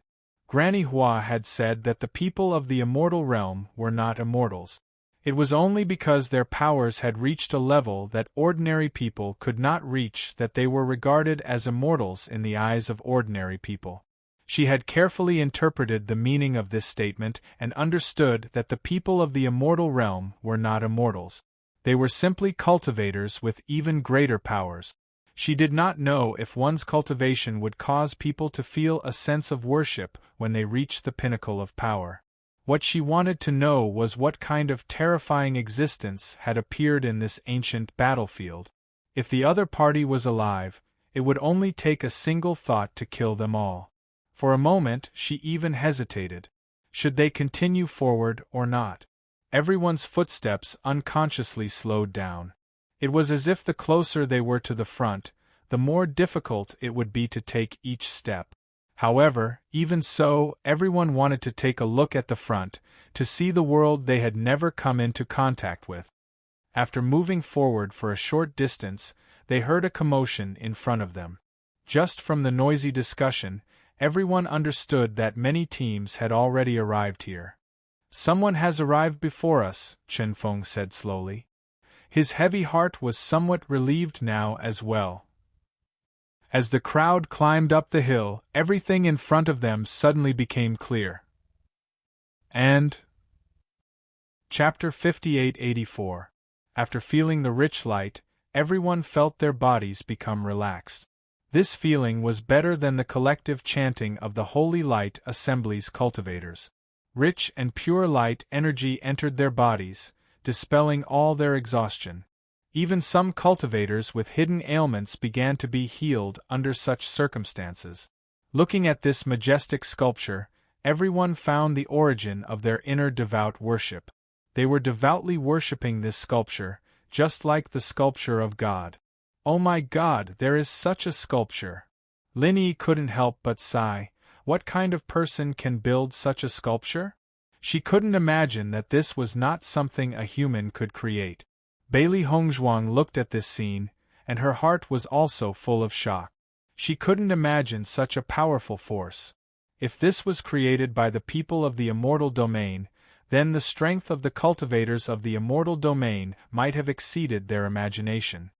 S1: Granny Hua had said that the people of the immortal realm were not immortals. It was only because their powers had reached a level that ordinary people could not reach that they were regarded as immortals in the eyes of ordinary people. She had carefully interpreted the meaning of this statement and understood that the people of the immortal realm were not immortals. They were simply cultivators with even greater powers. She did not know if one's cultivation would cause people to feel a sense of worship when they reached the pinnacle of power. What she wanted to know was what kind of terrifying existence had appeared in this ancient battlefield. If the other party was alive, it would only take a single thought to kill them all. For a moment, she even hesitated. Should they continue forward or not? Everyone's footsteps unconsciously slowed down. It was as if the closer they were to the front, the more difficult it would be to take each step. However, even so, everyone wanted to take a look at the front, to see the world they had never come into contact with. After moving forward for a short distance, they heard a commotion in front of them. Just from the noisy discussion, everyone understood that many teams had already arrived here. "Someone has arrived before us," Chen Feng said slowly. His heavy heart was somewhat relieved now as well. As the crowd climbed up the hill, everything in front of them suddenly became clear. And Chapter 5884. After feeling the rich light, everyone felt their bodies become relaxed. This feeling was better than the collective chanting of the Holy Light Assembly's cultivators. Rich and pure light energy entered their bodies, dispelling all their exhaustion. Even some cultivators with hidden ailments began to be healed under such circumstances. Looking at this majestic sculpture, everyone found the origin of their inner devout worship. They were devoutly worshipping this sculpture, just like the sculpture of God. "Oh my God, there is such a sculpture!" Lin Yi couldn't help but sigh. What kind of person can build such a sculpture? She couldn't imagine that this was not something a human could create. Bailey Hongzhuang looked at this scene, and her heart was also full of shock. She couldn't imagine such a powerful force. If this was created by the people of the immortal domain, then the strength of the cultivators of the immortal domain might have exceeded their imagination.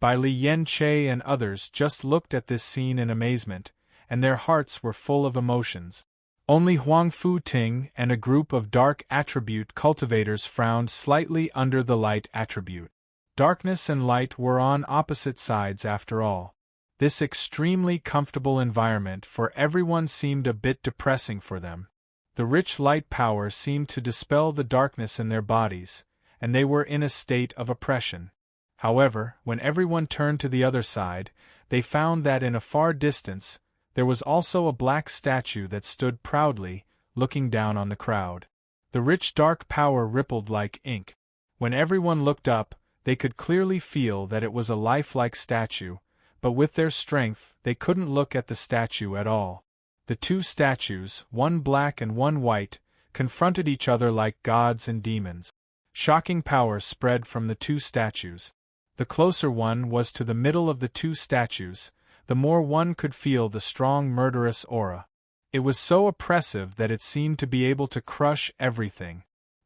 S1: Bai Li Yanche and others just looked at this scene in amazement, and their hearts were full of emotions. Only Huang Fu Ting and a group of dark attribute cultivators frowned slightly under the light attribute. Darkness and light were on opposite sides after all. This extremely comfortable environment for everyone seemed a bit depressing for them. The rich light power seemed to dispel the darkness in their bodies, and they were in a state of oppression. However, when everyone turned to the other side, they found that in a far distance, there was also a black statue that stood proudly, looking down on the crowd. The rich dark power rippled like ink. When everyone looked up, they could clearly feel that it was a lifelike statue, but with their strength, they couldn't look at the statue at all. The two statues, one black and one white, confronted each other like gods and demons. Shocking power spread from the two statues. The closer one was to the middle of the two statues, the more one could feel the strong murderous aura. It was so oppressive that it seemed to be able to crush everything.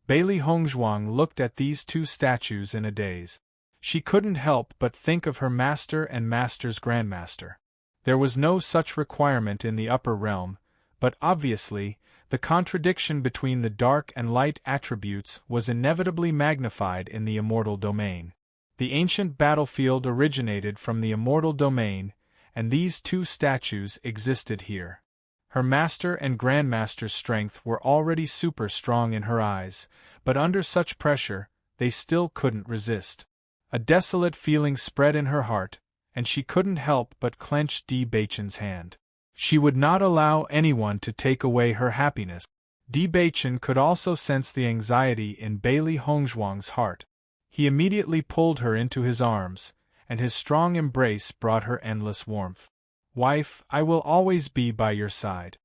S1: Bailey Hongzhuang looked at these two statues in a daze. She couldn't help but think of her master and master's grandmaster. There was no such requirement in the upper realm, but obviously, the contradiction between the dark and light attributes was inevitably magnified in the immortal domain. The ancient battlefield originated from the immortal domain, and these two statues existed here. Her master and grandmaster's strength were already super strong in her eyes, but under such pressure, they still couldn't resist. A desolate feeling spread in her heart, and she couldn't help but clench Di Beichen hand. She would not allow anyone to take away her happiness. Di Beichen could also sense the anxiety in Bailey Hongzhuang's heart. He immediately pulled her into his arms, and his strong embrace brought her endless warmth. "Wife, I will always be by your side."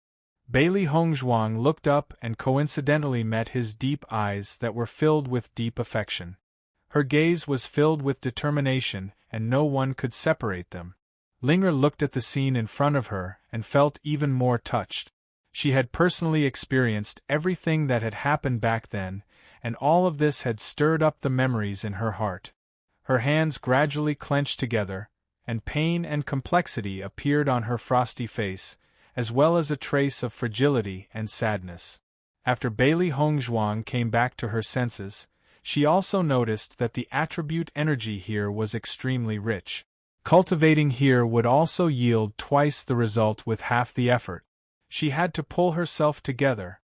S1: Bailey Hongzhuang looked up and coincidentally met his deep eyes that were filled with deep affection. Her gaze was filled with determination, and no one could separate them. Linger looked at the scene in front of her and felt even more touched. She had personally experienced everything that had happened back then, and all of this had stirred up the memories in her heart. Her hands gradually clenched together, and pain and complexity appeared on her frosty face, as well as a trace of fragility and sadness. After Bailey Hongzhuang came back to her senses, she also noticed that the attribute energy here was extremely rich. Cultivating here would also yield twice the result with half the effort. She had to pull herself together,